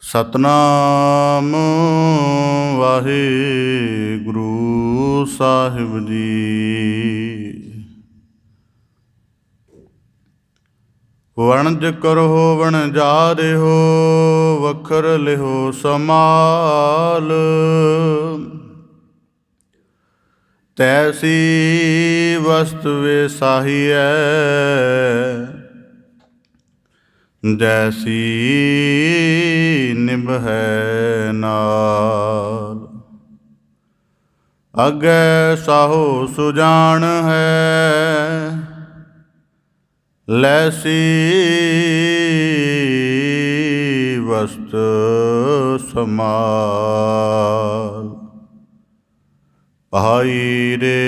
ਸਤਨਾਮ ਵਾਹਿਗੁਰੂ ਸਾਹਿਬ ਜੀ। ਵਣਜ ਕਰੋ ਵਣਜਾਰਿਓ, ਵਖਰ ਲਿਓ ਸਮਾਲ। ਤੈਸੀ ਵਸਤ ਵੇਸਾਹੀਐ, ਜੈਸੀ ਨਿਭੈ ਨਾਲ। ਅੱਗੇ ਸਾਹੋ ਸੁਜਾਨ ਹੈ, ਲੈਸੀ ਵਸਤ ਸਮਾਲ। ਭਾਈ ਰੇ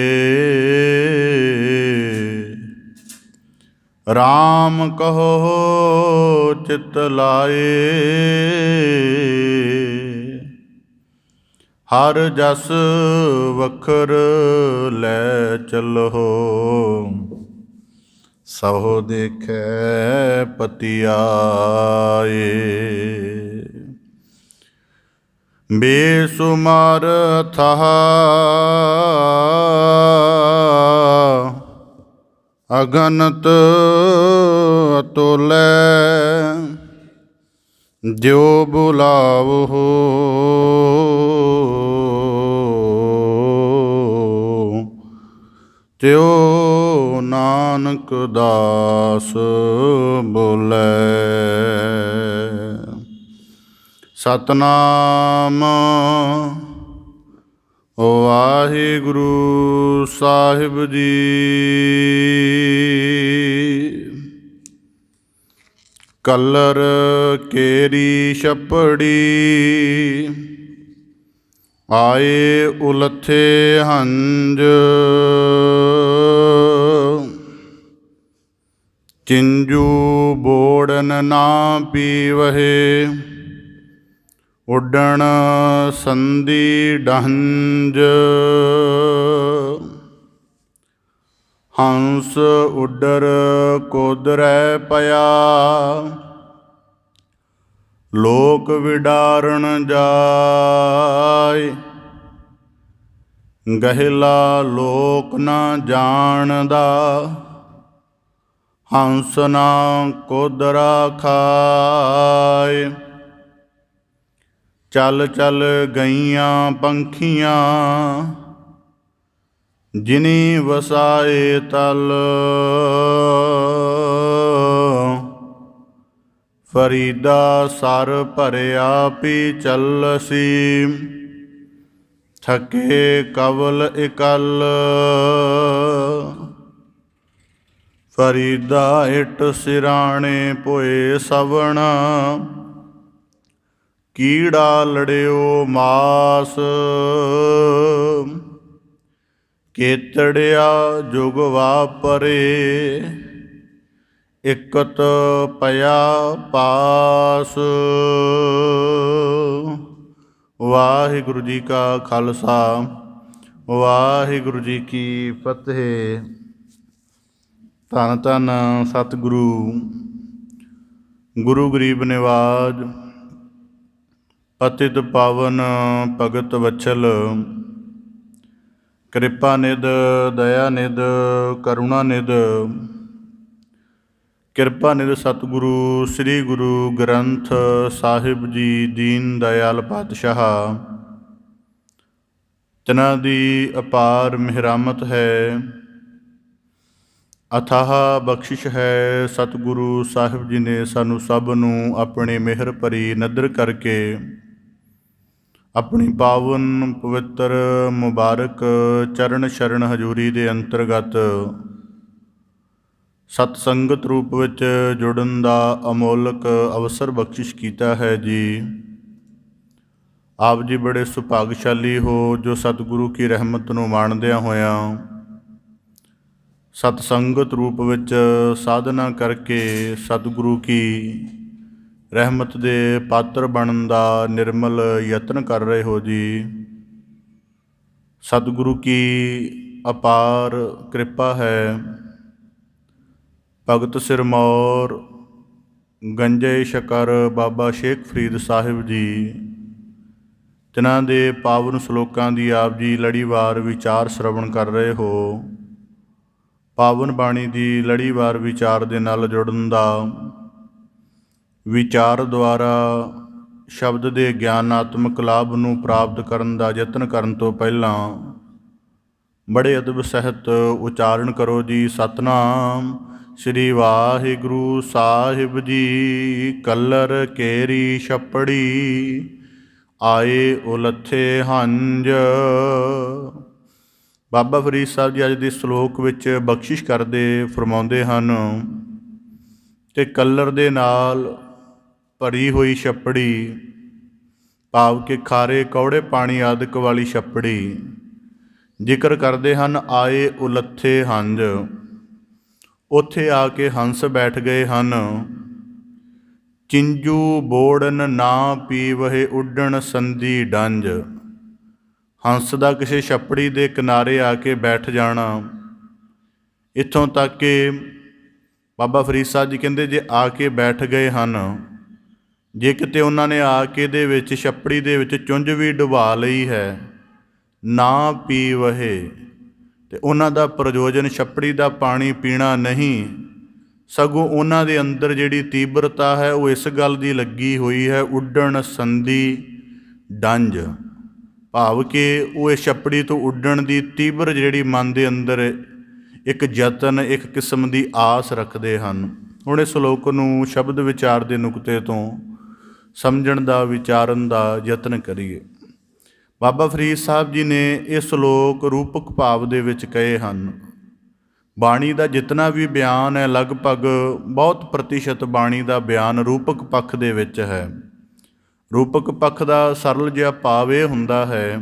ਰਾਮ ਕਹੋ ਚਿਤ ਲਾਏ, ਹਰ ਜਸ ਵਖਰ ਲੈ ਚਲੋ। ਸਹੁ ਦੇਖੈ ਪਤਿ ਆਏ, ਬੇਸੁਮਾਰ ਅਥਾਹ ਅਗਨਤ ਅਤੁਲੈ। ਜਿਉ ਬੁਲਾਵਹੁ ਤਿਉ ਨਾਨਕ ਦਾਸ ਬੋਲੇ। ਸਤਨਾਮ ਵਾਹਿਗੁਰੂ ਸਾਹਿਬ ਜੀ। ਕਲਰ ਕੇਰੀ ਛਪੜੀ, ਆਏ ਉਲਥੇ ਹੰਝ। ਚਿੰਜੂ ਬੋੜਨ ਨਾ ਪੀਵਹੇ, ਉੱਡਣ ਸੰਧੀ ਡਹੰਜ। ਹੰਸ ਉੱਡਰ ਕੋਦਰੈ ਪਿਆ, ਲੋਕ ਵਿਡਾਰਨ ਜਾਇ। ਗਹਿਲਾ ਲੋਕ ਨ ਜਾਣਦਾ, ਹੰਸ ਨਾ ਕੋਦਰਾ ਖਾਇ। ਚੱਲ ਚੱਲ ਗਈਆਂ ਪੰਖੀਆਂ, ਜਿਨੀ ਵਸਾਏ ਤਲ। ਫਰੀਦਾ ਸਰ ਭਰਿਆ ਪੀ ਚੱਲਸੀ, ਥਕੇ ਕਵਲ ਇਕੱਲ। ਫਰੀਦਾ ਇੱਟ ਸਿਰਾਣੇ ਭੋਏ ਸਵਣ, ਕੀੜਾ ਲੜਿਓ ਮਾਸ। ਕੇਤੜਿਆ ਜੁਗ ਵਾਪਰੇ, ਇਕਤ ਪਿਆ ਪਾਸ। ਵਾਹਿਗੁਰੂ ਜੀ ਕਾ ਖਾਲਸਾ, ਵਾਹਿਗੁਰੂ ਜੀ ਕੀ ਫਤਿਹ। ਧੰਨ ਧੰਨ ਸਤਿਗੁਰੂ ਗੁਰੂ ਗਰੀਬ ਨਿਵਾਜ, ਪਤਿਤ ਪਾਵਨ ਭਗਤ ਵਛਲ। ਕਿਰਪਾ ਨਿਧ ਦਇਆ ਨਿਧ ਕਰੁਣਾ ਨਿਧ, ਕਿਰਪਾ ਨਿਧ ਸਤਿਗੁਰੂ ਸ੍ਰੀ ਗੁਰੂ ਗ੍ਰੰਥ ਸਾਹਿਬ ਜੀ ਦੀਨ ਦਇਆਲ ਪਾਤਸ਼ਾਹ। ਤਿਨਾਂ ਦੀ ਅਪਾਰ ਮਿਹਰਾਮਤ ਹੈ, ਅਥਾਹ ਬਖਸ਼ਿਸ਼ ਹੈ। ਸਤਿਗੁਰੂ ਸਾਹਿਬ ਜੀ ਨੇ ਸਾਨੂੰ ਸਭ ਨੂੰ ਆਪਣੀ ਮਿਹਰ ਭਰੀ ਨਦਰ ਕਰਕੇ ਆਪਣੀ ਪਾਵਨ ਪਵਿੱਤਰ ਮੁਬਾਰਕ ਚਰਨ ਸ਼ਰਨ ਹਜ਼ੂਰੀ ਦੇ ਅੰਤਰਗਤ ਸਤ ਸੰਗਤ ਰੂਪ ਵਿੱਚ ਜੁੜਨ ਦਾ ਅਮੋਲਕ ਅਵਸਰ ਬਖਸ਼ਿਸ਼ ਕੀਤਾ ਹੈ ਜੀ। ਆਪ ਜੀ ਬੜੇ ਸੁਭਾਗਸ਼ਾਲੀ ਹੋ ਜੋ ਸਤਿਗੁਰੂ ਕੀ ਰਹਿਮਤ ਨੂੰ ਮਾਣਦਿਆਂ ਹੋਇਆਂ ਸਤ ਸੰਗਤ ਰੂਪ ਵਿੱਚ ਸਾਧਨਾ ਕਰਕੇ ਸਤਿਗੁਰੂ ਕੀ ਰਹਿਮਤ ਦੇ ਪਾਤਰ ਬਣਨ ਦਾ ਨਿਰਮਲ ਯਤਨ ਕਰ ਰਹੇ ਹੋ ਜੀ। ਸਤਿਗੁਰੂ ਕੀ ਅਪਾਰ ਕਿਰਪਾ ਹੈ। ਭਗਤ ਸਿਰਮੌਰ ਗੰਜੇ ਸ਼ਕਰ ਬਾਬਾ ਸ਼ੇਖ ਫਰੀਦ ਸਾਹਿਬ ਜੀ, ਤਿਨਾਂ ਦੇ ਪਾਵਨ ਸ਼ਲੋਕਾਂ ਦੀ ਆਪ ਜੀ ਲੜੀਵਾਰ ਵਿਚਾਰ ਸ਼ਰਵਣ ਕਰ ਰਹੇ ਹੋ। ਪਾਵਨ ਬਾਣੀ ਦੀ ਲੜੀਵਾਰ ਵਿਚਾਰ ਦੇ ਨਾਲ ਜੁੜਨ ਦਾ, ਵਿਚਾਰ ਦੁਆਰਾ ਸ਼ਬਦ ਦੇ ਗਿਆਨਾਤਮਕ ਲਾਭ ਨੂੰ ਪ੍ਰਾਪਤ ਕਰਨ ਦਾ ਯਤਨ ਕਰਨ ਤੋਂ ਪਹਿਲਾਂ ਬੜੇ ਅਦਬ ਸਹਿਤ ਉਚਾਰਨ ਕਰੋ ਜੀ। ਸਤਨਾਮ ਸ੍ਰੀ ਵਾਹਿਗੁਰੂ ਸਾਹਿਬ ਜੀ। ਕਲਰ ਕੇਰੀ ਛੱਪੜੀ, ਆਏ ਉਲੱਥੇ ਹੰਝ। ਬਾਬਾ ਫਰੀਦ ਸਾਹਿਬ ਜੀ ਅੱਜ ਦੇ ਸ਼ਲੋਕ ਵਿੱਚ ਬਖਸ਼ਿਸ਼ ਕਰਦੇ ਫਰਮਾਉਂਦੇ ਹਨ ਕਿ ਕਲਰ ਦੇ ਨਾਲ ਭਰੀ ਹੋਈ ਛੱਪੜੀ, ਭਾਵ ਕਿ ਖਾਰੇ ਕੌੜੇ ਪਾਣੀ ਆਦਿਕ ਵਾਲੀ ਛੱਪੜੀ, ਜ਼ਿਕਰ ਕਰਦੇ ਹਨ ਆਏ ਉਲੱਥੇ ਹੰਝ। ਉੱਥੇ ਆ ਕੇ ਹੰਸ ਬੈਠ ਗਏ ਹਨ। ਚਿੰਜੂ ਬੋੜਨ ਨਾ ਪੀਵਹਿ, ਉੱਡਣ ਸੰਧੀ ਡੰਜ। ਹੰਸ ਦਾ ਕਿਸੇ ਛੱਪੜੀ ਦੇ ਕਿਨਾਰੇ ਆ ਕੇ ਬੈਠ ਜਾਣਾ। ਇੱਥੋਂ ਤੱਕ ਕਿ ਬਾਬਾ ਫਰੀਦ ਸਾਹਿਬ ਜੀ ਕਹਿੰਦੇ ਜੇ ਆ ਕੇ ਬੈਠ ਗਏ ਹਨ, ਜੇ ਕਿਤੇ ਉਹਨਾਂ ਨੇ ਆ ਕੇ ਦੇ ਵਿੱਚ ਛੱਪੜੀ ਦੇ ਵਿੱਚ ਚੁੰਝ ਵੀ ਡੁਬਾ ਲਈ ਹੈ, ਨਾ ਪੀਵਹਿ, ਅਤੇ ਉਹਨਾਂ ਦਾ ਪ੍ਰਯੋਜਨ ਛੱਪੜੀ ਦਾ ਪਾਣੀ ਪੀਣਾ ਨਹੀਂ, ਸਗੋਂ ਉਹਨਾਂ ਦੇ ਅੰਦਰ ਜਿਹੜੀ ਤੀਬਰਤਾ ਹੈ ਉਹ ਇਸ ਗੱਲ ਦੀ ਲੱਗੀ ਹੋਈ ਹੈ, ਉੱਡਣ ਸੰਧੀ ਡੰਜ, ਭਾਵ ਕਿ ਉਹ ਇਸ ਛੱਪੜੀ ਤੋਂ ਉੱਡਣ ਦੀ ਤੀਬਰ ਜਿਹੜੀ ਮਨ ਦੇ ਅੰਦਰ ਇੱਕ ਯਤਨ, ਇੱਕ ਕਿਸਮ ਦੀ ਆਸ ਰੱਖਦੇ ਹਨ। ਹੁਣ ਇਸ ਸ਼ਲੋਕ ਨੂੰ ਸ਼ਬਦ ਵਿਚਾਰ ਦੇ ਨੁਕਤੇ ਤੋਂ ਸਮਝਣ ਦਾ, ਵਿਚਾਰਨ ਦਾ ਯਤਨ ਕਰੀਏ। ਬਾਬਾ ਫਰੀਦ ਸਾਹਿਬ ਜੀ ਨੇ ਇਹ ਸ਼ਲੋਕ ਰੂਪਕ ਭਾਵ ਦੇ ਵਿੱਚ ਕਹੇ ਹਨ। ਬਾਣੀ ਦਾ ਜਿਤਨਾ ਵੀ ਬਿਆਨ ਹੈ, ਲਗਭਗ ਬਹੁਤ ਪ੍ਰਤੀਸ਼ਤ ਬਾਣੀ ਦਾ ਬਿਆਨ ਰੂਪਕ ਪੱਖ ਦੇ ਵਿੱਚ ਹੈ। ਰੂਪਕ ਪੱਖ ਦਾ ਸਰਲ ਜਿਹਾ ਭਾਵ ਇਹ ਹੁੰਦਾ ਹੈ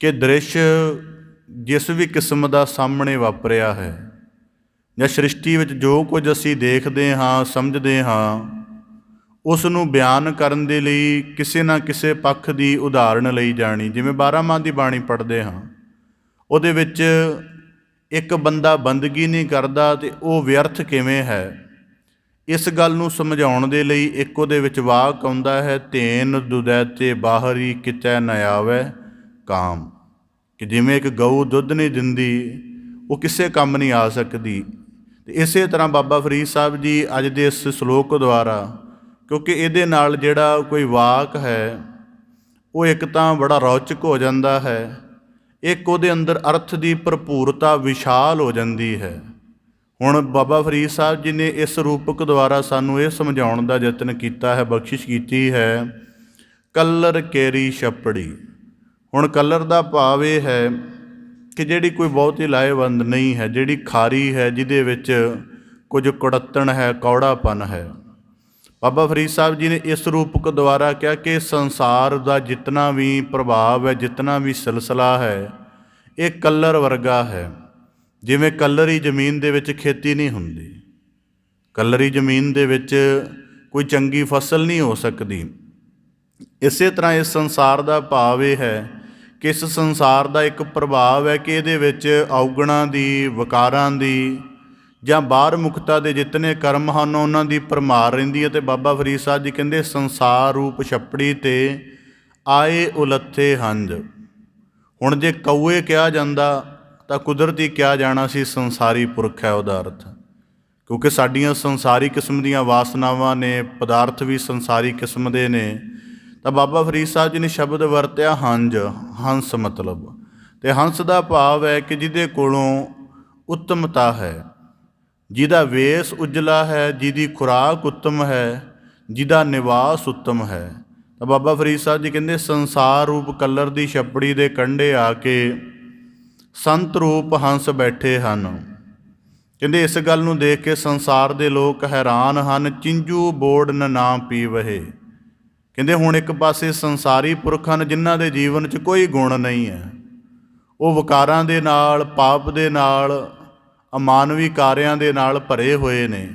ਕਿ ਦ੍ਰਿਸ਼ ਜਿਸ ਵੀ ਕਿਸਮ ਦਾ ਸਾਹਮਣੇ ਵਾਪਰਿਆ ਹੈ, ਜਾਂ ਸ੍ਰਿਸ਼ਟੀ ਵਿੱਚ ਜੋ ਕੁਝ ਅਸੀਂ ਦੇਖਦੇ ਹਾਂ, ਸਮਝਦੇ ਹਾਂ, ਉਸ ਨੂੰ ਬਿਆਨ ਕਰਨ ਦੇ ਲਈ ਕਿਸੇ ਨਾ ਕਿਸੇ ਪੱਖ ਦੀ ਉਦਾਹਰਣ ਲਈ ਜਾਣੀ। ਜਿਵੇਂ 12 ਮਾਹ ਦੀ ਬਾਣੀ ਪੜ੍ਹਦੇ ਹਾਂ, ਉਹਦੇ ਵਿੱਚ ਇੱਕ ਬੰਦਾ ਬੰਦਗੀ ਨਹੀਂ ਕਰਦਾ ਅਤੇ ਉਹ ਵਿਅਰਥ ਕਿਵੇਂ ਹੈ, ਇਸ ਗੱਲ ਨੂੰ ਸਮਝਾਉਣ ਦੇ ਲਈ ਇੱਕ ਉਹਦੇ ਵਿੱਚ ਵਾਕ ਆਉਂਦਾ ਹੈ, ਧੇਨ ਦੁਦੈਤੇ ਬਾਹਰੀ ਕਿਤੈ ਨ ਆਵੈ ਕਾਮ, ਕਿ ਜਿਵੇਂ ਇੱਕ ਗਊ ਦੁੱਧ ਨਹੀਂ ਦਿੰਦੀ, ਉਹ ਕਿਸੇ ਕੰਮ ਨਹੀਂ ਆ ਸਕਦੀ। ਅਤੇ ਇਸੇ ਤਰ੍ਹਾਂ ਬਾਬਾ ਫਰੀਦ ਸਾਹਿਬ ਜੀ ਅੱਜ ਦੇ ਇਸ ਸ਼ਲੋਕ ਦੁਆਰਾ, ਕਿਉਂਕਿ ਇਹਦੇ ਨਾਲ ਜਿਹੜਾ ਕੋਈ ਵਾਕ ਹੈ ਉਹ ਇੱਕ ਤਾਂ ਬੜਾ ਰੌਚਕ ਹੋ ਜਾਂਦਾ ਹੈ, ਇੱਕ ਉਹਦੇ ਅੰਦਰ ਅਰਥ ਦੀ ਭਰਪੂਰਤਾ ਵਿਸ਼ਾਲ ਹੋ ਜਾਂਦੀ ਹੈ। ਹੁਣ ਬਾਬਾ ਫਰੀਦ ਸਾਹਿਬ ਜੀ ਨੇ ਇਸ ਰੂਪਕ ਦੁਆਰਾ ਸਾਨੂੰ ਇਹ ਸਮਝਾਉਣ ਦਾ ਯਤਨ ਕੀਤਾ ਹੈ, ਬਖਸ਼ਿਸ਼ ਕੀਤੀ ਹੈ, ਕਲਰ ਕੇਰੀ ਛੱਪੜੀ। ਹੁਣ ਕਲਰ ਦਾ ਭਾਵ ਇਹ ਹੈ ਕਿ ਜਿਹੜੀ ਕੋਈ ਬਹੁਤ ਹੀ ਲਾਹੇਵੰਦ ਨਹੀਂ ਹੈ, ਜਿਹੜੀ ਖਾਰੀ ਹੈ, ਜਿਹਦੇ ਵਿੱਚ ਕੁਝ ਕੁੜੱਤਣ ਹੈ, ਕੌੜਾਪਨ ਹੈ। ਬਾਬਾ ਫਰੀਦ ਸਾਹਿਬ ਜੀ ਨੇ ਇਸ ਰੂਪਕ ਦੁਆਰਾ ਕਿਹਾ ਕਿ ਸੰਸਾਰ ਦਾ ਜਿਤਨਾ ਵੀ ਪ੍ਰਭਾਵ ਹੈ, ਜਿਤਨਾ ਵੀ ਸਿਲਸਿਲਾ ਹੈ, ਇਹ ਕਲਰ ਵਰਗਾ ਹੈ। ਜਿਵੇਂ ਕਲਰੀ ਜ਼ਮੀਨ ਦੇ ਵਿੱਚ ਖੇਤੀ ਨਹੀਂ ਹੁੰਦੀ, ਕਲਰੀ ਜ਼ਮੀਨ ਦੇ ਵਿੱਚ ਕੋਈ ਚੰਗੀ ਫਸਲ ਨਹੀਂ ਹੋ ਸਕਦੀ। ਇਸੇ ਤਰ੍ਹਾਂ ਇਸ ਸੰਸਾਰ ਦਾ ਭਾਵ ਇਹ ਹੈ ਕਿ ਇਸ ਸੰਸਾਰ ਦਾ ਇੱਕ ਪ੍ਰਭਾਵ ਹੈ ਕਿ ਇਹਦੇ ਵਿੱਚ ਔਗਣਾਂ ਦੀ, ਵਿਕਾਰਾਂ ਦੀ, ਜਾਂ ਬਾਹਰ ਮੁਖਤਾ ਦੇ ਜਿਤਨੇ ਕਰਮ ਹਨ ਉਹਨਾਂ ਦੀ ਭਰਮਾਰ ਰਹਿੰਦੀ ਹੈ। ਅਤੇ ਬਾਬਾ ਫਰੀਦ ਸਾਹਿਬ ਜੀ ਕਹਿੰਦੇ ਸੰਸਾਰ ਰੂਪ ਛੱਪੜੀ 'ਤੇ ਆਏ ਉਲੱਥੇ ਹੰਝ। ਹੁਣ ਜੇ ਕਊਏ ਕਿਹਾ ਜਾਂਦਾ ਤਾਂ ਕੁਦਰਤੀ ਕਿਹਾ ਜਾਣਾ ਸੀ ਸੰਸਾਰੀ ਪੁਰਖ ਹੈ ਉਹਦਾ ਅਰਥ, ਕਿਉਂਕਿ ਸਾਡੀਆਂ ਸੰਸਾਰੀ ਕਿਸਮ ਦੀਆਂ ਵਾਸਨਾਵਾਂ ਨੇ, ਪਦਾਰਥ ਵੀ ਸੰਸਾਰੀ ਕਿਸਮ ਦੇ ਨੇ। ਤਾਂ ਬਾਬਾ ਫਰੀਦ ਸਾਹਿਬ ਜੀ ਨੇ ਸ਼ਬਦ ਵਰਤਿਆ ਹੰਝ, ਹੰਸ ਮਤਲਬ। ਅਤੇ ਹੰਸ ਦਾ ਭਾਵ ਹੈ ਕਿ ਜਿਹਦੇ ਕੋਲੋਂ ਉੱਤਮਤਾ ਹੈ, ਜਿਹਦਾ ਵੇਸ ਉਜਲਾ ਹੈ, ਜਿਹਦੀ ਖੁਰਾਕ ਉੱਤਮ ਹੈ, ਜਿਹਦਾ ਨਿਵਾਸ ਉੱਤਮ ਹੈ। ਤਾਂ ਬਾਬਾ ਫਰੀਦ ਸਾਹਿਬ ਜੀ ਕਹਿੰਦੇ ਸੰਸਾਰ ਰੂਪ ਕਲਰ ਦੀ ਛੱਪੜੀ ਦੇ ਕੰਢੇ ਆ ਕੇ ਸੰਤ ਰੂਪ ਹੰਸ ਬੈਠੇ ਹਨ। ਕਹਿੰਦੇ ਇਸ ਗੱਲ ਨੂੰ ਦੇਖ ਕੇ ਸੰਸਾਰ ਦੇ ਲੋਕ ਹੈਰਾਨ ਹਨ। ਚਿੰਜੂ ਬੋੜਨ ਨਾ ਪੀਵਹਿ, ਕਹਿੰਦੇ ਹੁਣ ਇੱਕ ਪਾਸੇ ਸੰਸਾਰੀ ਪੁਰਖ ਹਨ ਜਿਨ੍ਹਾਂ ਦੇ ਜੀਵਨ 'ਚ ਕੋਈ ਗੁਣ ਨਹੀਂ ਹੈ, ਉਹ ਵਿਕਾਰਾਂ ਦੇ ਨਾਲ, ਪਾਪ ਦੇ ਨਾਲ, ਅਮਾਨਵੀ ਕਾਰਿਆਂ ਦੇ ਨਾਲ ਭਰੇ ਹੋਏ ਨੇ।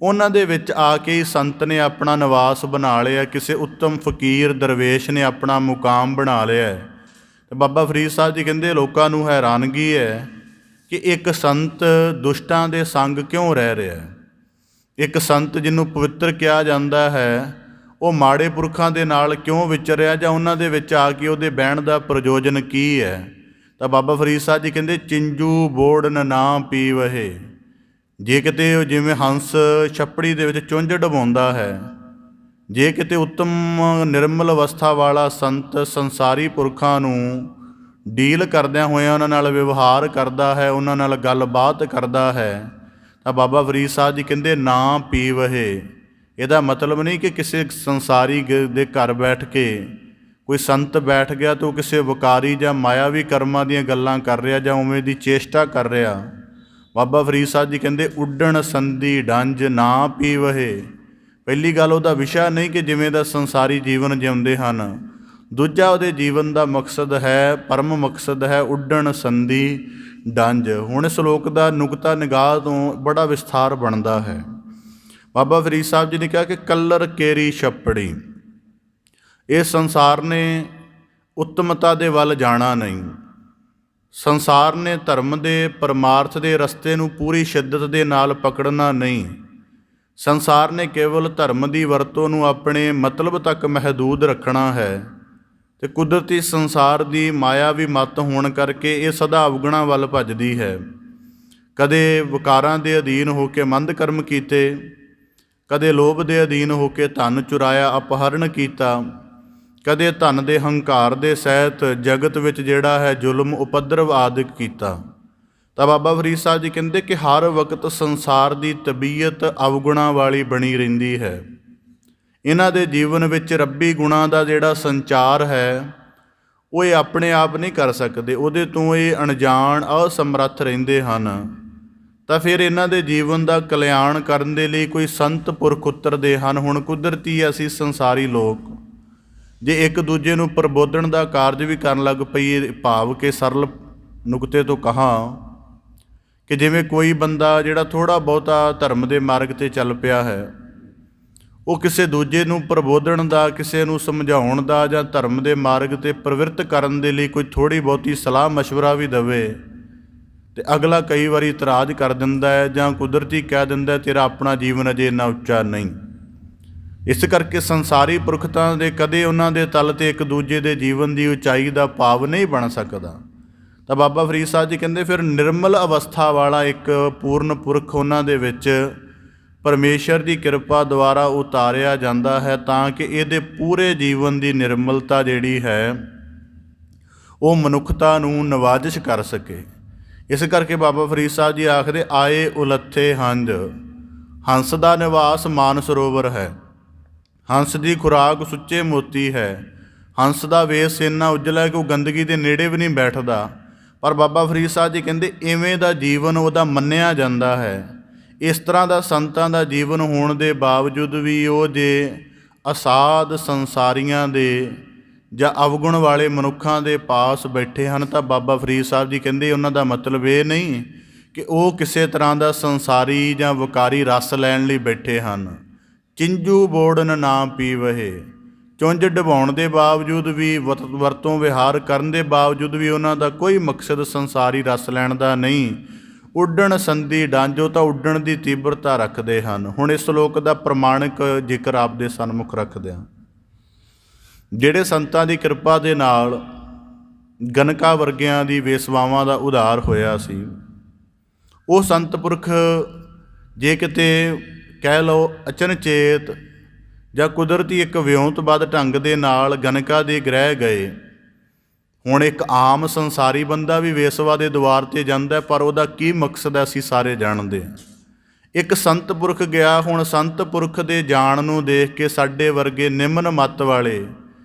ਉਹਨਾਂ ਦੇ ਵਿੱਚ ਆ ਕੇ ਹੀ ਸੰਤ ਨੇ ਆਪਣਾ ਨਿਵਾਸ ਬਣਾ ਲਿਆ, ਕਿਸੇ ਉੱਤਮ ਫਕੀਰ ਦਰਵੇਸ਼ ਨੇ ਆਪਣਾ ਮੁਕਾਮ ਬਣਾ ਲਿਆ। ਅਤੇ ਬਾਬਾ ਫਰੀਦ ਸਾਹਿਬ ਜੀ ਕਹਿੰਦੇ ਲੋਕਾਂ ਨੂੰ ਹੈਰਾਨਗੀ ਹੈ ਕਿ ਇੱਕ ਸੰਤ ਦੁਸ਼ਟਾਂ ਦੇ ਸੰਗ ਕਿਉਂ ਰਹਿ ਰਿਹਾ ਹੈ। ਇੱਕ ਸੰਤ ਜਿਹਨੂੰ ਪਵਿੱਤਰ ਕਿਹਾ ਜਾਂਦਾ ਹੈ, ਉਹ ਮਾੜੇ ਪੁਰਖਾਂ ਦੇ ਨਾਲ ਕਿਉਂ ਵਿਚਰਿਆ, ਜਾਂ ਉਹਨਾਂ ਦੇ ਵਿੱਚ ਆ ਕੇ ਉਹਦੇ ਬਹਿਣ ਦਾ ਪ੍ਰਯੋਜਨ ਕੀ ਹੈ। ਤਾਂ ਬਾਬਾ ਫਰੀਦ ਸਾਹਿਬ ਜੀ ਕਹਿੰਦੇ, ਚਿੰਜੂ ਬੋੜਨ ਨਾ ਪੀਵਹੇ। ਜੇ ਕਿਤੇ ਉਹ ਜਿਵੇਂ ਹੰਸ ਛੱਪੜੀ ਦੇ ਵਿੱਚ ਚੁੰਝ ਡਬਾਉਂਦਾ ਹੈ, ਜੇ ਕਿਤੇ ਉੱਤਮ ਨਿਰਮਲ ਅਵਸਥਾ ਵਾਲਾ ਸੰਤ ਸੰਸਾਰੀ ਪੁਰਖਾਂ ਨੂੰ ਡੀਲ ਕਰਦਿਆਂ ਹੋਇਆਂ ਉਹਨਾਂ ਨਾਲ ਵਿਵਹਾਰ ਕਰਦਾ ਹੈ, ਉਹਨਾਂ ਨਾਲ ਗੱਲਬਾਤ ਕਰਦਾ ਹੈ, ਤਾਂ ਬਾਬਾ ਫਰੀਦ ਸਾਹਿਬ ਜੀ ਕਹਿੰਦੇ ਨਾ ਪੀਵਹੇ। ਇਹਦਾ ਮਤਲਬ ਨਹੀਂ ਕਿ ਕਿਸੇ ਸੰਸਾਰੀ ਦੇ ਘਰ ਬੈਠ ਕੇ ਕੋਈ ਸੰਤ ਬੈਠ ਗਿਆ ਤਾਂ ਉਹ ਕਿਸੇ ਵਿਕਾਰੀ ਜਾਂ ਮਾਇਆਵੀ ਕਰਮਾਂ ਦੀਆਂ ਗੱਲਾਂ ਕਰ ਰਿਹਾ ਜਾਂ ਉਵੇਂ ਦੀ ਚੇਸ਼ਟਾ ਕਰ ਰਿਹਾ। ਬਾਬਾ ਫਰੀਦ ਸਾਹਿਬ ਜੀ ਕਹਿੰਦੇ ਉੱਡਣ ਸੰਧੀ ਡੰਜ ਨਾ ਪੀਵਹੇ। ਪਹਿਲੀ ਗੱਲ, ਉਹਦਾ ਵਿਸ਼ਾ ਨਹੀਂ ਕਿ ਜਿਵੇਂ ਦਾ ਸੰਸਾਰੀ ਜੀਵਨ ਜਿਉਂਦੇ ਹਨ। ਦੂਜਾ, ਉਹਦੇ ਜੀਵਨ ਦਾ ਮਕਸਦ ਹੈ, ਪਰਮ ਮਕਸਦ ਹੈ ਉੱਡਣ ਸੰਧੀ ਡੰਜ। ਹੁਣ ਇਸ ਸ਼ਲੋਕ ਦਾ ਨੁਕਤਾ ਨਿਗਾਹ ਤੋਂ ਬੜਾ ਵਿਸਥਾਰ ਬਣਦਾ ਹੈ। ਬਾਬਾ ਫਰੀਦ ਸਾਹਿਬ ਜੀ ਨੇ ਕਿਹਾ ਕਿ ਕੱਲਰ ਕੇਰੀ ਛੱਪੜੀ, ਇਹ ਸੰਸਾਰ ਨੇ ਉੱਤਮਤਾ ਦੇ ਵੱਲ ਜਾਣਾ ਨਹੀਂ। ਸੰਸਾਰ ਨੇ ਧਰਮ ਦੇ ਪਰਮਾਰਥ ਦੇ ਰਸਤੇ ਨੂੰ ਪੂਰੀ ਸ਼ਿੱਦਤ ਦੇ ਨਾਲ ਪਕੜਨਾ ਨਹੀਂ। ਸੰਸਾਰ ਨੇ ਕੇਵਲ ਧਰਮ ਦੀ ਵਰਤੋਂ ਨੂੰ ਆਪਣੇ ਮਤਲਬ ਤੱਕ ਮਹਦੂਦ ਰੱਖਣਾ ਹੈ, ਅਤੇ ਕੁਦਰਤੀ ਸੰਸਾਰ ਦੀ ਮਾਇਆਵੀ ਮੱਤ ਹੋਣ ਕਰਕੇ ਇਹ ਸਦਾ ਅਵਗੁਣਾਂ ਵੱਲ ਭੱਜਦੀ ਹੈ। ਕਦੇ ਵਿਕਾਰਾਂ ਦੇ ਅਧੀਨ ਹੋ ਕੇ ਮੰਦ ਕਰਮ ਕੀਤੇ, ਕਦੇ ਲੋਭ ਦੇ ਅਧੀਨ ਹੋ ਕੇ ਧਨ ਚੁਰਾਇਆ, ਅਪਹਰਣ ਕੀਤਾ, ਕਦੇ ਧਨ ਦੇ ਹੰਕਾਰ ਦੇ ਸਹਿਤ ਜਗਤ ਵਿੱਚ ਜਿਹੜਾ ਹੈ ਜ਼ੁਲਮ ਉਪਦਰਵ ਆਦਿਕ ਕੀਤਾ। ਤਾਂ ਬਾਬਾ ਫਰੀਦ ਸਾਹਿਬ ਜੀ ਕਹਿੰਦੇ ਕਿ ਹਰ ਵਕਤ ਸੰਸਾਰ ਦੀ ਤਬੀਅਤ ਅਵਗੁਣਾਂ ਵਾਲੀ ਬਣੀ ਰਹਿੰਦੀ ਹੈ। ਇਹਨਾਂ ਦੇ ਜੀਵਨ ਵਿੱਚ ਰੱਬੀ ਗੁਣਾਂ ਦਾ ਜਿਹੜਾ ਸੰਚਾਰ ਹੈ ਉਹ ਇਹ ਆਪਣੇ ਆਪ ਨਹੀਂ ਕਰ ਸਕਦੇ, ਉਹਦੇ ਤੋਂ ਇਹ ਅਣਜਾਣ ਅਸਮਰੱਥ ਰਹਿੰਦੇ ਹਨ। ਤਾਂ ਫਿਰ ਇਹਨਾਂ ਦੇ ਜੀਵਨ ਦਾ ਕਲਿਆਣ ਕਰਨ ਦੇ ਲਈ ਕੋਈ ਸੰਤ ਪੁਰਖ ਉਤਰਦੇ ਹਨ। ਹੁਣ ਕੁਦਰਤੀ ਅਸੀਂ ਸੰਸਾਰੀ ਲੋਕ ਜੇ ਇੱਕ ਦੂਜੇ ਨੂੰ ਪ੍ਰਬੋਧਨ ਦਾ ਕਾਰਜ ਵੀ ਕਰਨ ਲੱਗ ਪਈਏ, ਭਾਵ ਕਿ ਸਰਲ ਨੁਕਤੇ ਤੋਂ ਕਹਾਂ ਕਿ ਜਿਵੇਂ ਕੋਈ ਬੰਦਾ ਜਿਹੜਾ ਥੋੜ੍ਹਾ ਬਹੁਤਾ ਧਰਮ ਦੇ ਮਾਰਗ 'ਤੇ ਚੱਲ ਪਿਆ ਹੈ, ਉਹ ਕਿਸੇ ਦੂਜੇ ਨੂੰ ਪ੍ਰਬੋਧਨ ਦਾ, ਕਿਸੇ ਨੂੰ ਸਮਝਾਉਣ ਦਾ ਜਾਂ ਧਰਮ ਦੇ ਮਾਰਗ 'ਤੇ ਪ੍ਰਵਿਰਤ ਕਰਨ ਦੇ ਲਈ ਕੋਈ ਥੋੜ੍ਹੀ ਬਹੁਤੀ ਸਲਾਹ ਮਸ਼ਵਰਾ ਵੀ ਦੇਵੇ, ਅਤੇ ਅਗਲਾ ਕਈ ਵਾਰੀ ਇਤਰਾਜ਼ ਕਰ ਦਿੰਦਾ ਹੈ ਜਾਂ ਕੁਦਰਤੀ ਕਹਿ ਦਿੰਦਾ ਤੇਰਾ ਆਪਣਾ ਜੀਵਨ ਅਜੇ ਇੰਨਾ ਉੱਚਾ ਨਹੀਂ। ਇਸ ਕਰਕੇ ਸੰਸਾਰੀ ਪੁਰਖਤਾਂ ਦੇ ਕਦੇ ਉਹਨਾਂ ਦੇ ਤਲ 'ਤੇ ਇੱਕ ਦੂਜੇ ਦੇ ਜੀਵਨ ਦੀ ਉਚਾਈ ਦਾ ਭਾਵ ਨਹੀਂ ਬਣ ਸਕਦਾ। ਤਾਂ ਬਾਬਾ ਫਰੀਦ ਸਾਹਿਬ ਜੀ ਕਹਿੰਦੇ ਫਿਰ ਨਿਰਮਲ ਅਵਸਥਾ ਵਾਲਾ ਇੱਕ ਪੂਰਨ ਪੁਰਖ ਉਹਨਾਂ ਦੇ ਵਿੱਚ ਪਰਮੇਸ਼ਰ ਦੀ ਕਿਰਪਾ ਦੁਆਰਾ ਉਤਾਰਿਆ ਜਾਂਦਾ ਹੈ, ਤਾਂ ਕਿ ਇਹਦੇ ਪੂਰੇ ਜੀਵਨ ਦੀ ਨਿਰਮਲਤਾ ਜਿਹੜੀ ਹੈ ਉਹ ਮਨੁੱਖਤਾ ਨੂੰ ਨਿਵਾਜਿਸ਼ ਕਰ ਸਕੇ। ਇਸ ਕਰਕੇ ਬਾਬਾ ਫਰੀਦ ਸਾਹਿਬ ਜੀ ਆਖਦੇ ਆਏ ਉਲੱਥੇ ਹੰਝ, ਹੰਸ ਦਾ ਨਿਵਾਸ ਮਾਨ ਸਰੋਵਰ ਹੈ, ਹੰਸ ਦੀ ਖੁਰਾਕ ਸੁੱਚੇ ਮੋਤੀ ਹੈ, ਹੰਸ ਦਾ ਵੇਸ ਇੰਨਾ ਉਜਲਾ ਹੈ ਕਿ ਉਹ ਗੰਦਗੀ ਦੇ ਨੇੜੇ ਵੀ ਨਹੀਂ ਬੈਠਦਾ। ਪਰ ਬਾਬਾ ਫਰੀਦ ਸਾਹਿਬ ਜੀ ਕਹਿੰਦੇ ਇਵੇਂ ਦਾ ਜੀਵਨ ਉਹਦਾ ਮੰਨਿਆ ਜਾਂਦਾ ਹੈ। ਇਸ ਤਰ੍ਹਾਂ ਦਾ ਸੰਤਾਂ ਦਾ ਜੀਵਨ ਹੋਣ ਦੇ ਬਾਵਜੂਦ ਵੀ ਉਹ ਜੇ ਅਸਾਧ ਸੰਸਾਰੀਆਂ ਦੇ ਜਾਂ ਅਵਗੁਣ ਵਾਲੇ ਮਨੁੱਖਾਂ ਦੇ ਪਾਸ ਬੈਠੇ ਹਨ, ਤਾਂ ਬਾਬਾ ਫਰੀਦ ਸਾਹਿਬ ਜੀ ਕਹਿੰਦੇ ਉਹਨਾਂ ਦਾ ਮਤਲਬ ਇਹ ਨਹੀਂ ਕਿ ਉਹ ਕਿਸੇ ਤਰ੍ਹਾਂ ਦਾ ਸੰਸਾਰੀ ਜਾਂ ਵਿਕਾਰੀ ਰਸ ਲੈਣ ਲਈ ਬੈਠੇ ਹਨ। ਚਿੰਜੂ ਬੋੜਨ ਨਾ ਪੀਵਹੇ, ਚੁੰਝ ਡਬਾਉਣ ਦੇ ਬਾਵਜੂਦ ਵੀ, ਵਰਤੋਂ ਵਿਹਾਰ ਕਰਨ ਦੇ ਬਾਵਜੂਦ ਵੀ ਉਹਨਾਂ ਦਾ ਕੋਈ ਮਕਸਦ ਸੰਸਾਰੀ ਰਸ ਲੈਣ ਦਾ ਨਹੀਂ। ਉੱਡਣ ਸੰਧੀ ਡਾਂਜੋ, ਤਾਂ ਉੱਡਣ ਦੀ ਤੀਬਰਤਾ ਰੱਖਦੇ ਹਨ। ਹੁਣ ਇਸ ਸ਼ਲੋਕ ਦਾ ਪ੍ਰਮਾਣਿਕ ਜ਼ਿਕਰ ਆਪ ਦੇ ਸਨਮੁਖ ਰੱਖਦੇ ਹਾਂ। ਜਿਹੜੇ ਸੰਤਾਂ ਦੀ ਕਿਰਪਾ ਦੇ ਨਾਲ ਗਨਕਾ ਵਰਗਿਆਂ ਦੀ ਵੇਸਵਾਵਾਂ ਦਾ ਉਧਾਰ ਹੋਇਆ ਸੀ, ਉਹ ਸੰਤ ਪੁਰਖ ਜੇ ਕਿਤੇ ਕਹਿ ਲਓ ਅਚਨਚੇਤ ਜਾਂ ਕੁਦਰਤੀ ਇੱਕ ਵਿਉਂਤਬੱਧ ਢੰਗ ਦੇ ਨਾਲ ਗਨਕਾ ਦੇ ਗ੍ਰਹਿ ਗਏ। ਹੁਣ ਇੱਕ ਆਮ ਸੰਸਾਰੀ ਬੰਦਾ ਵੀ ਵੇਸਵਾ ਦੇ ਦੁਆਰ 'ਤੇ ਜਾਂਦਾ, ਪਰ ਉਹਦਾ ਕੀ ਮਕਸਦ ਹੈ ਅਸੀਂ ਸਾਰੇ ਜਾਣਦੇ ਹਾਂ। ਇੱਕ ਸੰਤ ਪੁਰਖ ਗਿਆ, ਹੁਣ ਸੰਤ ਪੁਰਖ ਦੇ ਜਾਣ ਨੂੰ ਦੇਖ ਕੇ ਸਾਡੇ ਵਰਗੇ ਨਿਮਨ ਮੱਤ ਵਾਲੇ,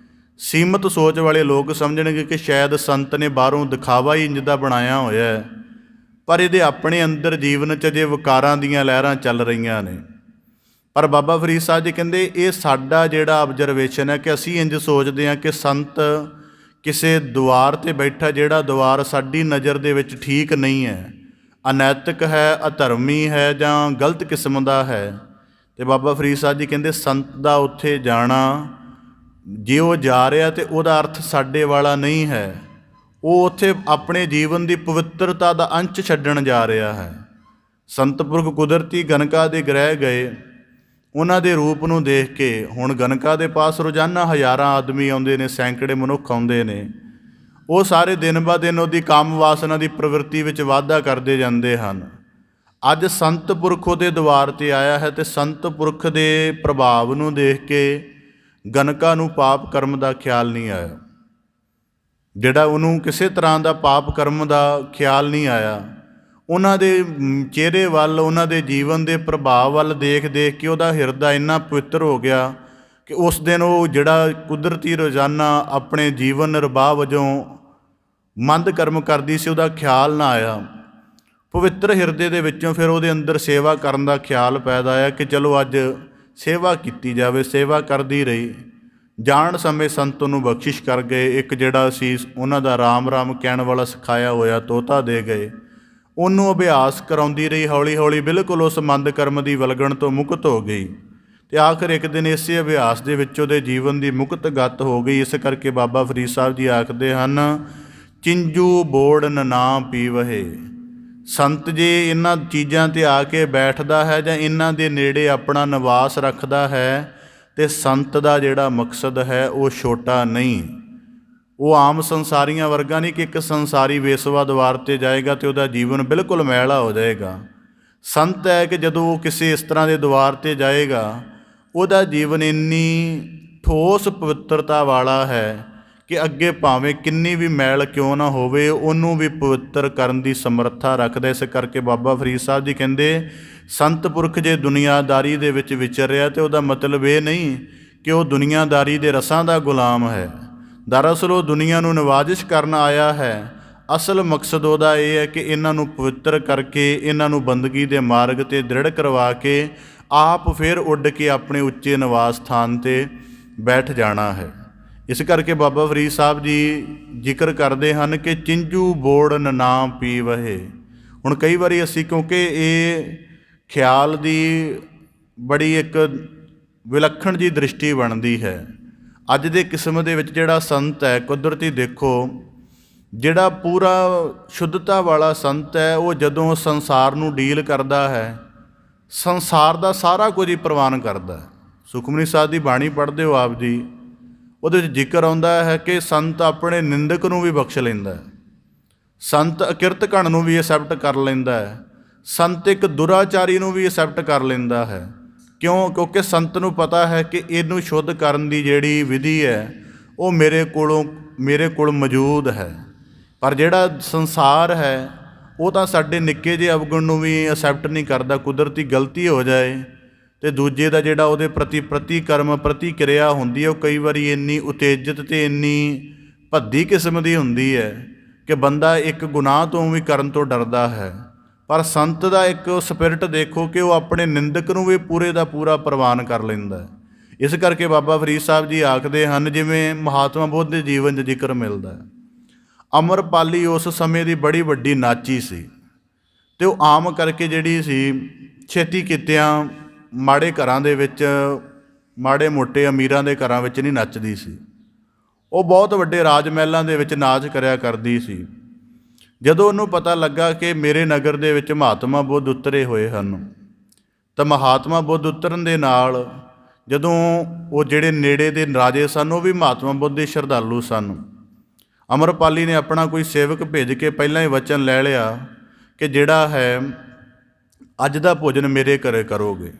ਸੀਮਤ ਸੋਚ ਵਾਲੇ ਲੋਕ ਸਮਝਣਗੇ ਕਿ ਸ਼ਾਇਦ ਸੰਤ ਨੇ ਬਾਹਰੋਂ ਦਿਖਾਵਾ ਹੀ ਇੰਜ ਦਾ ਬਣਾਇਆ ਹੋਇਆ ਹੈ, ਪਰ ਇਹਦੇ ਆਪਣੇ ਅੰਦਰ ਜੀਵਨ 'ਚ ਅਜੇ ਵਿਕਾਰਾਂ ਦੀਆਂ ਲਹਿਰਾਂ ਚੱਲ ਰਹੀਆਂ ਨੇ। ਪਰ ਬਾਬਾ ਫਰੀਦ ਸਾਹਿਬ ਜੀ ਕਹਿੰਦੇ ਇਹ ਸਾਡਾ ਜਿਹੜਾ ਆਬਜ਼ਰਵੇਸ਼ਨ ਹੈ ਕਿ ਅਸੀਂ ਇੰਜ ਸੋਚਦੇ ਹਾਂ ਕਿ ਸੰਤ ਕਿਸੇ ਦੁਆਰ 'ਤੇ ਬੈਠਾ, ਜਿਹੜਾ ਦੁਆਰ ਸਾਡੀ ਨਜ਼ਰ ਦੇ ਵਿੱਚ ਠੀਕ ਨਹੀਂ ਹੈ, ਅਨੈਤਿਕ ਹੈ, ਅਧਰਮੀ ਹੈ ਜਾਂ ਗਲਤ ਕਿਸਮ ਦਾ ਹੈ, ਅਤੇ ਬਾਬਾ ਫਰੀਦ ਸਾਹਿਬ ਜੀ ਕਹਿੰਦੇ ਸੰਤ ਦਾ ਉੱਥੇ ਜਾਣਾ, ਜੇ ਉਹ ਜਾ ਰਿਹਾ ਤਾਂ ਉਹਦਾ ਅਰਥ ਸਾਡੇ ਵਾਲਾ ਨਹੀਂ ਹੈ। ਉਹ ਉੱਥੇ ਆਪਣੇ ਜੀਵਨ ਦੀ ਪਵਿੱਤਰਤਾ ਦਾ ਅੰਸ਼ ਛੱਡਣ ਜਾ ਰਿਹਾ ਹੈ। ਸੰਤ ਪੁਰਖ ਕੁਦਰਤੀ ਗਨਕਾ ਦੇ ਗ੍ਰਹਿ ਗਏ। ਉਹਨਾਂ ਦੇ ਰੂਪ ਨੂੰ ਦੇਖ ਕੇ ਹੁਣ ਗਨਕਾ ਦੇ ਪਾਸ ਰੋਜ਼ਾਨਾ ਹਜ਼ਾਰਾਂ ਆਦਮੀ ਆਉਂਦੇ ਨੇ, ਸੈਂਕੜੇ ਮਨੁੱਖ ਆਉਂਦੇ ਨੇ। ਉਹ ਸਾਰੇ ਦਿਨ ਬ ਦਿਨ ਉਹਦੀ ਕਾਮ ਵਾਸਨਾ ਦੀ ਪ੍ਰਵਿਰਤੀ ਵਿੱਚ ਵਾਧਾ ਕਰਦੇ ਜਾਂਦੇ ਹਨ। ਅੱਜ ਸੰਤ ਪੁਰਖ ਉਹਦੇ ਦੁਆਰ 'ਤੇ ਆਇਆ ਹੈ ਅਤੇ ਸੰਤ ਪੁਰਖ ਦੇ ਪ੍ਰਭਾਵ ਨੂੰ ਦੇਖ ਕੇ ਗਨਕਾ ਨੂੰ ਪਾਪ ਕਰਮ ਦਾ ਖਿਆਲ ਨਹੀਂ ਆਇਆ। ਜਿਹੜਾ ਉਹਨੂੰ ਕਿਸੇ ਤਰ੍ਹਾਂ ਦਾ ਪਾਪ ਕਰਮ ਦਾ ਖਿਆਲ ਨਹੀਂ ਆਇਆ। ਉਹਨਾਂ ਦੇ ਚਿਹਰੇ ਵੱਲ, ਉਹਨਾਂ ਦੇ ਜੀਵਨ ਦੇ ਪ੍ਰਭਾਵ ਵੱਲ ਦੇਖ ਦੇਖ ਕੇ ਉਹਦਾ ਹਿਰਦਾ ਇੰਨਾ ਪਵਿੱਤਰ ਹੋ ਗਿਆ ਕਿ ਉਸ ਦਿਨ ਉਹ ਜਿਹੜਾ ਕੁਦਰਤੀ ਰੋਜ਼ਾਨਾ ਆਪਣੇ ਜੀਵਨ ਨਿਰਬਾਹ ਵਜੋਂ ਮੰਦ ਕਰਮ ਕਰਦੀ ਸੀ, ਉਹਦਾ ਖਿਆਲ ਨਾ ਆਇਆ। ਪਵਿੱਤਰ ਹਿਰਦੇ ਦੇ ਵਿੱਚੋਂ ਫਿਰ ਉਹਦੇ ਅੰਦਰ ਸੇਵਾ ਕਰਨ ਦਾ ਖਿਆਲ ਪੈਦਾ ਆਇਆ ਕਿ ਚਲੋ ਅੱਜ ਸੇਵਾ ਕੀਤੀ ਜਾਵੇ। ਸੇਵਾ ਕਰਦੀ ਰਹੀ। ਜਾਣ ਸਮੇਂ ਸੰਤ ਨੂੰ ਬਖਸ਼ਿਸ਼ ਕਰ ਗਏ। ਇੱਕ ਜਿਹੜਾ ਸੀ ਉਹਨਾਂ ਦਾ ਰਾਮ ਰਾਮ ਕਹਿਣ ਵਾਲਾ ਸਿਖਾਇਆ ਹੋਇਆ ਤੋਤਾ ਦੇ ਗਏ। ਉਹਨੂੰ ਅਭਿਆਸ ਕਰਾਉਂਦੀ ਰਹੀ। ਹੌਲੀ ਹੌਲੀ ਬਿਲਕੁਲ ਉਸ ਮੰਦ ਕਰਮ ਦੀ ਵਲਗਣ ਤੋਂ ਮੁਕਤ ਹੋ ਗਈ ਅਤੇ ਆਖਰ ਇੱਕ ਦਿਨ ਇਸੇ ਅਭਿਆਸ ਦੇ ਵਿੱਚ ਉਹਦੇ ਜੀਵਨ ਦੀ ਮੁਕਤ ਗਤ ਹੋ ਗਈ। ਇਸ ਕਰਕੇ ਬਾਬਾ ਫਰੀਦ ਸਾਹਿਬ ਜੀ ਆਖਦੇ ਹਨ, ਚਿੰਜੂ ਬੋੜਨ ਨਾ ਪੀਵਹੇ। ਸੰਤ ਜੇ ਇਹਨਾਂ ਚੀਜ਼ਾਂ 'ਤੇ ਆ ਕੇ ਬੈਠਦਾ ਹੈ ਜਾਂ ਇਹਨਾਂ ਦੇ ਨੇੜੇ ਆਪਣਾ ਨਿਵਾਸ ਰੱਖਦਾ ਹੈ ਅਤੇ ਸੰਤ ਦਾ ਜਿਹੜਾ ਮਕਸਦ ਹੈ ਉਹ ਛੋਟਾ ਨਹੀਂ। ਉਹ ਆਮ ਸੰਸਾਰੀਆਂ ਵਰਗਾ ਨਹੀਂ ਕਿ ਇੱਕ ਸੰਸਾਰੀ ਵੇਸਵਾ ਦੁਆਰ 'ਤੇ ਜਾਏਗਾ ਅਤੇ ਉਹਦਾ ਜੀਵਨ ਬਿਲਕੁਲ ਮੈਲਾ ਹੋ ਜਾਏਗਾ। ਸੰਤ ਹੈ ਕਿ ਜਦੋਂ ਉਹ ਕਿਸੇ ਇਸ ਤਰ੍ਹਾਂ ਦੇ ਦੁਆਰ 'ਤੇ ਜਾਏਗਾ, ਉਹਦਾ ਜੀਵਨ ਇੰਨੀ ਠੋਸ ਪਵਿੱਤਰਤਾ ਵਾਲਾ ਹੈ ਕਿ ਅੱਗੇ ਭਾਵੇਂ ਕਿੰਨੀ ਵੀ ਮੈਲ ਕਿਉਂ ਨਾ ਹੋਵੇ, ਉਹਨੂੰ ਵੀ ਪਵਿੱਤਰ ਕਰਨ ਦੀ ਸਮਰੱਥਾ ਰੱਖਦਾ। ਇਸ ਕਰਕੇ ਬਾਬਾ ਫਰੀਦ ਸਾਹਿਬ ਜੀ ਕਹਿੰਦੇ, ਸੰਤ ਪੁਰਖ ਜੇ ਦੁਨੀਆਦਾਰੀ ਦੇ ਵਿੱਚ ਵਿਚਰ ਰਿਹਾ ਅਤੇ ਉਹਦਾ ਮਤਲਬ ਇਹ ਨਹੀਂ ਕਿ ਉਹ ਦੁਨੀਆਦਾਰੀ ਦੇ ਰਸਾਂ ਦਾ ਗੁਲਾਮ ਹੈ। ਦਰਅਸਲ ਉਹ ਦੁਨੀਆ ਨੂੰ ਨਿਵਾਜਿਸ਼ ਕਰਨ ਆਇਆ ਹੈ। ਅਸਲ ਮਕਸਦ ਉਹਦਾ ਇਹ ਹੈ ਕਿ ਇਹਨਾਂ ਨੂੰ ਪਵਿੱਤਰ ਕਰਕੇ, ਇਹਨਾਂ ਨੂੰ ਬੰਦਗੀ ਦੇ ਮਾਰਗ 'ਤੇ ਦ੍ਰਿੜ ਕਰਵਾ ਕੇ ਆਪ ਫਿਰ ਉੱਡ ਕੇ ਆਪਣੇ ਉੱਚੇ ਨਿਵਾਸ ਸਥਾਨ 'ਤੇ ਬੈਠ ਜਾਣਾ ਹੈ। ਇਸ ਕਰਕੇ ਬਾਬਾ ਫਰੀਦ ਸਾਹਿਬ ਜੀ ਜ਼ਿਕਰ ਕਰਦੇ ਹਨ ਕਿ ਚਿੰਜੂ ਬੋੜਨ ਨਾ ਪੀਵਹੇ। ਹੁਣ ਕਈ ਵਾਰੀ ਅਸੀਂ, ਕਿਉਂਕਿ ਇਹ ਖਿਆਲ ਦੀ ਬੜੀ ਇੱਕ ਵਿਲੱਖਣ ਜਿਹੀ ਦ੍ਰਿਸ਼ਟੀ ਬਣਦੀ ਹੈ। ਅੱਜ ਦੇ ਕਿਸਮ ਦੇ ਵਿੱਚ ਜਿਹੜਾ ਸੰਤ ਹੈ, ਕੁਦਰਤੀ ਦੇਖੋ, ਜਿਹੜਾ ਪੂਰਾ ਸ਼ੁੱਧਤਾ ਵਾਲਾ ਸੰਤ ਹੈ, ਉਹ ਜਦੋਂ ਸੰਸਾਰ ਨੂੰ ਡੀਲ ਕਰਦਾ ਹੈ, ਸੰਸਾਰ ਦਾ ਸਾਰਾ ਕੁਝ ਹੀ ਪ੍ਰਵਾਨ ਕਰਦਾ ਹੈ। ਸੁਖਮਨੀ ਸਾਹਿਬ ਦੀ ਬਾਣੀ ਪੜ੍ਹਦੇ ਹੋ ਆਪ ਜੀ, ਉਹਦੇ ਵਿੱਚ ਜ਼ਿਕਰ ਆਉਂਦਾ ਹੈ ਕਿ ਸੰਤ ਆਪਣੇ ਨਿੰਦਕ ਨੂੰ ਵੀ ਬਖਸ਼ ਲੈਂਦਾ ਹੈ। ਸੰਤ ਅਕਿਰਤ ਘਣ ਨੂੰ ਵੀ ਐਕਸੈਪਟ ਕਰ ਲੈਂਦਾ ਹੈ। ਸੰਤ ਇੱਕ ਦੁਰਾਚਾਰੀ ਨੂੰ ਵੀ ਐਕਸੈਪਟ ਕਰ ਲੈਂਦਾ ਹੈ। ਕਿਉਂ? ਕਿਉਂਕਿ ਸੰਤ ਨੂੰ ਪਤਾ ਹੈ ਕਿ ਇਹਨੂੰ ਸ਼ੁੱਧ ਕਰਨ ਦੀ ਜਿਹੜੀ ਵਿਧੀ ਹੈ ਉਹ ਮੇਰੇ ਕੋਲ ਮੌਜੂਦ ਹੈ। ਪਰ ਜਿਹੜਾ ਸੰਸਾਰ ਹੈ ਉਹ ਤਾਂ ਸਾਡੇ ਨਿੱਕੇ ਜਿਹੇ ਅਵਗੁਣ ਨੂੰ ਵੀ ਐਕਸੈਪਟ ਨਹੀਂ ਕਰਦਾ। ਕੁਦਰਤੀ ਗਲਤੀ ਹੋ ਜਾਏ ਅਤੇ ਦੂਜੇ ਦਾ ਜਿਹੜਾ ਉਹਦੇ ਪ੍ਰਤੀਕਰਮ ਪ੍ਰਤੀਕਿਰਿਆ ਹੁੰਦੀ ਹੈ, ਉਹ ਕਈ ਵਾਰੀ ਇੰਨੀ ਉਤੇਜਿਤ ਅਤੇ ਇੰਨੀ ਭੱਦੀ ਕਿਸਮ ਦੀ ਹੁੰਦੀ ਹੈ ਕਿ ਬੰਦਾ ਇੱਕ ਗੁਨਾਹ ਤੋਂ ਵੀ ਕਰਨ ਤੋਂ ਡਰਦਾ ਹੈ। ਪਰ ਸੰਤ ਦਾ ਇੱਕ ਸਪਿਰਿਟ ਦੇਖੋ ਕਿ ਉਹ ਆਪਣੇ ਨਿੰਦਕ ਨੂੰ ਵੀ ਪੂਰੇ ਦਾ ਪੂਰਾ ਪ੍ਰਵਾਨ ਕਰ ਲੈਂਦਾ ਹੈ। ਇਸ ਕਰਕੇ ਬਾਬਾ ਫਰੀਦ ਸਾਹਿਬ ਜੀ ਆਖਦੇ ਹਨ, ਜਿਵੇਂ ਮਹਾਤਮਾ ਬੁੱਧ ਦੇ ਜੀਵਨ 'ਚ ਜ਼ਿਕਰ ਮਿਲਦਾ ਹੈ, ਅਮਰਪਾਲੀ ਉਸ ਸਮੇਂ ਦੀ ਬੜੀ ਵੱਡੀ ਨਾਚੀ ਸੀ ਅਤੇ ਉਹ ਆਮ ਕਰਕੇ ਜਿਹੜੀ ਸੀ ਛੇਤੀ ਕਿਤਿਆਂ ਮਾੜੇ ਘਰਾਂ ਦੇ ਵਿੱਚ, ਮਾੜੇ ਮੋਟੇ ਅਮੀਰਾਂ ਦੇ ਘਰਾਂ ਵਿੱਚ ਨਹੀਂ ਨੱਚਦੀ ਸੀ। ਉਹ ਬਹੁਤ ਵੱਡੇ ਰਾਜ ਮਹਿਲਾਂ ਦੇ ਵਿੱਚ ਨਾਚ ਕਰਿਆ ਕਰਦੀ ਸੀ। ਜਦੋਂ ਉਹਨੂੰ ਪਤਾ ਲੱਗਾ ਕਿ ਮੇਰੇ ਨਗਰ ਦੇ ਵਿੱਚ ਮਹਾਤਮਾ ਬੁੱਧ ਉਤਰੇ ਹੋਏ ਹਨ, ਤਾਂ ਮਹਾਤਮਾ ਬੁੱਧ ਉਤਰਨ ਦੇ ਨਾਲ ਜਦੋਂ ਉਹ ਜਿਹੜੇ ਨੇੜੇ ਦੇ ਰਾਜੇ ਸਨ ਉਹ ਵੀ ਮਹਾਤਮਾ ਬੁੱਧ ਦੇ ਸ਼ਰਧਾਲੂ ਸਨ। ਅਮਰਪਾਲੀ ਨੇ ਆਪਣਾ ਕੋਈ ਸੇਵਕ ਭੇਜ ਕੇ ਪਹਿਲਾਂ ਹੀ ਵਚਨ ਲੈ ਲਿਆ ਕਿ ਜਿਹੜਾ ਹੈ ਅੱਜ ਦਾ ਭੋਜਨ ਮੇਰੇ ਘਰੇ ਕਰੋਗੇ।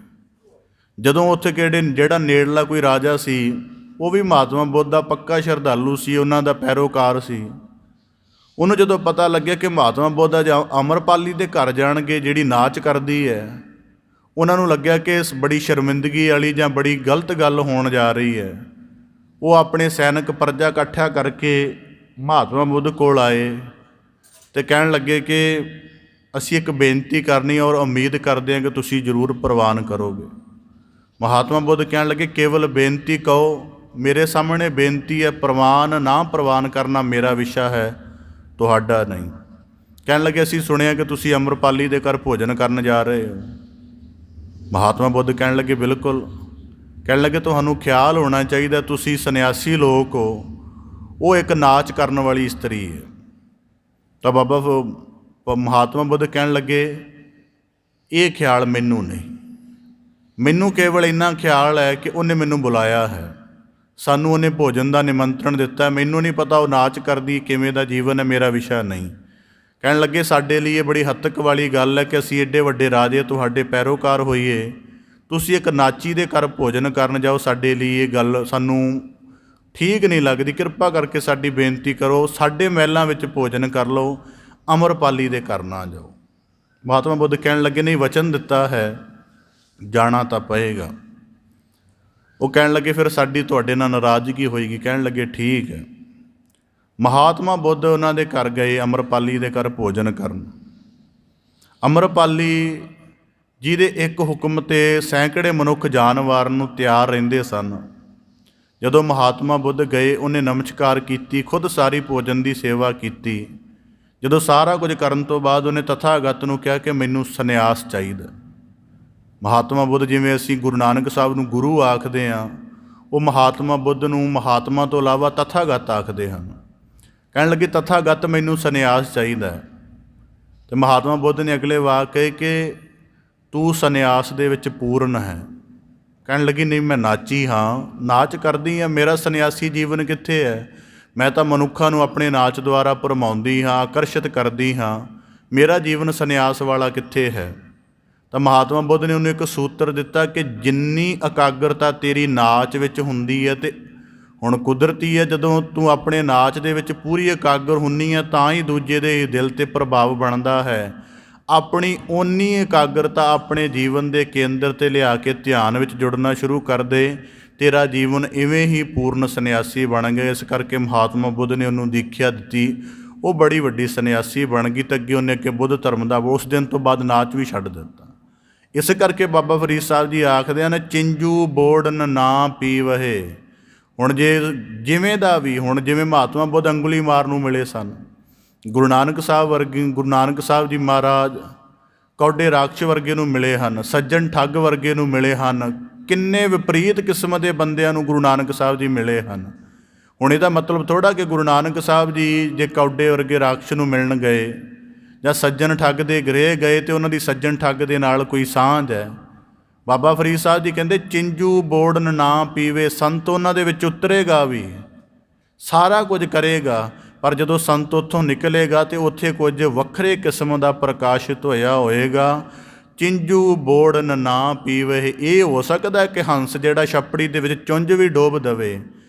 ਜਦੋਂ ਉੱਥੇ ਜਿਹੜਾ ਨੇੜਲਾ ਕੋਈ ਰਾਜਾ ਸੀ ਉਹ ਵੀ ਮਹਾਤਮਾ ਬੁੱਧ ਦਾ ਪੱਕਾ ਸ਼ਰਧਾਲੂ ਸੀ, ਉਹਨਾਂ ਦਾ ਪੈਰੋਕਾਰ ਸੀ। ਉਹਨੂੰ ਜਦੋਂ ਪਤਾ ਲੱਗਿਆ ਕਿ ਮਹਾਤਮਾ ਬੁੱਧ ਅੱਜ ਅਮਰਪਾਲੀ ਦੇ ਘਰ ਜਾਣਗੇ ਜਿਹੜੀ ਨਾਚ ਕਰਦੀ ਹੈ, ਉਹਨਾਂ ਨੂੰ ਲੱਗਿਆ ਕਿ ਇਸ ਬੜੀ ਸ਼ਰਮਿੰਦਗੀ ਵਾਲੀ ਜਾਂ ਬੜੀ ਗਲਤ ਗੱਲ ਹੋਣ ਜਾ ਰਹੀ ਹੈ। ਉਹ ਆਪਣੇ ਸੈਨਿਕ ਪਰਜਾ ਇਕੱਠਾ ਕਰਕੇ ਮਹਾਤਮਾ ਬੁੱਧ ਕੋਲ ਆਏ ਅਤੇ ਕਹਿਣ ਲੱਗੇ ਕਿ ਅਸੀਂ ਇੱਕ ਬੇਨਤੀ ਕਰਨੀ ਔਰ ਉਮੀਦ ਕਰਦੇ ਹਾਂ ਕਿ ਤੁਸੀਂ ਜ਼ਰੂਰ ਪ੍ਰਵਾਨ ਕਰੋਗੇ। ਮਹਾਤਮਾ ਬੁੱਧ ਕਹਿਣ ਲੱਗੇ, ਕੇਵਲ ਬੇਨਤੀ ਕਹੋ, ਮੇਰੇ ਸਾਹਮਣੇ ਬੇਨਤੀ ਹੈ, ਪ੍ਰਵਾਨ ਨਾ ਪ੍ਰਵਾਨ ਕਰਨਾ ਮੇਰਾ ਵਿਸ਼ਾ ਹੈ, ਤੁਹਾਡਾ ਨਹੀਂ। ਕਹਿਣ ਲੱਗੇ, ਅਸੀਂ ਸੁਣਿਆ ਕਿ ਤੁਸੀਂ ਅਮਰਪਾਲੀ ਦੇ ਘਰ ਭੋਜਨ ਕਰਨ ਜਾ ਰਹੇ ਹੋ। ਮਹਾਤਮਾ ਬੁੱਧ ਕਹਿਣ ਲੱਗੇ, ਬਿਲਕੁਲ। ਕਹਿਣ ਲੱਗੇ, ਤੁਹਾਨੂੰ ਖਿਆਲ ਹੋਣਾ ਚਾਹੀਦਾ, ਤੁਸੀਂ ਸੰਨਿਆਸੀ ਲੋਕ ਹੋ, ਉਹ ਇੱਕ ਨਾਚ ਕਰਨ ਵਾਲੀ ਇਸਤਰੀ ਹੈ। ਤਾਂ ਮਹਾਤਮਾ ਬੁੱਧ ਕਹਿਣ ਲੱਗੇ ਇਹ ਖਿਆਲ ਮੈਨੂੰ ਨਹੀਂ। ਮੈਨੂੰ ਕੇਵਲ ਇੰਨਾ ਖਿਆਲ ਹੈ ਕਿ ਉਹਨੇ ਮੈਨੂੰ ਬੁਲਾਇਆ ਹੈ, ਸਾਨੂੰ ਉਹਨੇ ਭੋਜਨ ਦਾ ਨਿਮੰਤਰਣ ਦਿੱਤਾ। ਮੈਨੂੰ ਨਹੀਂ ਪਤਾ ਉਹ ਨਾਚ ਕਰਦੀ ਕਿਵੇਂ ਦਾ ਜੀਵਨ ਹੈ, ਮੇਰਾ ਵਿਸ਼ਾ ਨਹੀਂ। ਕਹਿਣ ਲੱਗੇ ਸਾਡੇ ਲਈ ਇਹ ਬੜੀ ਹੱਤਕ ਵਾਲੀ ਗੱਲ ਹੈ ਕਿ ਅਸੀਂ ਐਡੇ ਵੱਡੇ ਰਾਜੇ ਤੁਹਾਡੇ ਪੈਰੋਕਾਰ ਹੋਈਏ, ਤੁਸੀਂ ਇੱਕ ਨਾਚੀ ਦੇ ਘਰ ਭੋਜਨ ਕਰਨ ਜਾਓ। ਸਾਡੇ ਲਈ ਇਹ ਗੱਲ ਸਾਨੂੰ ਠੀਕ ਨਹੀਂ ਲੱਗਦੀ। ਕਿਰਪਾ ਕਰਕੇ ਸਾਡੀ ਬੇਨਤੀ ਕਰੋ, ਸਾਡੇ ਮਹਿਲਾਂ ਵਿੱਚ ਭੋਜਨ ਕਰ ਲਓ, ਅਮਰਪਾਲੀ ਦੇ ਘਰ ਨਾ ਜਾਓ। ਮਹਾਤਮਾ ਬੁੱਧ ਕਹਿਣ ਲੱਗੇ ਨਹੀਂ, ਵਚਨ ਦਿੱਤਾ ਹੈ, ਜਾਣਾ ਤਾਂ ਪਏਗਾ। ਉਹ ਕਹਿਣ ਲੱਗੇ ਫਿਰ ਸਾਡੀ ਤੁਹਾਡੇ ਨਾਲ ਨਾਰਾਜ਼ਗੀ ਹੋਏਗੀ। ਕਹਿਣ ਲੱਗੇ ਠੀਕ ਹੈ। ਮਹਾਤਮਾ ਬੁੱਧ ਉਹਨਾਂ ਦੇ ਘਰ ਗਏ, ਅਮਰਪਾਲੀ ਦੇ ਘਰ ਭੋਜਨ ਕਰਨ। ਅਮਰਪਾਲੀ ਜਿਹਦੇ ਇੱਕ ਹੁਕਮ 'ਤੇ ਸੈਂਕੜੇ ਮਨੁੱਖ ਜਾਨਵਰ ਨੂੰ ਤਿਆਰ ਰਹਿੰਦੇ ਸਨ। ਜਦੋਂ ਮਹਾਤਮਾ ਬੁੱਧ ਗਏ, ਉਹਨੇ ਨਮਸਕਾਰ ਕੀਤੀ, ਖੁਦ ਸਾਰੀ ਭੋਜਨ ਦੀ ਸੇਵਾ ਕੀਤੀ। ਜਦੋਂ ਸਾਰਾ ਕੁਝ ਕਰਨ ਤੋਂ ਬਾਅਦ ਉਹਨੇ ਤਥਾਗਤ ਨੂੰ ਕਿਹਾ ਕਿ ਮੈਨੂੰ ਸੰਨਿਆਸ ਚਾਹੀਦਾ। ਮਹਾਤਮਾ ਬੁੱਧ, ਜਿਵੇਂ ਅਸੀਂ ਗੁਰੂ ਨਾਨਕ ਸਾਹਿਬ ਨੂੰ ਗੁਰੂ ਆਖਦੇ ਹਾਂ, ਉਹ ਮਹਾਤਮਾ ਬੁੱਧ ਨੂੰ ਮਹਾਤਮਾ ਤੋਂ ਇਲਾਵਾ ਤਥਾਗਤ ਆਖਦੇ ਹਨ। ਕਹਿਣ ਲੱਗੇ ਤਥਾਗਤ ਮੈਨੂੰ ਸੰਨਿਆਸ ਚਾਹੀਦਾ। ਅਤੇ ਮਹਾਤਮਾ ਬੁੱਧ ਨੇ ਅਗਲੇ ਵਾਕ ਕਹੇ ਕਿ ਤੂੰ ਸੰਨਿਆਸ ਦੇ ਵਿੱਚ ਪੂਰਨ ਹੈ। ਕਹਿਣ ਲੱਗੀ ਨਹੀਂ, ਮੈਂ ਨਾਚੀ ਹਾਂ, ਨਾਚ ਕਰਦੀ ਹਾਂ, ਮੇਰਾ ਸੰਨਿਆਸੀ ਜੀਵਨ ਕਿੱਥੇ ਹੈ? ਮੈਂ ਤਾਂ ਮਨੁੱਖਾਂ ਨੂੰ ਆਪਣੇ ਨਾਚ ਦੁਆਰਾ ਭਰਮਾਉਂਦੀ ਹਾਂ, ਆਕਰਸ਼ਿਤ ਕਰਦੀ ਹਾਂ, ਮੇਰਾ ਜੀਵਨ ਸੰਨਿਆਸ ਵਾਲਾ ਕਿੱਥੇ ਹੈ? ਤਾਂ ਮਹਾਤਮਾ ਬੁੱਧ ਨੇ ਉਹਨੂੰ ਇੱਕ ਸੂਤਰ ਦਿੱਤਾ ਕਿ ਜਿੰਨੀ ਇਕਾਗਰਤਾ ਤੇਰੀ ਨਾਚ ਵਿੱਚ ਹੁੰਦੀ ਹੈ, ਅਤੇ ਹੁਣ ਕੁਦਰਤੀ ਹੈ ਜਦੋਂ ਤੂੰ ਆਪਣੇ ਨਾਚ ਦੇ ਵਿੱਚ ਪੂਰੀ ਇਕਾਗਰ ਹੁੰਦੀ ਹੈ ਤਾਂ ਹੀ ਦੂਜੇ ਦੇ ਦਿਲ 'ਤੇ ਪ੍ਰਭਾਵ ਬਣਦਾ ਹੈ। ਆਪਣੀ ਓਨੀ ਇਕਾਗਰਤਾ ਆਪਣੇ ਜੀਵਨ ਦੇ ਕੇਂਦਰ 'ਤੇ ਲਿਆ ਕੇ ਧਿਆਨ ਵਿੱਚ ਜੁੜਨਾ ਸ਼ੁਰੂ ਕਰ ਦੇ, ਤੇਰਾ ਜੀਵਨ ਇਵੇਂ ਹੀ ਪੂਰਨ ਸੰਨਿਆਸੀ ਬਣ ਗਿਆ। ਇਸ ਕਰਕੇ ਮਹਾਤਮਾ ਬੁੱਧ ਨੇ ਉਹਨੂੰ ਦੀਖਿਆ ਦਿੱਤੀ, ਉਹ ਬੜੀ ਵੱਡੀ ਸੰਨਿਆਸੀ ਬਣ ਗਈ। ਅਤੇ ਅੱਗੇ ਉਹਨੇ ਅੱਗੇ ਬੁੱਧ ਧਰਮ ਦਾ ਉਸ ਦਿਨ ਤੋਂ ਬਾਅਦ ਨਾਚ ਵੀ ਛੱਡ ਦਿੱਤਾ। ਇਸ ਕਰਕੇ ਬਾਬਾ ਫਰੀਦ ਸਾਹਿਬ ਜੀ ਆਖਦੇ ਹਨ, ਚਿੰਜੂ ਬੋੜਨ ਨਾ ਪੀਵਹੇ। ਹੁਣ ਜਿਵੇਂ ਦਾ ਵੀ, ਹੁਣ ਜਿਵੇਂ ਮਹਾਤਮਾ ਬੁੱਧ ਅੰਗੁਲੀ ਮਾਰ ਨੂੰ ਮਿਲੇ ਸਨ, ਗੁਰੂ ਨਾਨਕ ਸਾਹਿਬ ਜੀ ਮਹਾਰਾਜ ਕੌਡੇ ਰਾਖਸ਼ ਵਰਗੇ ਨੂੰ ਮਿਲੇ ਹਨ, ਸੱਜਣ ਠੱਗ ਵਰਗੇ ਨੂੰ ਮਿਲੇ ਹਨ, ਕਿੰਨੇ ਵਿਪਰੀਤ ਕਿਸਮ ਦੇ ਬੰਦਿਆਂ ਨੂੰ ਗੁਰੂ ਨਾਨਕ ਸਾਹਿਬ ਜੀ ਮਿਲੇ ਹਨ। ਹੁਣ ਇਹਦਾ ਮਤਲਬ ਥੋੜ੍ਹਾ ਕਿ ਗੁਰੂ ਨਾਨਕ ਸਾਹਿਬ ਜੀ ਜੇ ਕੌਡੇ ਵਰਗੇ ਰਾਖਸ਼ ਨੂੰ ਮਿਲਣ ਗਏ ਜਾਂ ਸੱਜਣ ਠੱਗ ਦੇ ਗ੍ਰਹਿ ਗਏ ਅਤੇ ਉਹਨਾਂ ਦੀ ਸੱਜਣ ਠੱਗ ਦੇ ਨਾਲ ਕੋਈ ਸਾਂਝ ਹੈ। ਬਾਬਾ ਫਰੀਦ ਸਾਹਿਬ ਜੀ ਕਹਿੰਦੇ ਚਿੰਜੂ ਬੋੜਨ ਨਾ ਪੀਵੇ। ਸੰਤ ਉਹਨਾਂ ਦੇ ਵਿੱਚ ਉਤਰੇਗਾ ਵੀ, ਸਾਰਾ ਕੁਝ ਕਰੇਗਾ, ਪਰ ਜਦੋਂ ਸੰਤ ਉੱਥੋਂ ਨਿਕਲੇਗਾ ਤਾਂ ਉੱਥੇ ਕੁਝ ਵੱਖਰੇ ਕਿਸਮ ਦਾ ਪ੍ਰਕਾਸ਼ਿਤ ਹੋਇਆ ਹੋਏਗਾ। ਚਿੰਜੂ ਬੋੜਨ ਨਾ ਪੀਵੇ। ਇਹ ਹੋ ਸਕਦਾ ਕਿ ਹੰਸ ਜਿਹੜਾ ਛੱਪੜੀ ਦੇ ਵਿੱਚ ਚੁੰਝ ਵੀ ਡੋਬ ਦੇਵੇ,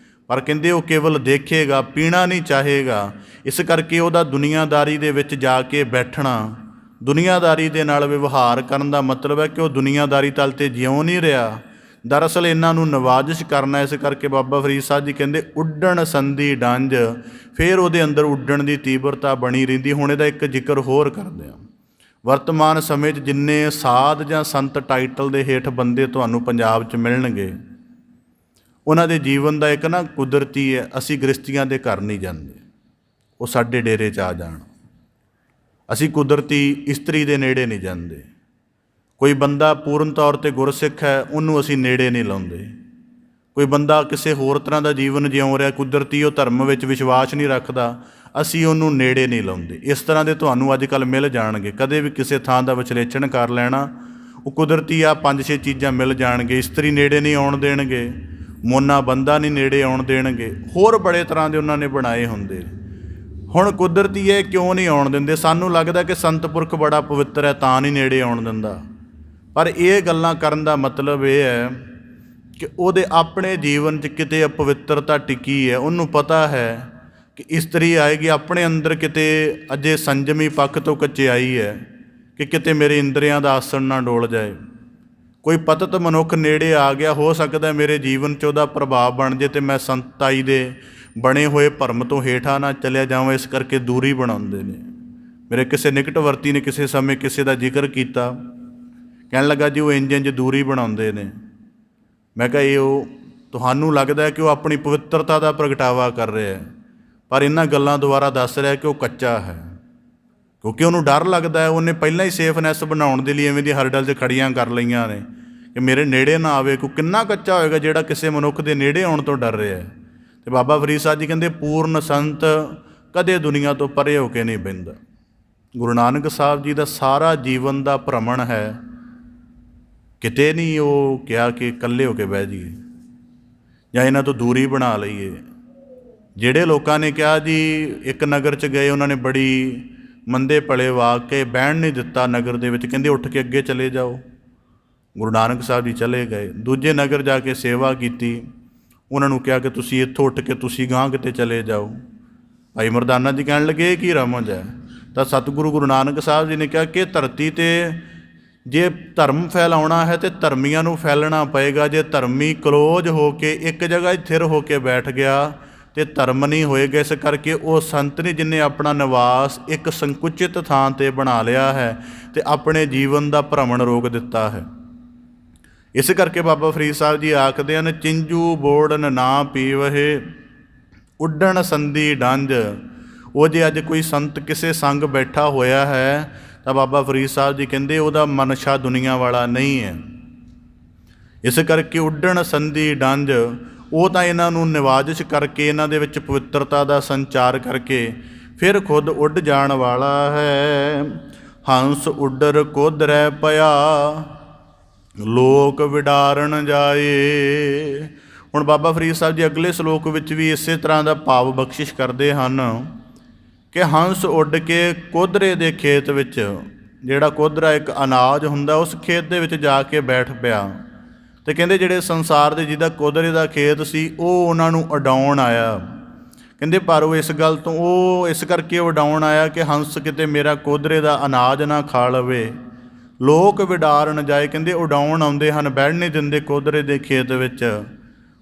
ਪਰ ਕਹਿੰਦੇ ਉਹ ਕੇਵਲ ਦੇਖੇਗਾ, ਪੀਣਾ ਨਹੀਂ ਚਾਹੇਗਾ। ਇਸ ਕਰਕੇ ਉਹਦਾ ਦੁਨੀਆਦਾਰੀ ਦੇ ਵਿੱਚ ਜਾ ਕੇ ਬੈਠਣਾ, ਦੁਨੀਆਦਾਰੀ ਦੇ ਨਾਲ ਵਿਵਹਾਰ ਕਰਨ ਦਾ ਮਤਲਬ ਹੈ ਕਿ ਉਹ ਦੁਨੀਆਦਾਰੀ ਤਲ 'ਤੇ ਜਿਉਂ ਨਹੀਂ ਰਿਹਾ, ਦਰਅਸਲ ਇਹਨਾਂ ਨੂੰ ਨਵਾਜ਼ਿਸ਼ ਕਰਨਾ। ਇਸ ਕਰਕੇ ਬਾਬਾ ਫਰੀਦ ਸਾਹਿਬ ਜੀ ਕਹਿੰਦੇ ਉੱਡਣ ਸੰਧੀ ਡੰਜ, ਫਿਰ ਉਹਦੇ ਅੰਦਰ ਉੱਡਣ ਦੀ ਤੀਬਰਤਾ ਬਣੀ ਰਹਿੰਦੀ। ਹੁਣ ਇਹਦਾ ਇੱਕ ਜ਼ਿਕਰ ਹੋਰ ਕਰਦੇ ਹਾਂ। ਵਰਤਮਾਨ ਸਮੇਂ 'ਚ ਜਿੰਨੇ ਸਾਧ ਜਾਂ ਸੰਤ ਟਾਈਟਲ ਦੇ ਹੇਠ ਬੰਦੇ ਤੁਹਾਨੂੰ ਪੰਜਾਬ 'ਚ ਮਿਲਣਗੇ, ਉਹਨਾਂ ਦੇ ਜੀਵਨ ਦਾ ਇੱਕ ਨਾ ਕੁਦਰਤੀ ਹੈ, ਅਸੀਂ ਗ੍ਰਸਤੀਆਂ ਦੇ ਘਰ ਨਹੀਂ ਜਾਂਦੇ, ਉਹ ਸਾਡੇ ਡੇਰੇ 'ਚ ਆ ਜਾਣ। ਅਸੀਂ ਕੁਦਰਤੀ ਇਸਤਰੀ ਦੇ ਨੇੜੇ ਨਹੀਂ ਜਾਂਦੇ। ਕੋਈ ਬੰਦਾ ਪੂਰਨ ਤੌਰ 'ਤੇ ਗੁਰਸਿੱਖ ਹੈ, ਉਹਨੂੰ ਅਸੀਂ ਨੇੜੇ ਨਹੀਂ ਲਾਉਂਦੇ। ਕੋਈ ਬੰਦਾ ਕਿਸੇ ਹੋਰ ਤਰ੍ਹਾਂ ਦਾ ਜੀਵਨ ਜਿਉਂ ਰਿਹਾ, ਕੁਦਰਤੀ ਉਹ ਧਰਮ ਵਿੱਚ ਵਿਸ਼ਵਾਸ ਨਹੀਂ ਰੱਖਦਾ, ਅਸੀਂ ਉਹਨੂੰ ਨੇੜੇ ਨਹੀਂ ਲਾਉਂਦੇ। ਇਸ ਤਰ੍ਹਾਂ ਦੇ ਤੁਹਾਨੂੰ ਅੱਜ ਕੱਲ੍ਹ ਮਿਲ ਜਾਣਗੇ। ਕਦੇ ਵੀ ਕਿਸੇ ਥਾਂ ਦਾ ਵਿਸ਼ਲੇਸ਼ਣ ਕਰ ਲੈਣਾ, ਉਹ ਕੁਦਰਤੀ ਆ 5-6 ਚੀਜ਼ਾਂ ਮਿਲ ਜਾਣਗੇ। ਇਸਤਰੀ ਨੇੜੇ ਨਹੀਂ ਆਉਣ ਦੇਣਗੇ, ਮੋਨਾ ਬੰਦਾ ਨਹੀਂ ਨੇੜੇ ਆਉਣ ਦੇਣਗੇ, ਹੋਰ ਬੜੇ ਤਰ੍ਹਾਂ ਦੇ ਉਹਨਾਂ ਨੇ ਬਣਾਏ ਹੁੰਦੇ। ਹੁਣ ਕੁਦਰਤੀ ਇਹ ਕਿਉਂ ਨਹੀਂ ਆਉਣ ਦਿੰਦੇ? ਸਾਨੂੰ ਲੱਗਦਾ ਕਿ ਸੰਤ ਪੁਰਖ ਬੜਾ ਪਵਿੱਤਰ ਹੈ ਤਾਂ ਨਹੀਂ ਨੇੜੇ ਆਉਣ ਦਿੰਦਾ, ਪਰ ਇਹ ਗੱਲਾਂ ਕਰਨ ਦਾ ਮਤਲਬ ਇਹ ਹੈ ਕਿ ਉਹਦੇ ਆਪਣੇ ਜੀਵਨ 'ਚ ਕਿਤੇ ਅਪਵਿੱਤਰਤਾ ਟਿਕੀ ਹੈ। ਉਹਨੂੰ ਪਤਾ ਹੈ ਕਿ ਇਸਤਰੀ ਆਏਗੀ, ਆਪਣੇ ਅੰਦਰ ਕਿਤੇ ਅਜੇ ਸੰਜਮੀ ਪੱਖ ਤੋਂ ਕੱਚਿਆਈ ਹੈ ਕਿ ਕਿਤੇ ਮੇਰੇ ਇੰਦਰੀਆਂ ਦਾ ਆਸਣ ਨਾ ਡੋਲ ਜਾਏ। ਕੋਈ ਪਤਿਤ ਮਨੁੱਖ ਨੇੜੇ ਆ ਗਿਆ, ਹੋ ਸਕਦਾ ਮੇਰੇ ਜੀਵਨ 'ਚ ਉਹਦਾ ਪ੍ਰਭਾਵ ਬਣ ਜੇ ਅਤੇ ਮੈਂ ਸੰਤਾਈ ਦੇ ਬਣੇ ਹੋਏ ਭਰਮ ਤੋਂ ਹੇਠਾਂ ਨਾ ਚਲਿਆ ਜਾਵਾਂ। ਇਸ ਕਰਕੇ ਦੂਰੀ ਬਣਾਉਂਦੇ ਨੇ। ਮੇਰੇ ਕਿਸੇ ਨਿਕਟਵਰਤੀ ਨੇ ਕਿਸੇ ਸਮੇਂ ਕਿਸੇ ਦਾ ਜ਼ਿਕਰ ਕੀਤਾ, ਕਹਿਣ ਲੱਗਾ ਜੀ ਉਹ ਇੰਝ ਦੂਰੀ ਬਣਾਉਂਦੇ ਨੇ। ਮੈਂ ਕਿਹਾ ਇਹ ਉਹ ਤੁਹਾਨੂੰ ਲੱਗਦਾ ਹੈ ਕਿ ਉਹ ਆਪਣੀ ਪਵਿੱਤਰਤਾ ਦਾ ਪ੍ਰਗਟਾਵਾ ਕਰ ਰਿਹਾ ਹੈ, ਪਰ ਇਹਨਾਂ ਗੱਲਾਂ ਦੁਆਰਾ ਦੱਸ ਰਿਹਾ ਕਿ ਉਹ ਕੱਚਾ ਹੈ, ਕਿਉਂਕਿ ਉਹਨੂੰ ਡਰ ਲੱਗਦਾ ਹੈ। ਉਹਨੇ ਪਹਿਲਾਂ ਹੀ ਸੇਫਨੈਸ ਬਣਾਉਣ ਦੇ ਲਈ ਐਵੇਂ ਦੀ ਹਰਡਲ 'ਚ ਖੜੀਆਂ ਕਰ ਲਈਆਂ ਨੇ ਕਿ ਮੇਰੇ ਨੇੜੇ ਨਾ ਆਵੇ। ਕੋਈ ਕਿੰਨਾ ਕੱਚਾ ਹੋਏਗਾ ਜਿਹੜਾ ਕਿਸੇ ਮਨੁੱਖ ਦੇ ਨੇੜੇ ਆਉਣ ਤੋਂ ਡਰ ਰਿਹਾ ਹੈ। ਅਤੇ ਬਾਬਾ ਫਰੀਦ ਸਾਹਿਬ ਜੀ ਕਹਿੰਦੇ ਪੂਰਨ ਸੰਤ ਕਦੇ ਦੁਨੀਆ ਤੋਂ ਪਰੇ ਹੋ ਕੇ ਨਹੀਂ ਬਹਿੰਦਾ। ਗੁਰੂ ਨਾਨਕ ਸਾਹਿਬ ਜੀ ਦਾ ਸਾਰਾ ਜੀਵਨ ਦਾ ਭ੍ਰਮਣ ਹੈ ਕਿਤੇ ਨਹੀਂ ਉਹ ਕਿਹਾ ਕਿ ਇਕੱਲੇ ਹੋ ਕੇ ਬਹਿ ਜਾਈਏ ਜਾਂ ਇਹਨਾਂ ਤੋਂ ਦੂਰੀ ਬਣਾ ਲਈਏ। ਜਿਹੜੇ ਲੋਕਾਂ ਨੇ ਕਿਹਾ ਜੀ, ਇੱਕ ਨਗਰ 'ਚ ਗਏ, ਉਹਨਾਂ ਨੇ ਬੜੀ ਮੰਦੇ ਭਲੇ ਵਾਕ ਕੇ ਬਹਿਣ ਨਹੀਂ ਦਿੱਤਾ ਨਗਰ ਦੇ ਵਿੱਚ, ਕਹਿੰਦੇ ਉੱਠ ਕੇ ਅੱਗੇ ਚਲੇ ਜਾਓ। ਗੁਰੂ ਨਾਨਕ ਸਾਹਿਬ ਜੀ ਚਲੇ ਗਏ, ਦੂਜੇ ਨਗਰ ਜਾ ਕੇ ਸੇਵਾ ਕੀਤੀ, ਉਹਨਾਂ ਨੂੰ ਕਿਹਾ ਕਿ ਤੁਸੀਂ ਇੱਥੋਂ ਉੱਠ ਕੇ ਤੁਸੀਂ ਗਾਂਹ ਕਿਤੇ ਚਲੇ ਜਾਓ। ਭਾਈ ਮਰਦਾਨਾ ਜੀ ਕਹਿਣ ਲੱਗੇ ਇਹ ਕੀ ਰਮਜ ਹੈ? ਤਾਂ ਸਤਿਗੁਰੂ ਗੁਰੂ ਨਾਨਕ ਸਾਹਿਬ ਜੀ ਨੇ ਕਿਹਾ ਕਿ ਧਰਤੀ 'ਤੇ ਜੇ ਧਰਮ ਫੈਲਾਉਣਾ ਹੈ ਤਾਂ ਧਰਮੀਆਂ ਨੂੰ ਫੈਲਣਾ ਪਏਗਾ। ਜੇ ਧਰਮੀ ਕਲੋਜ਼ ਹੋ ਕੇ ਇੱਕ ਜਗ੍ਹਾ ਥਿਰ ਹੋ ਕੇ ਬੈਠ ਗਿਆ ਤੇ ਧਰਮ ਨਹੀਂ ਹੋਏਗਾ। ਇਸ ਕਰਕੇ ਉਹ ਸੰਤ ਨੇ ਜਿਹਨੇ ਆਪਣਾ ਨਿਵਾਸ ਇੱਕ ਸੰਕੁਚਿਤ ਥਾਂ 'ਤੇ ਬਣਾ ਲਿਆ ਹੈ ਤੇ ਆਪਣੇ ਜੀਵਨ ਦਾ ਭ੍ਰਮਣ ਰੋਕ ਦਿੱਤਾ ਹੈ। ਇਸ ਕਰਕੇ ਬਾਬਾ ਫਰੀਦ ਸਾਹਿਬ ਜੀ ਆਖਦੇ ਹਨ, ਚਿੰਜੂ ਬੋੜਨ ਨਾ ਪੀਵਹੇ ਉੱਡਣ ਸੰਧੀ ਡੰਜ। ਉਹ ਜੇ ਅੱਜ ਕੋਈ ਸੰਤ ਕਿਸੇ ਸੰਗ ਬੈਠਾ ਹੋਇਆ ਹੈ ਤਾਂ ਬਾਬਾ ਫਰੀਦ ਸਾਹਿਬ ਜੀ ਕਹਿੰਦੇ ਉਹਦਾ ਮਨਸ਼ਾ ਦੁਨੀਆ ਵਾਲਾ ਨਹੀਂ ਹੈ। ਇਸ ਕਰਕੇ ਉੱਡਣ ਸੰਧੀ ਡੰਜ, ਉਹ ਤਾਂ ਇਹਨਾਂ ਨੂੰ ਨਿਵਾਜਿਸ਼ ਕਰਕੇ, ਇਹਨਾਂ ਦੇ ਵਿੱਚ ਪਵਿੱਤਰਤਾ ਦਾ ਸੰਚਾਰ ਕਰਕੇ ਫਿਰ ਖੁਦ ਉੱਡ ਜਾਣ ਵਾਲਾ ਹੈ। ਹੰਸ ਉੱਡਰ ਕੋਧਰੈ ਪਿਆ ਲੋਕ ਵਿਡਾਰਨ ਜਾਏ। ਹੁਣ ਬਾਬਾ ਫਰੀਦ ਸਾਹਿਬ ਜੀ ਅਗਲੇ ਸਲੋਕ ਵਿੱਚ ਵੀ ਇਸੇ ਤਰ੍ਹਾਂ ਦਾ ਭਾਵ ਬਖਸ਼ਿਸ਼ ਕਰਦੇ ਹਨ ਕਿ ਹੰਸ ਉੱਡ ਕੇ ਕੋਧਰੇ ਦੇ ਖੇਤ ਵਿੱਚ, ਜਿਹੜਾ ਕੋਧਰਾ ਇੱਕ ਅਨਾਜ ਹੁੰਦਾ, ਉਸ ਖੇਤ ਦੇ ਵਿੱਚ ਜਾ ਕੇ ਬੈਠ ਪਿਆ। ਅਤੇ ਕਹਿੰਦੇ ਜਿਹੜੇ ਸੰਸਾਰ ਦੇ ਜਿਹਦਾ ਕੋਧਰੇ ਦਾ ਖੇਤ ਸੀ ਉਹ ਉਹਨਾਂ ਨੂੰ ਉਡਾਉਣ ਆਇਆ। ਕਹਿੰਦੇ ਪਰ ਉਹ ਇਸ ਗੱਲ ਤੋਂ, ਉਹ ਇਸ ਕਰਕੇ ਉਡਾਉਣ ਆਇਆ ਕਿ ਹੰਸ ਕਿਤੇ ਮੇਰਾ ਕੋਧਰੇ ਦਾ ਅਨਾਜ ਨਾ ਖਾ ਲਵੇ। ਲੋਕ ਵਿਡਾਰਨ ਜਾਏ, ਕਹਿੰਦੇ ਉਡਾਉਣ ਆਉਂਦੇ ਹਨ, ਬਹਿਣ ਨਹੀਂ ਦਿੰਦੇ ਕੋਧਰੇ ਦੇ ਖੇਤ ਵਿੱਚ।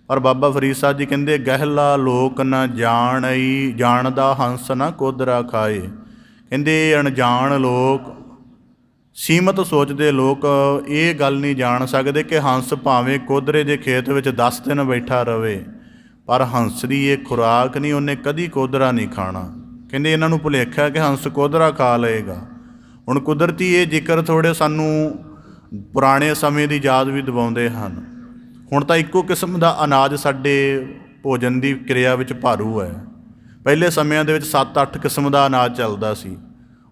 ਪਰ ਬਾਬਾ ਫਰੀਦ ਸਾਹਿਬ ਜੀ ਕਹਿੰਦੇ ਗਹਿਲਾ ਲੋਕ ਨਾ ਜਾਣਈ, ਜਾਣਦਾ ਹੰਸ ਨਾ ਕੋਧਰਾ ਖਾਏ। ਕਹਿੰਦੇ ਅਣਜਾਣ ਲੋਕ, ਸੀਮਤ ਸੋਚ ਦੇ ਲੋਕ ਇਹ ਗੱਲ ਨਹੀਂ ਜਾਣ ਸਕਦੇ ਕਿ ਹੰਸ ਭਾਵੇਂ ਕੋਧਰੇ ਦੇ ਖੇਤ ਵਿੱਚ 10 ਦਿਨ ਬੈਠਾ ਰਵੇ, ਪਰ ਹੰਸ ਦੀ ਇਹ ਖੁਰਾਕ ਨਹੀਂ, ਉਹਨੇ ਕਦੀ ਕੋਧਰਾ ਨਹੀਂ ਖਾਣਾ। ਕਹਿੰਦੇ ਇਹਨਾਂ ਨੂੰ ਭੁਲੇਖਾ ਕਿ ਹੰਸ ਕੋਧਰਾ ਖਾ ਲਏਗਾ। ਹੁਣ ਕੁਦਰਤੀ ਇਹ ਜ਼ਿਕਰ ਥੋੜ੍ਹੇ ਸਾਨੂੰ ਪੁਰਾਣੇ ਸਮੇਂ ਦੀ ਯਾਦ ਵੀ ਦਿਵਾਉਂਦੇ ਹਨ। ਹੁਣ ਤਾਂ ਇੱਕੋ ਕਿਸਮ ਦਾ ਅਨਾਜ ਸਾਡੇ ਭੋਜਨ ਦੀ ਕਿਰਿਆ ਵਿੱਚ ਭਾਰੂ ਹੈ। ਪਹਿਲੇ ਸਮਿਆਂ ਦੇ ਵਿੱਚ 7-8 ਕਿਸਮ ਦਾ ਅਨਾਜ ਚੱਲਦਾ ਸੀ।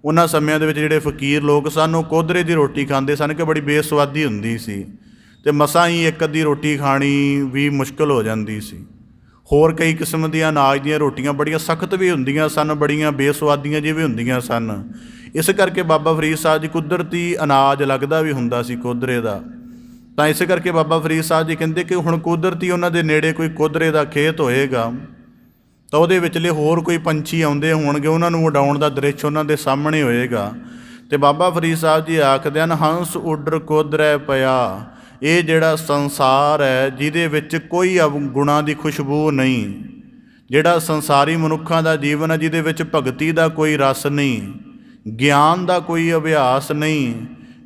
ਉਹਨਾਂ ਸਮਿਆਂ ਦੇ ਵਿੱਚ ਜਿਹੜੇ ਫਕੀਰ ਲੋਕ ਸਨ ਉਹ ਕੋਧਰੇ ਦੀ ਰੋਟੀ ਖਾਂਦੇ ਸਨ ਕਿ ਬੜੀ ਬੇਸਵਾਦੀ ਹੁੰਦੀ ਸੀ, ਅਤੇ ਮਸਾਂ ਹੀ ਇੱਕ ਅੱਧੀ ਰੋਟੀ ਖਾਣੀ ਵੀ ਮੁਸ਼ਕਿਲ ਹੋ ਜਾਂਦੀ ਸੀ। ਹੋਰ ਕਈ ਕਿਸਮ ਦੀਆਂ ਅਨਾਜ ਦੀਆਂ ਰੋਟੀਆਂ ਬੜੀਆਂ ਸਖਤ ਵੀ ਹੁੰਦੀਆਂ ਸਨ, ਬੜੀਆਂ ਬੇਸਵਾਦੀਆਂ ਜਿਹੀ ਵੀ ਹੁੰਦੀਆਂ ਸਨ। ਇਸ ਕਰਕੇ ਬਾਬਾ ਫਰੀਦ ਸਾਹਿਬ ਜੀ ਕੁਦਰਤੀ ਅਨਾਜ ਲੱਗਦਾ ਵੀ ਹੁੰਦਾ ਸੀ ਕੋਧਰੇ ਦਾ। ਤਾਂ ਇਸ ਕਰਕੇ ਬਾਬਾ ਫਰੀਦ ਸਾਹਿਬ ਜੀ ਕਹਿੰਦੇ ਕਿ ਹੁਣ ਕੁਦਰਤੀ ਉਹਨਾਂ ਦੇ ਨੇੜੇ ਕੋਈ ਕੋਧਰੇ ਦਾ ਖੇਤ ਹੋਏਗਾ ਤਾਂ ਉਹਦੇ ਵਿਚਲੇ ਹੋਰ ਕੋਈ ਪੰਛੀ ਆਉਂਦੇ ਹੋਣਗੇ, ਉਹਨਾਂ ਨੂੰ ਉਡਾਉਣ ਦਾ ਦ੍ਰਿਸ਼ ਉਹਨਾਂ ਦੇ ਸਾਹਮਣੇ ਹੋਏਗਾ। ਅਤੇ ਬਾਬਾ ਫਰੀਦ ਸਾਹਿਬ ਜੀ ਆਖਦੇ ਹਨ, ਹੰਸ ਉੱਡਰ ਕੋਧਰੈ ਪਿਆ। ਇਹ ਜਿਹੜਾ ਸੰਸਾਰ ਹੈ ਜਿਹਦੇ ਵਿੱਚ ਕੋਈ ਗੁਣਾਂ ਦੀ ਖੁਸ਼ਬੂ ਨਹੀਂ, ਜਿਹੜਾ ਸੰਸਾਰੀ ਮਨੁੱਖਾਂ ਦਾ ਜੀਵਨ ਹੈ ਜਿਹਦੇ ਵਿੱਚ ਭਗਤੀ ਦਾ ਕੋਈ ਰਸ ਨਹੀਂ, ਗਿਆਨ ਦਾ ਕੋਈ ਅਭਿਆਸ ਨਹੀਂ,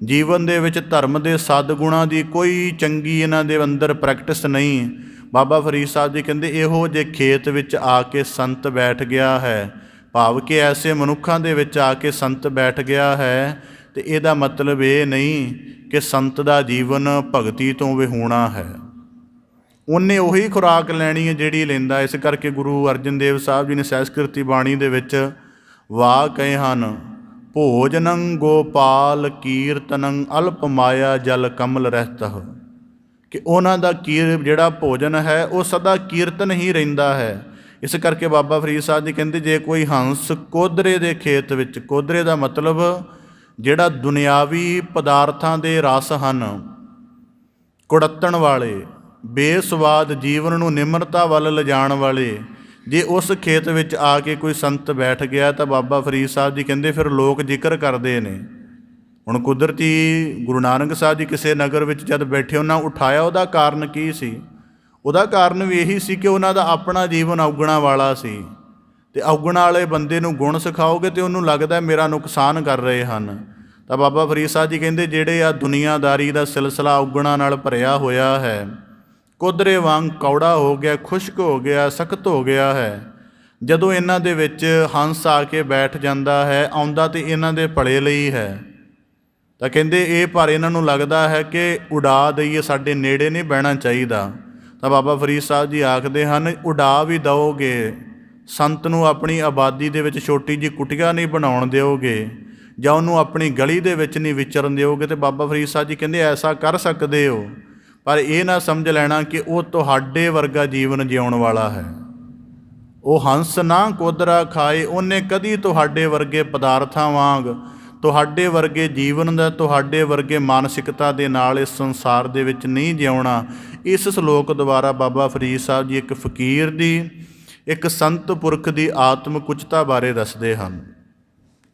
ਜੀਵਨ ਦੇ ਵਿੱਚ ਧਰਮ ਦੇ ਸਦਗੁਣਾਂ ਦੀ ਕੋਈ ਚੰਗੀ ਇਹਨਾਂ ਦੇ ਅੰਦਰ ਪ੍ਰੈਕਟਿਸ ਨਹੀਂ। ਬਾਬਾ ਫਰੀਦ ਸਾਹਿਬ ਜੀ ਕਹਿੰਦੇ ਇਹੋ ਜਿਹੇ ਖੇਤ ਵਿੱਚ ਆ ਕੇ ਸੰਤ ਬੈਠ ਗਿਆ ਹੈ, ਭਾਵ ਕਿ ਐਸੇ ਮਨੁੱਖਾਂ ਦੇ ਵਿੱਚ ਆ ਕੇ ਸੰਤ ਬੈਠ ਗਿਆ ਹੈ, ਅਤੇ ਇਹਦਾ ਮਤਲਬ ਇਹ ਨਹੀਂ ਕਿ ਸੰਤ ਦਾ ਜੀਵਨ ਭਗਤੀ ਤੋਂ ਵਿਹੂਣਾ ਹੈ। ਉਹਨੇ ਉਹੀ ਖੁਰਾਕ ਲੈਣੀ ਹੈ ਜਿਹੜੀ ਲੈਂਦਾ। ਇਸ ਕਰਕੇ ਗੁਰੂ ਅਰਜਨ ਦੇਵ ਸਾਹਿਬ ਜੀ ਨੇ ਸਹਿਸਕ੍ਰਿਤੀ ਬਾਣੀ ਦੇ ਵਿੱਚ ਵਾਹ ਕਹੇ ਹਨ, ਭੋਜਨੰ ਗੋਪਾਲ ਕੀਰਤਨੰ ਅਲਪ ਮਾਇਆ ਜਲ ਕਮਲ ਰਹਿਤਹ। ਕਿ ਉਹਨਾਂ ਦਾ ਜਿਹੜਾ ਭੋਜਨ ਹੈ ਉਹ ਸਦਾ ਕੀਰਤਨ ਹੀ ਰਹਿੰਦਾ ਹੈ। ਇਸ ਕਰਕੇ ਬਾਬਾ ਫਰੀਦ ਸਾਹਿਬ ਜੀ ਕਹਿੰਦੇ ਜੇ ਕੋਈ ਹੰਸ ਕੋਧਰੇ ਦੇ ਖੇਤ ਵਿੱਚ, ਕੋਧਰੇ ਦਾ ਮਤਲਬ ਜਿਹੜਾ ਦੁਨਿਆਵੀ ਪਦਾਰਥਾਂ ਦੇ ਰਸ ਹਨ, ਕੁੜੱਤਣ ਵਾਲੇ, ਬੇਸਵਾਦ ਜੀਵਨ ਨੂੰ ਨਿਮਰਤਾ ਵੱਲ ਲਿਜਾਣ ਵਾਲੇ, ਜੇ ਉਸ ਖੇਤ ਵਿੱਚ ਆ ਕੇ ਕੋਈ ਸੰਤ ਬੈਠ ਗਿਆ ਤਾਂ ਬਾਬਾ ਫਰੀਦ ਸਾਹਿਬ ਜੀ ਕਹਿੰਦੇ ਫਿਰ ਲੋਕ ਜ਼ਿਕਰ ਕਰਦੇ ਨੇ। ਹੁਣ ਕੁਦਰਤੀ ਗੁਰੂ ਨਾਨਕ ਸਾਹਿਬ ਜੀ ਕਿਸੇ ਨਗਰ ਵਿੱਚ ਜਦ ਬੈਠੇ ਉਹਨਾਂ ਉਠਾਇਆ, ਉਹਦਾ ਕਾਰਨ ਕੀ ਸੀ? ਉਹਦਾ ਕਾਰਨ ਵੀ ਇਹੀ ਸੀ ਕਿ ਉਹਨਾਂ ਦਾ ਆਪਣਾ ਜੀਵਨ ਔਗਣਾ ਵਾਲਾ ਸੀ, ਅਤੇ ਔਗਣਾ ਵਾਲੇ ਬੰਦੇ ਨੂੰ ਗੁਣ ਸਿਖਾਓਗੇ ਅਤੇ ਉਹਨੂੰ ਲੱਗਦਾ ਮੇਰਾ ਨੁਕਸਾਨ ਕਰ ਰਹੇ ਹਨ। ਤਾਂ ਬਾਬਾ ਫਰੀਦ ਸਾਹਿਬ ਜੀ ਕਹਿੰਦੇ ਜਿਹੜੇ ਆ ਦੁਨੀਆਦਾਰੀ ਦਾ ਸਿਲਸਿਲਾ ਔਗਣਾ ਨਾਲ ਭਰਿਆ ਹੋਇਆ ਹੈ, ਕੋਧਰੇ ਵਾਂਗ ਕੌੜਾ ਹੋ ਗਿਆ, ਖੁਸ਼ਕ ਹੋ ਗਿਆ, ਸਖਤ ਹੋ ਗਿਆ ਹੈ। ਜਦੋਂ ਇਹਨਾਂ ਦੇ ਵਿੱਚ ਹੰਸ ਆ ਕੇ ਬੈਠ ਜਾਂਦਾ ਹੈ, ਆਉਂਦਾ ਤਾਂ ਇਹਨਾਂ ਦੇ ਭਲੇ ਲਈ ਹੈ। ਤਾਂ ਕਹਿੰਦੇ ਇਹ ਪਰ ਇਹਨਾਂ ਨੂੰ ਲੱਗਦਾ ਹੈ ਕਿ ਉਡਾ ਦਈਏ, ਸਾਡੇ ਨੇੜੇ ਨਹੀਂ ਬਹਿਣਾ ਚਾਹੀਦਾ। ਤਾਂ ਬਾਬਾ ਫਰੀਦ ਸਾਹਿਬ ਜੀ ਆਖਦੇ ਹਨ, ਉਡਾ ਵੀ ਦਿਓਗੇ, ਸੰਤ ਨੂੰ ਆਪਣੀ ਆਬਾਦੀ ਦੇ ਵਿੱਚ ਛੋਟੀ ਜਿਹੀ ਕੁਟੀਆ ਨਹੀਂ ਬਣਾਉਣ ਦਿਓਗੇ, ਜਾਂ ਉਹਨੂੰ ਆਪਣੀ ਗਲੀ ਦੇ ਵਿੱਚ ਨਹੀਂ ਵਿਚਰਨ ਦਿਓਗੇ, ਤਾਂ ਬਾਬਾ ਫਰੀਦ ਸਾਹਿਬ ਜੀ ਕਹਿੰਦੇ ਐਸਾ ਕਰ ਸਕਦੇ ਹੋ, ਪਰ ਇਹ ਨਾ ਸਮਝ ਲੈਣਾ ਕਿ ਉਹ ਤੁਹਾਡੇ ਵਰਗਾ ਜੀਵਨ ਜਿਉਣ ਵਾਲਾ ਹੈ। ਉਹ ਹੰਸ ਨਾ ਕੋਦਰਾ ਖਾਏ, ਉਹਨੇ ਕਦੀ ਤੁਹਾਡੇ ਵਰਗੇ ਪਦਾਰਥਾਂ ਵਾਂਗ ਤੁਹਾਡੇ ਵਰਗੇ ਜੀਵਨ ਦਾ, ਤੁਹਾਡੇ ਵਰਗੇ ਮਾਨਸਿਕਤਾ ਦੇ ਨਾਲ ਇਸ ਸੰਸਾਰ ਦੇ ਵਿੱਚ ਨਹੀਂ ਜਿਉਣਾ। ਇਸ ਸ਼ਲੋਕ ਦੁਆਰਾ ਬਾਬਾ ਫਰੀਦ ਸਾਹਿਬ ਜੀ ਇੱਕ ਫਕੀਰ ਦੀ, ਇੱਕ ਸੰਤ ਪੁਰਖ ਦੀ ਆਤਮਿਕ ਉੱਚਤਾ ਬਾਰੇ ਦੱਸਦੇ ਹਨ,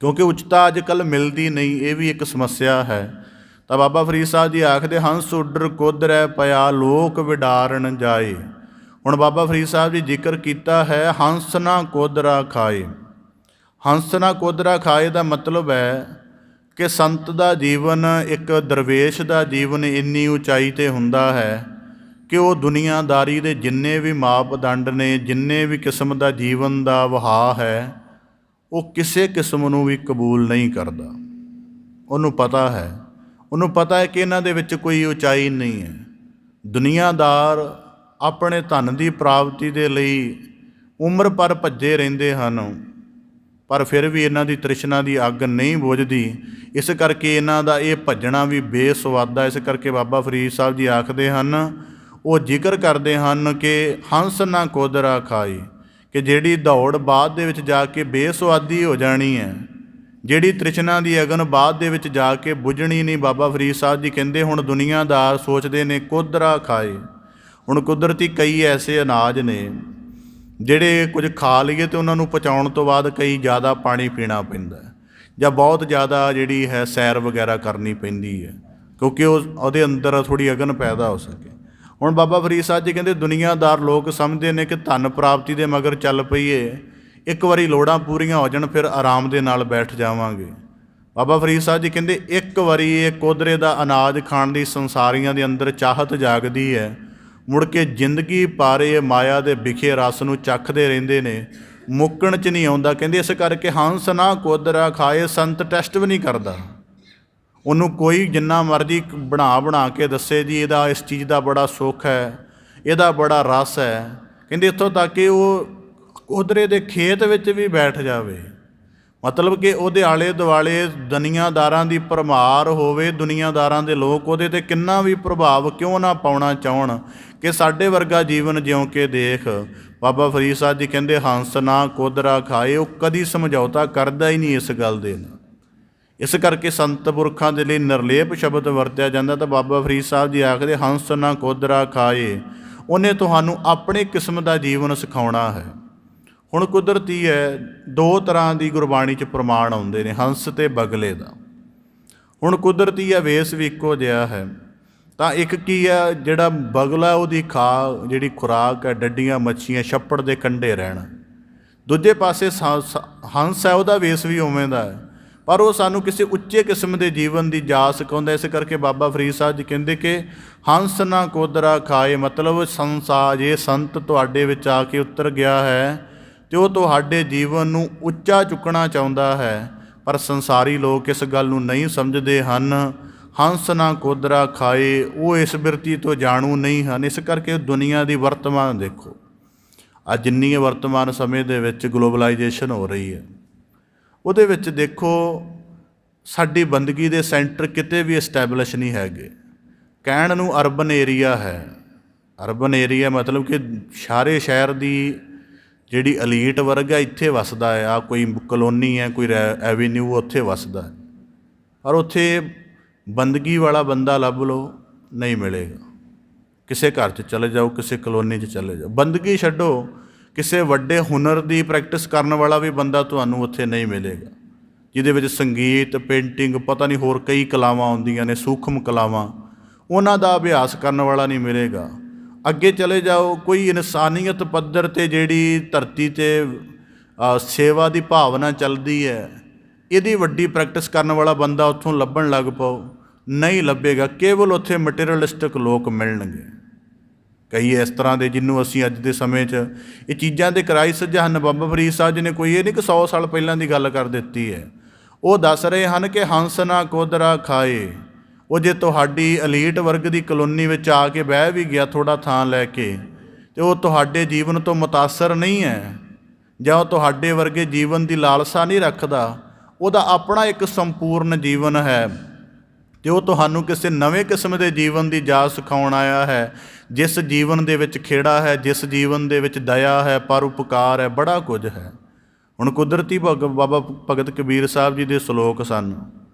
ਕਿਉਂਕਿ ਉੱਚਤਾ ਅੱਜ ਕੱਲ੍ਹ ਮਿਲਦੀ ਨਹੀਂ, ਇਹ ਵੀ ਇੱਕ ਸਮੱਸਿਆ ਹੈ। ਤਾਂ ਬਾਬਾ ਫਰੀਦ ਸਾਹਿਬ ਜੀ ਆਖਦੇ ਹੰਸ ਉੱਡਰ ਕੋਦਰੈ ਪਿਆ ਲੋਕ ਵਿਡਾਰਨ ਜਾਏ। ਹੁਣ ਬਾਬਾ ਫਰੀਦ ਸਾਹਿਬ ਜੀ ਜ਼ਿਕਰ ਕੀਤਾ ਹੈ ਹੰਸ ਨਾ ਕੋਦਰਾ ਖਾਏ। ਹੰਸ ਨਾ ਕੋਦਰਾ ਖਾਏ ਦਾ ਮਤਲਬ ਹੈ ਕਿ ਸੰਤ ਦਾ ਜੀਵਨ, ਇੱਕ ਦਰਵੇਸ਼ ਦਾ ਜੀਵਨ ਇੰਨੀ ਉਚਾਈ 'ਤੇ ਹੁੰਦਾ ਹੈ ਕਿ ਉਹ ਦੁਨੀਆਦਾਰੀ ਦੇ ਜਿੰਨੇ ਵੀ ਮਾਪਦੰਡ ਨੇ, ਜਿੰਨੇ ਵੀ ਕਿਸਮ ਦਾ ਜੀਵਨ ਦਾ ਵਹਾਅ ਹੈ, ਉਹ ਕਿਸੇ ਕਿਸਮ ਨੂੰ ਵੀ ਕਬੂਲ ਨਹੀਂ ਕਰਦਾ। ਉਹਨੂੰ ਪਤਾ ਹੈ ਕਿ ਇਹਨਾਂ ਦੇ ਵਿੱਚ ਕੋਈ ਉਚਾਈ ਨਹੀਂ ਹੈ। ਦੁਨੀਆਦਾਰ ਆਪਣੇ ਧਨ ਦੀ ਪ੍ਰਾਪਤੀ ਦੇ ਲਈ ਉਮਰ ਭਰ ਭੱਜੇ ਰਹਿੰਦੇ ਹਨ, ਪਰ ਫਿਰ ਵੀ ਇਹਨਾਂ ਦੀ ਤ੍ਰਿਸ਼ਨਾ ਦੀ ਅੱਗ ਨਹੀਂ ਬੁਝਦੀ। ਇਸ ਕਰਕੇ ਇਹਨਾਂ ਦਾ ਇਹ ਭੱਜਣਾ ਵੀ ਬੇਸੁਆਦਾ। ਇਸ ਕਰਕੇ ਬਾਬਾ ਫਰੀਦ ਸਾਹਿਬ ਜੀ ਆਖਦੇ ਹਨ, ਉਹ ਜ਼ਿਕਰ ਕਰਦੇ ਹਨ ਕਿ ਹੰਸ ਨਾ ਕੋਦਰਾ ਖਾਏ, ਕਿ ਜਿਹੜੀ ਦੌੜ ਬਾਅਦ ਦੇ ਵਿੱਚ ਜਾ ਕੇ ਬੇਸੁਆਦੀ ਹੋ ਜਾਣੀ ਹੈ, ਜਿਹੜੀ ਤ੍ਰਿਸ਼ਨਾ ਦੀ ਅਗਨ ਬਾਅਦ ਦੇ ਵਿੱਚ ਜਾ ਕੇ ਬੁਝਣੀ ਨਹੀਂ। ਬਾਬਾ ਫਰੀਦ ਸਾਹਿਬ ਜੀ ਕਹਿੰਦੇ ਹੁਣ ਦੁਨੀਆਦਾਰ ਸੋਚਦੇ ਨੇ ਕੋਦਰਾ ਖਾਏ। ਹੁਣ ਕੁਦਰਤੀ ਕਈ ਐਸੇ ਅਨਾਜ ਨੇ ਜਿਹੜੇ ਕੁਝ ਖਾ ਲਈਏ ਅਤੇ ਉਹਨਾਂ ਨੂੰ ਪਚਾਉਣ ਤੋਂ ਬਾਅਦ ਕਈ ਜ਼ਿਆਦਾ ਪਾਣੀ ਪੀਣਾ ਪੈਂਦਾ, ਜਾਂ ਬਹੁਤ ਜ਼ਿਆਦਾ ਜਿਹੜੀ ਹੈ ਸੈਰ ਵਗੈਰਾ ਕਰਨੀ ਪੈਂਦੀ ਹੈ, ਕਿਉਂਕਿ ਉਹਦੇ ਅੰਦਰ ਥੋੜ੍ਹੀ ਅਗਨ ਪੈਦਾ ਹੋ ਸਕੇ। ਹੁਣ ਬਾਬਾ ਫਰੀਦ ਸਾਹਿਬ ਜੀ ਕਹਿੰਦੇ ਦੁਨੀਆਦਾਰ ਲੋਕ ਸਮਝਦੇ ਨੇ ਕਿ ਧਨ ਪ੍ਰਾਪਤੀ ਦੇ ਮਗਰ ਚੱਲ ਪਈਏ, ਇੱਕ ਵਾਰੀ ਲੋੜਾਂ ਪੂਰੀਆਂ ਹੋ ਜਾਣ ਫਿਰ ਆਰਾਮ ਦੇ ਨਾਲ ਬੈਠ ਜਾਵਾਂਗੇ। ਬਾਬਾ ਫਰੀਦ ਸਾਹਿਬ ਜੀ ਕਹਿੰਦੇ ਇੱਕ ਵਾਰੀ ਇਹ ਕੋਦਰੇ ਦਾ ਅਨਾਜ ਖਾਣ ਦੀ ਸੰਸਾਰੀਆਂ ਦੇ ਅੰਦਰ ਚਾਹਤ ਜਾਗਦੀ ਹੈ, ਮੁੜ ਕੇ ਜ਼ਿੰਦਗੀ ਪਾਰੇ ਮਾਇਆ ਦੇ ਵਿਖੇ ਰਸ ਨੂੰ ਚੱਖਦੇ ਰਹਿੰਦੇ ਨੇ, ਮੁੱਕਣ 'ਚ ਨਹੀਂ ਆਉਂਦਾ। ਕਹਿੰਦੇ ਇਸ ਕਰਕੇ ਹੰਸ ਨਾ ਕੋਦਰਾ ਖਾਏ, ਸੰਤ ਟੈਸਟ ਵੀ ਨਹੀਂ ਕਰਦਾ। ਉਹਨੂੰ ਕੋਈ ਜਿੰਨਾ ਮਰਜ਼ੀ ਬਣਾ ਕੇ ਦੱਸੇ ਜੀ ਇਹਦਾ ਇਸ ਚੀਜ਼ ਦਾ ਬੜਾ ਸੁੱਖ ਹੈ, ਇਹਦਾ ਬੜਾ ਰਸ ਹੈ। ਕਹਿੰਦੇ ਇੱਥੋਂ ਤੱਕ ਕਿ ਉਹ ਕੋਦਰੇ ਦੇ ਖੇਤ ਵਿੱਚ ਵੀ ਬੈਠ ਜਾਵੇ, ਮਤਲਬ ਕਿ ਉਹਦੇ ਆਲੇ ਦੁਆਲੇ ਦੁਨੀਆਦਾਰਾਂ ਦੀ ਭਰਮਾਰ ਹੋਵੇ, ਦੁਨੀਆਦਾਰਾਂ ਦੇ ਲੋਕ ਉਹਦੇ 'ਤੇ ਕਿੰਨਾ ਵੀ ਪ੍ਰਭਾਵ ਕਿਉਂ ਨਾ ਪਾਉਣਾ ਚਾਹਣ ਕਿ ਸਾਡੇ ਵਰਗਾ ਜੀਵਨ ਜਿਉਂ ਕੇ ਦੇਖ। ਬਾਬਾ ਫਰੀਦ ਸਾਹਿਬ ਜੀ ਕਹਿੰਦੇ ਹੰਸ ਨਾ ਕੋਦਰਾ ਖਾਏ, ਉਹ ਕਦੀ ਸਮਝੌਤਾ ਕਰਦਾ ਹੀ ਨਹੀਂ ਇਸ ਗੱਲ ਦੇ ਨਾਲ। ਇਸ ਕਰਕੇ ਸੰਤ ਪੁਰਖਾਂ ਦੇ ਲਈ ਨਿਰਲੇਪ ਸ਼ਬਦ ਵਰਤਿਆ ਜਾਂਦਾ। ਤਾਂ ਬਾਬਾ ਫਰੀਦ ਸਾਹਿਬ ਜੀ ਆਖਦੇ ਹੰਸ ਨਾ ਕੋਦਰਾ ਖਾਏ, ਉਹਨੇ ਤੁਹਾਨੂੰ ਆਪਣੇ ਕਿਸਮ ਦਾ ਜੀਵਨ ਸਿਖਾਉਣਾ ਹੈ। ਹੁਣ ਕੁਦਰਤੀ ਹੈ, ਦੋ ਤਰ੍ਹਾਂ ਦੀ ਗੁਰਬਾਣੀ 'ਚ ਪ੍ਰਮਾਣ ਆਉਂਦੇ ਨੇ, ਹੰਸ ਅਤੇ ਬਗਲੇ ਦਾ। ਹੁਣ ਕੁਦਰਤੀ ਹੈ, ਵੇਸ ਵੀ ਇੱਕੋ ਜਿਹਾ ਹੈ। ਤਾਂ ਇੱਕ ਕੀ ਹੈ, ਜਿਹੜਾ ਬਗਲਾ ਉਹਦੀ ਜਿਹੜੀ ਖੁਰਾਕ ਹੈ ਡੱਡੀਆਂ ਮੱਛੀਆਂ, ਛੱਪੜ ਦੇ ਕੰਢੇ ਰਹਿਣਾ। ਦੂਜੇ ਪਾਸੇ ਹੰਸ ਹੈ, ਉਹਦਾ ਵੇਸ ਵੀ ਉਵੇਂ ਦਾ ਹੈ, ਪਰ ਉਹ ਸਾਨੂੰ ਕਿਸੇ ਉੱਚੇ ਕਿਸਮ ਦੇ ਜੀਵਨ ਦੀ ਜਾਚ ਸਿਖਾਉਂਦਾ। ਇਸ ਕਰਕੇ ਬਾਬਾ ਫਰੀਦ ਸਾਹਿਬ ਜੀ ਕਹਿੰਦੇ ਕਿ ਹੰਸ ਨਾ ਕੋਦਰਾ ਖਾਏ, ਮਤਲਬ ਜੇ ਸੰਤ ਤੁਹਾਡੇ ਵਿੱਚ ਆ ਕੇ ਉਤਰ ਗਿਆ ਹੈ ਅਤੇ ਉਹ ਤੁਹਾਡੇ ਜੀਵਨ ਨੂੰ ਉੱਚਾ ਚੁੱਕਣਾ ਚਾਹੁੰਦਾ ਹੈ, ਪਰ ਸੰਸਾਰੀ ਲੋਕ ਇਸ ਗੱਲ ਨੂੰ ਨਹੀਂ ਸਮਝਦੇ ਹਨ। ਹੰਸ ਨਾ ਕੋਦਰਾ ਖਾਏ, ਉਹ ਇਸ ਬਿਰਤੀ ਤੋਂ ਜਾਣੂ ਨਹੀਂ ਹਨ। ਇਸ ਕਰਕੇ ਦੁਨੀਆ ਦੀ ਵਰਤਮਾਨ ਦੇਖੋ, ਅੱਜ ਜਿੰਨੀ ਵਰਤਮਾਨ ਸਮੇਂ ਦੇ ਵਿੱਚ ਗਲੋਬਲਾਈਜੇਸ਼ਨ ਹੋ ਰਹੀ ਹੈ, ਉਹਦੇ ਵਿੱਚ ਦੇਖੋ ਸਾਡੀ ਬੰਦਗੀ ਦੇ ਸੈਂਟਰ ਕਿਤੇ ਵੀ ਇਸਟੈਬਲਿਸ਼ ਨਹੀਂ ਹੈਗੇ। ਕਹਿਣ ਨੂੰ ਅਰਬਨ ਏਰੀਆ ਹੈ, ਅਰਬਨ ਏਰੀਆ ਮਤਲਬ ਕਿ ਸਾਰੇ ਸ਼ਹਿਰ ਦੀ ਜਿਹੜੀ ਅਲੀਟ ਵਰਗ ਹੈ ਇੱਥੇ ਵਸਦਾ ਹੈ। ਆ ਕੋਈ ਕਲੋਨੀ ਹੈ, ਕੋਈ ਐਵੀਨਿਊ, ਉੱਥੇ ਵਸਦਾ ਹੈ, ਪਰ ਉੱਥੇ ਬੰਦਗੀ ਵਾਲਾ ਬੰਦਾ ਲੱਭ ਲਓ ਨਹੀਂ ਮਿਲੇਗਾ। ਕਿਸੇ ਘਰ 'ਚ ਚਲੇ ਜਾਓ, ਕਿਸੇ ਕਲੋਨੀ 'ਚ ਚਲੇ ਜਾਓ, ਬੰਦਗੀ ਛੱਡੋ, ਕਿਸੇ ਵੱਡੇ ਹੁਨਰ ਦੀ ਪ੍ਰੈਕਟਿਸ ਕਰਨ ਵਾਲਾ ਵੀ ਬੰਦਾ ਤੁਹਾਨੂੰ ਉੱਥੇ ਨਹੀਂ ਮਿਲੇਗਾ, ਜਿਹਦੇ ਵਿੱਚ ਸੰਗੀਤ, ਪੇਂਟਿੰਗ, ਪਤਾ ਨਹੀਂ ਹੋਰ ਕਈ ਕਲਾਵਾਂ ਆਉਂਦੀਆਂ ਨੇ, ਸੂਖਮ ਕਲਾਵਾਂ, ਉਹਨਾਂ ਦਾ ਅਭਿਆਸ ਕਰਨ ਵਾਲਾ ਨਹੀਂ ਮਿਲੇਗਾ। ਅੱਗੇ ਚਲੇ ਜਾਓ, ਕੋਈ ਇਨਸਾਨੀਅਤ ਪੱਧਰ 'ਤੇ ਜਿਹੜੀ ਧਰਤੀ 'ਤੇ ਸੇਵਾ ਦੀ ਭਾਵਨਾ ਚੱਲਦੀ ਹੈ, ਇਹਦੀ ਵੱਡੀ ਪ੍ਰੈਕਟਿਸ ਕਰਨ ਵਾਲਾ ਬੰਦਾ ਉੱਥੋਂ ਲੱਭਣ ਲੱਗ ਪਾਓ, ਨਹੀਂ ਲੱਭੇਗਾ। ਕੇਵਲ ਉੱਥੇ ਮਟੀਰੀਅਲਿਸਟਿਕ ਲੋਕ ਮਿਲਣਗੇ, ਕਈ ਇਸ ਤਰ੍ਹਾਂ ਦੇ ਜਿਹਨੂੰ ਅਸੀਂ ਅੱਜ ਦੇ ਸਮੇਂ 'ਚ ਇਹ ਚੀਜ਼ਾਂ ਦੇ ਕ੍ਰਾਈਸਿਸ ਹਨ। ਬਾਬਾ ਫਰੀਦ ਸਾਹਿਬ ਜੀ ਨੇ ਕੋਈ ਇਹ ਨਹੀਂ ਕਿ 100 ਸਾਲ ਪਹਿਲਾਂ ਦੀ ਗੱਲ ਕਰ ਦਿੱਤੀ ਹੈ। ਉਹ ਦੱਸ ਰਹੇ ਹਨ ਕਿ ਹੰਸ ਨਾ ਕੋਦਰਾ ਖਾਏ, ਉਹ ਜੇ ਤੁਹਾਡੀ ਅਲੀਟ ਵਰਗ ਦੀ ਕਲੋਨੀ ਵਿੱਚ ਆ ਕੇ ਬਹਿ ਵੀ ਗਿਆ ਥੋੜ੍ਹਾ ਥਾਂ ਲੈ ਕੇ, ਅਤੇ ਉਹ ਤੁਹਾਡੇ ਜੀਵਨ ਤੋਂ ਮੁਤਾਸਰ ਨਹੀਂ ਹੈ, ਜਾਂ ਉਹ ਤੁਹਾਡੇ ਵਰਗੇ ਜੀਵਨ ਦੀ ਲਾਲਸਾ ਨਹੀਂ ਰੱਖਦਾ, ਉਹਦਾ ਆਪਣਾ ਇੱਕ ਸੰਪੂਰਨ ਜੀਵਨ ਹੈ ਅਤੇ ਉਹ ਤੁਹਾਨੂੰ ਕਿਸੇ ਨਵੇਂ ਕਿਸਮ ਦੇ ਜੀਵਨ ਦੀ ਜਾਚ ਸਿਖਾਉਣ ਆਇਆ ਹੈ, ਜਿਸ ਜੀਵਨ ਦੇ ਵਿੱਚ ਖੇੜਾ ਹੈ, ਜਿਸ ਜੀਵਨ ਦੇ ਵਿੱਚ ਦਇਆ ਹੈ, ਪਰਉਪਕਾਰ ਹੈ, ਬੜਾ ਕੁਝ ਹੈ। ਹੁਣ ਕੁਦਰਤੀ ਬਾਬਾ ਭਗਤ ਕਬੀਰ ਸਾਹਿਬ ਜੀ ਦੇ ਸਲੋਕ ਸਨ,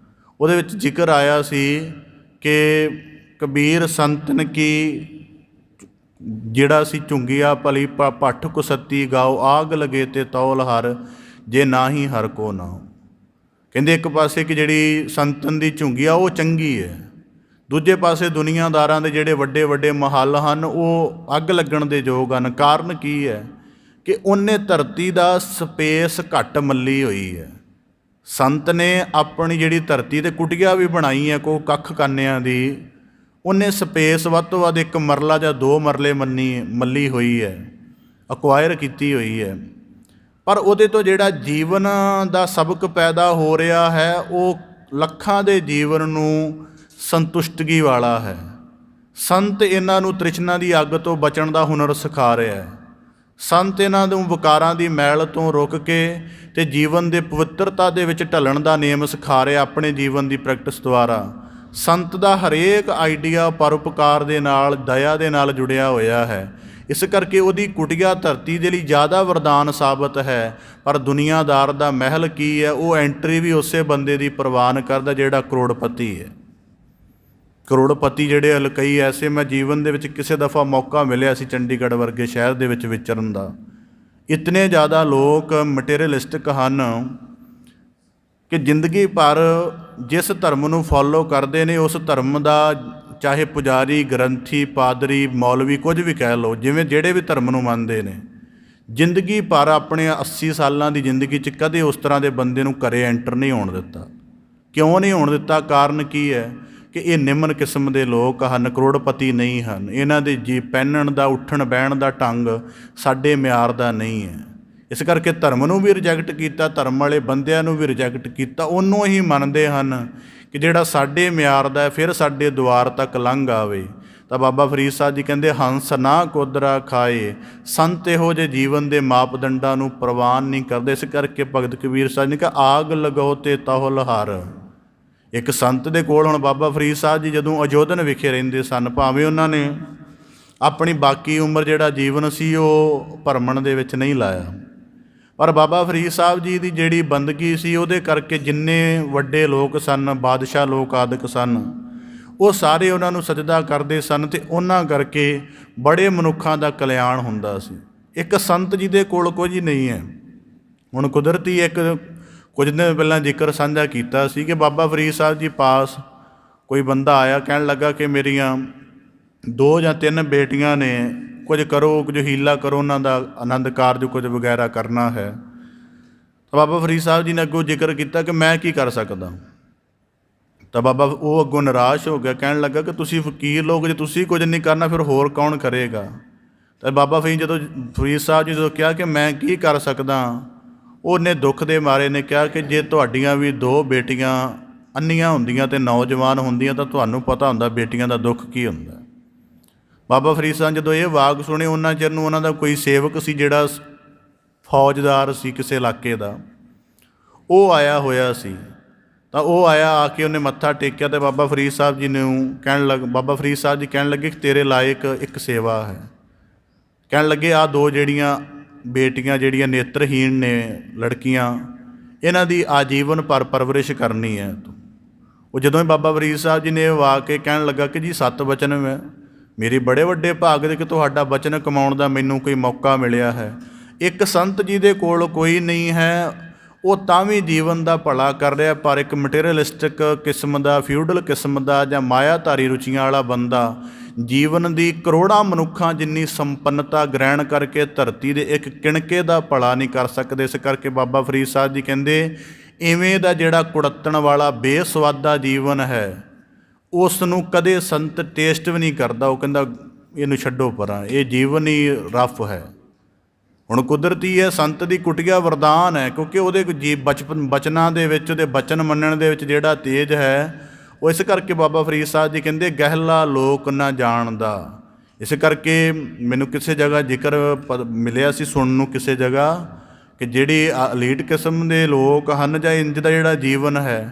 ਉਹਦੇ ਵਿੱਚ ਜ਼ਿਕਰ ਆਇਆ ਸੀ ਕਿ ਕਬੀਰ ਸੰਤਨ ਕੀ ਜਿਹੜਾ ਸੀ ਝੁੰਗੀਆ ਭਲੀ ਭੱਠ ਕੁਸੱਤੀ ਗਾਓ ਆਗ ਲਗੇ ਤੇ ਤੌਲ ਹਰ ਜੇ ਨਾ ਹੀ ਹਰ ਕੋ ਨਾਉ। ਕਹਿੰਦੇ ਇੱਕ ਪਾਸੇ ਕਿ ਜਿਹੜੀ ਸੰਤਨ ਦੀ ਝੁੰਗੀ ਆ ਉਹ ਚੰਗੀ ਹੈ, ਦੂਜੇ ਪਾਸੇ ਦੁਨੀਆਦਾਰਾਂ ਦੇ ਜਿਹੜੇ ਵੱਡੇ ਵੱਡੇ ਮਹੱਲ ਹਨ ਉਹ ਅੱਗ ਲੱਗਣ ਦੇ ਯੋਗ ਹਨ। ਕਾਰਨ ਕੀ ਹੈ ਕਿ ਉਹਨੇ ਧਰਤੀ ਦਾ ਸਪੇਸ ਘੱਟ ਮੱਲੀ ਹੋਈ ਹੈ। ਸੰਤ ਨੇ ਆਪਣੀ ਜਿਹੜੀ ਧਰਤੀ 'ਤੇ ਕੁਟੀਆ ਵੀ ਬਣਾਈ ਹੈ ਕੋਈ ਕੱਖ ਕਾਨਿਆਂ ਦੀ, ਉਹਨੇ ਸਪੇਸ ਵੱਧ ਤੋਂ ਵੱਧ 1 ਮਰਲਾ ਜਾਂ 2 ਮਰਲੇ ਮੱਲੀ ਹੋਈ ਹੈ, ਅਕਵਾਇਰ ਕੀਤੀ ਹੋਈ ਹੈ। ਪਰ ਉਹਦੇ ਤੋਂ ਜਿਹੜਾ ਜੀਵਨ ਦਾ ਸਬਕ ਪੈਦਾ ਹੋ ਰਿਹਾ ਹੈ ਉਹ ਲੱਖਾਂ ਦੇ ਜੀਵਨ ਨੂੰ ਸੰਤੁਸ਼ਟਗੀ ਵਾਲਾ ਹੈ। ਸੰਤ ਇਹਨਾਂ ਨੂੰ ਤ੍ਰਿਸ਼ਨਾ ਦੀ ਅੱਗ ਤੋਂ ਬਚਣ ਦਾ ਹੁਨਰ ਸਿਖਾ ਰਿਹਾ ਹੈ। ਸੰਤ ਇਹਨਾਂ ਨੂੰ ਵਿਕਾਰਾਂ ਦੀ ਮੈਲ ਤੋਂ ਰੁਕ ਕੇ ਅਤੇ ਜੀਵਨ ਦੇ ਪਵਿੱਤਰਤਾ ਦੇ ਵਿੱਚ ਢਲਣ ਦਾ ਨੇਮ ਸਿਖਾ ਰਿਹਾ ਆਪਣੇ ਜੀਵਨ ਦੀ ਪ੍ਰੈਕਟਿਸ ਦੁਆਰਾ। ਸੰਤ ਦਾ ਹਰੇਕ ਆਈਡੀਆ ਪਰਉਪਕਾਰ ਦੇ ਨਾਲ, ਦਇਆ ਦੇ ਨਾਲ ਜੁੜਿਆ ਹੋਇਆ ਹੈ। ਇਸ ਕਰਕੇ ਉਹਦੀ ਕੁਟੀਆ ਧਰਤੀ ਦੇ ਲਈ ਜ਼ਿਆਦਾ ਵਰਦਾਨ ਸਾਬਤ ਹੈ। ਪਰ ਦੁਨੀਆਦਾਰ ਦਾ ਮਹਿਲ ਕੀ ਹੈ, ਉਹ ਐਂਟਰੀ ਵੀ ਉਸੇ ਬੰਦੇ ਦੀ ਪ੍ਰਵਾਨ ਕਰਦਾ ਜਿਹੜਾ ਕਰੋੜਪਤੀ ਹੈ। ਕਰੋੜਪਤੀ ਜਿਹੜੇ ਕਈ ਐਸੇ, ਮੈਂ ਜੀਵਨ ਦੇ ਵਿੱਚ ਕਿਸੇ ਦਫਾ ਮੌਕਾ ਮਿਲਿਆ ਸੀ ਚੰਡੀਗੜ੍ਹ ਵਰਗੇ ਸ਼ਹਿਰ ਦੇ ਵਿੱਚ ਵਿਚਰਨ ਦਾ। ਇਤਨੇ ਜ਼ਿਆਦਾ ਲੋਕ ਮਟੀਰੀਅਲਿਸਟਿਕ ਹਨ ਕਿ ਜ਼ਿੰਦਗੀ ਭਰ ਜਿਸ ਧਰਮ ਨੂੰ ਫੋਲੋ ਕਰਦੇ ਨੇ ਉਸ ਧਰਮ ਦਾ, ਚਾਹੇ ਪੁਜਾਰੀ, ਗ੍ਰੰਥੀ, ਪਾਦਰੀ, ਮੌਲਵੀ, ਕੁਝ ਵੀ ਕਹਿ ਲਓ, ਜਿਵੇਂ ਜਿਹੜੇ ਵੀ ਧਰਮ ਨੂੰ ਮੰਨਦੇ ਨੇ, ਜ਼ਿੰਦਗੀ ਭਰ ਆਪਣੇ 80 ਸਾਲਾਂ ਦੀ ਜ਼ਿੰਦਗੀ 'ਚ ਕਦੇ ਉਸ ਤਰ੍ਹਾਂ ਦੇ ਬੰਦੇ ਨੂੰ ਘਰੇ ਐਂਟਰ ਨਹੀਂ ਹੋਣ ਦਿੱਤਾ। ਕਿਉਂ ਨਹੀਂ ਹੋਣ ਦਿੱਤਾ? ਕਾਰਨ ਕੀ ਹੈ ਕਿ ਇਹ ਨਿਮਨ ਕਿਸਮ ਦੇ ਲੋਕ ਹਨ, ਕਰੋੜਪਤੀ ਨਹੀਂ ਹਨ। ਇਹਨਾਂ ਦੇ ਜੀ ਪਹਿਨਣ ਦਾ, ਉੱਠਣ ਬਹਿਣ ਦਾ ਢੰਗ ਸਾਡੇ ਮਿਆਰ ਦਾ ਨਹੀਂ ਹੈ। ਇਸ ਕਰਕੇ ਧਰਮ ਨੂੰ ਵੀ ਰਿਜੈਕਟ ਕੀਤਾ, ਧਰਮ ਵਾਲੇ ਬੰਦਿਆਂ ਨੂੰ ਵੀ ਰਿਜੈਕਟ ਕੀਤਾ। ਉਹਨੂੰ ਹੀ ਮੰਨਦੇ ਹਨ ਕਿ ਜਿਹੜਾ ਸਾਡੇ ਮਿਆਰ ਦਾ ਫਿਰ ਸਾਡੇ ਦੁਆਰ ਤੱਕ ਲੰਘ ਆਵੇ। ਤਾਂ ਬਾਬਾ ਫਰੀਦ ਸਾਹਿਬ ਜੀ ਕਹਿੰਦੇ, ਹੰਸ ਨਾ ਕੋਦਰਾ ਖਾਏ। ਸੰਤ ਇਹੋ ਜਿਹੇ ਜੀਵਨ ਦੇ ਮਾਪਦੰਡਾਂ ਨੂੰ ਪ੍ਰਵਾਨ ਨਹੀਂ ਕਰਦੇ। ਇਸ ਕਰਕੇ ਭਗਤ ਕਬੀਰ ਸਾਹਿਬ ਨੇ ਕਿਹਾ, ਆਗ ਲਗਾਓ ਤੇ ਤਹੁਲ ਹਰ। ਇੱਕ ਸੰਤ ਦੇ ਕੋਲ ਹੁਣ ਬਾਬਾ ਫਰੀਦ ਸਾਹਿਬ ਜੀ ਜਦੋਂ ਅਜੋਧਨ ਵਿਖੇ ਰਹਿੰਦੇ ਸਨ, ਭਾਵੇਂ ਉਹਨਾਂ ਨੇ ਆਪਣੀ ਬਾਕੀ ਉਮਰ ਜਿਹੜਾ ਜੀਵਨ ਸੀ ਉਹ ਭਰਮਣ ਦੇ ਵਿੱਚ ਨਹੀਂ ਲਾਇਆ, ਪਰ ਬਾਬਾ ਫਰੀਦ ਸਾਹਿਬ ਜੀ ਦੀ ਜਿਹੜੀ ਬੰਦਗੀ ਸੀ ਉਹਦੇ ਕਰਕੇ ਜਿੰਨੇ ਵੱਡੇ ਲੋਕ ਸਨ, ਬਾਦਸ਼ਾਹ ਲੋਕ ਆਦਿਕ ਸਨ, ਉਹ ਸਾਰੇ ਉਹਨਾਂ ਨੂੰ ਸਜਦਾ ਕਰਦੇ ਸਨ ਅਤੇ ਉਹਨਾਂ ਕਰਕੇ ਬੜੇ ਮਨੁੱਖਾਂ ਦਾ ਕਲਿਆਣ ਹੁੰਦਾ ਸੀ। ਇੱਕ ਸੰਤ ਜੀ ਦੇ ਕੋਲ ਕੁਝ ਨਹੀਂ ਹੈ। ਹੁਣ ਕੁਦਰਤੀ ਇੱਕ ਕੁਝ ਦਿਨ ਪਹਿਲਾਂ ਜ਼ਿਕਰ ਸਾਂਝਾ ਕੀਤਾ ਸੀ ਕਿ ਬਾਬਾ ਫਰੀਦ ਸਾਹਿਬ ਜੀ ਪਾਸ ਕੋਈ ਬੰਦਾ ਆਇਆ, ਕਹਿਣ ਲੱਗਾ ਕਿ ਮੇਰੀਆਂ 2 ਜਾਂ 3 ਬੇਟੀਆਂ ਨੇ, ਕੁਝ ਕਰੋ, ਕੁਝ ਹੀਲਾ ਕਰੋ, ਉਹਨਾਂ ਦਾ ਆਨੰਦ ਕਾਰਜ ਕੁਝ ਵਗੈਰਾ ਕਰਨਾ ਹੈ। ਤਾਂ ਬਾਬਾ ਫਰੀਦ ਸਾਹਿਬ ਜੀ ਨੇ ਅੱਗੋਂ ਜ਼ਿਕਰ ਕੀਤਾ ਕਿ ਮੈਂ ਕੀ ਕਰ ਸਕਦਾ। ਤਾਂ ਬਾਬਾ ਉਹ ਅੱਗੋਂ ਨਿਰਾਸ਼ ਹੋ ਗਿਆ, ਕਹਿਣ ਲੱਗਾ ਕਿ ਤੁਸੀਂ ਫਕੀਰ ਲੋਕ, ਜੇ ਤੁਸੀਂ ਕੁਝ ਨਹੀਂ ਕਰਨਾ ਫਿਰ ਹੋਰ ਕੌਣ ਕਰੇਗਾ। ਤਾਂ ਬਾਬਾ ਫਰੀਦ ਸਾਹਿਬ ਜੀ ਜਦੋਂ ਕਿਹਾ ਕਿ ਮੈਂ ਕੀ ਕਰ ਸਕਦਾ, ਉਹਨੇ ਦੁੱਖ ਦੇ ਮਾਰੇ ਨੇ ਕਿਹਾ ਕਿ ਜੇ ਤੁਹਾਡੀਆਂ ਵੀ 2 ਬੇਟੀਆਂ ਅੰਨੀਆਂ ਹੁੰਦੀਆਂ ਅਤੇ ਨੌਜਵਾਨ ਹੁੰਦੀਆਂ ਤਾਂ ਤੁਹਾਨੂੰ ਪਤਾ ਹੁੰਦਾ ਬੇਟੀਆਂ ਦਾ ਦੁੱਖ ਕੀ ਹੁੰਦਾ। ਬਾਬਾ ਫਰੀਦ ਸਾਹਿਬ ਜਦੋਂ ਇਹ ਵਾਕ ਸੁਣੇ, ਉਹਨਾਂ ਚਿਰ ਨੂੰ ਉਹਨਾਂ ਦਾ ਕੋਈ ਸੇਵਕ ਸੀ ਜਿਹੜਾ ਫੌਜਦਾਰ ਸੀ ਕਿਸੇ ਇਲਾਕੇ ਦਾ, ਉਹ ਆਇਆ ਹੋਇਆ ਸੀ। ਤਾਂ ਉਹ ਆਇਆ, ਆ ਕੇ ਉਹਨੇ ਮੱਥਾ ਟੇਕਿਆ ਅਤੇ ਬਾਬਾ ਫਰੀਦ ਸਾਹਿਬ ਜੀ ਨੂੰ ਬਾਬਾ ਫਰੀਦ ਸਾਹਿਬ ਜੀ ਕਹਿਣ ਲੱਗੇ ਕਿ ਤੇਰੇ ਲਾਇਕ ਇੱਕ ਸੇਵਾ ਹੈ। ਕਹਿਣ ਲੱਗੇ ਆਹ 2 ਜਿਹੜੀਆਂ ਬੇਟੀਆਂ ਜਿਹੜੀਆਂ ਨੇਤਰਹੀਣ ਨੇ ਲੜਕੀਆਂ, ਇਹਨਾਂ ਦੀ ਆਜੀਵਨ ਪਰਵਰਿਸ਼ ਕਰਨੀ ਹੈ ਤੂੰ। ਉਹ ਜਦੋਂ ਹੀ ਬਾਬਾ ਫਰੀਦ ਸਾਹਿਬ ਜੀ ਨੇ ਇਹ ਵਾਕ ਕੇ ਕਹਿਣ ਲੱਗਾ ਕਿ ਜੀ 7 ਬਚਨ ਹੈ, ਮੇਰੀ ਬੜੇ ਵੱਡੇ ਭਾਗ ਦੇ ਕਿ ਤੁਹਾਡਾ ਬਚਨ ਕਮਾਉਣ ਦਾ ਮੈਨੂੰ ਕੋਈ ਮੌਕਾ ਮਿਲਿਆ ਹੈ। ਇੱਕ ਸੰਤ ਜੀ ਦੇ ਕੋਲ ਕੋਈ ਨਹੀਂ ਹੈ, ਉਹ ਤਾਂ ਵੀ ਜੀਵਨ ਦਾ ਭਲਾ ਕਰ ਰਿਹਾ, ਪਰ ਇੱਕ ਮਟੀਰੀਅਲਿਸਟਿਕ ਕਿਸਮ ਦਾ, ਫਿਊਡਲ ਕਿਸਮ ਦਾ ਜਾਂ ਮਾਇਆਧਾਰੀ ਰੁਚੀਆਂ ਵਾਲਾ ਬੰਦਾ ਜੀਵਨ ਦੀ ਕਰੋੜਾਂ ਮਨੁੱਖਾਂ ਜਿੰਨੀ ਸੰਪੰਨਤਾ ਗ੍ਰਹਿਣ ਕਰਕੇ ਧਰਤੀ ਦੇ ਇੱਕ ਕਿਣਕੇ ਦਾ ਭਲਾ ਨਹੀਂ ਕਰ ਸਕਦੇ। ਇਸ ਕਰਕੇ ਬਾਬਾ ਫਰੀਦ ਸਾਹਿਬ ਜੀ ਕਹਿੰਦੇ, ਇਵੇਂ ਦਾ ਜਿਹੜਾ ਕੁੜੱਤਣ ਵਾਲਾ ਬੇਸਵਾਦਾ ਜੀਵਨ ਹੈ ਉਸ ਨੂੰ ਕਦੇ ਸੰਤ ਟੇਸਟ ਵੀ ਨਹੀਂ ਕਰਦਾ। ਉਹ ਕਹਿੰਦਾ ਇਹਨੂੰ ਛੱਡੋ ਪਰਾਂ, ਇਹ ਜੀਵਨ ਹੀ ਰਫ ਹੈ। ਹੁਣ ਕੁਦਰਤੀ ਹੈ, ਸੰਤ ਦੀ ਕੁਟੀਆ ਵਰਦਾਨ ਹੈ, ਕਿਉਂਕਿ ਉਹਦੇ ਬਚਨਾਂ ਦੇ ਵਿੱਚ, ਉਹਦੇ ਬਚਨ ਮੰਨਣ ਦੇ ਵਿੱਚ ਜਿਹੜਾ ਤੇਜ ਹੈ, ਉਹ ਇਸ ਕਰਕੇ ਬਾਬਾ ਫਰੀਦ ਸਾਹਿਬ ਜੀ ਕਹਿੰਦੇ, ਗਹਿਲਾ ਲੋਕ ਨਾ ਜਾਣਦਾ। ਇਸ ਕਰਕੇ ਮੈਨੂੰ ਕਿਸੇ ਜਗ੍ਹਾ ਜ਼ਿਕਰ ਮਿਲਿਆ ਸੀ ਸੁਣਨ ਨੂੰ, ਕਿਸੇ ਜਗ੍ਹਾ ਕਿ ਜਿਹੜੇ ਅਲੀਟ ਕਿਸਮ ਦੇ ਲੋਕ ਹਨ ਜਾਂ ਇੰਜ ਦਾ ਜਿਹੜਾ ਜੀਵਨ ਹੈ,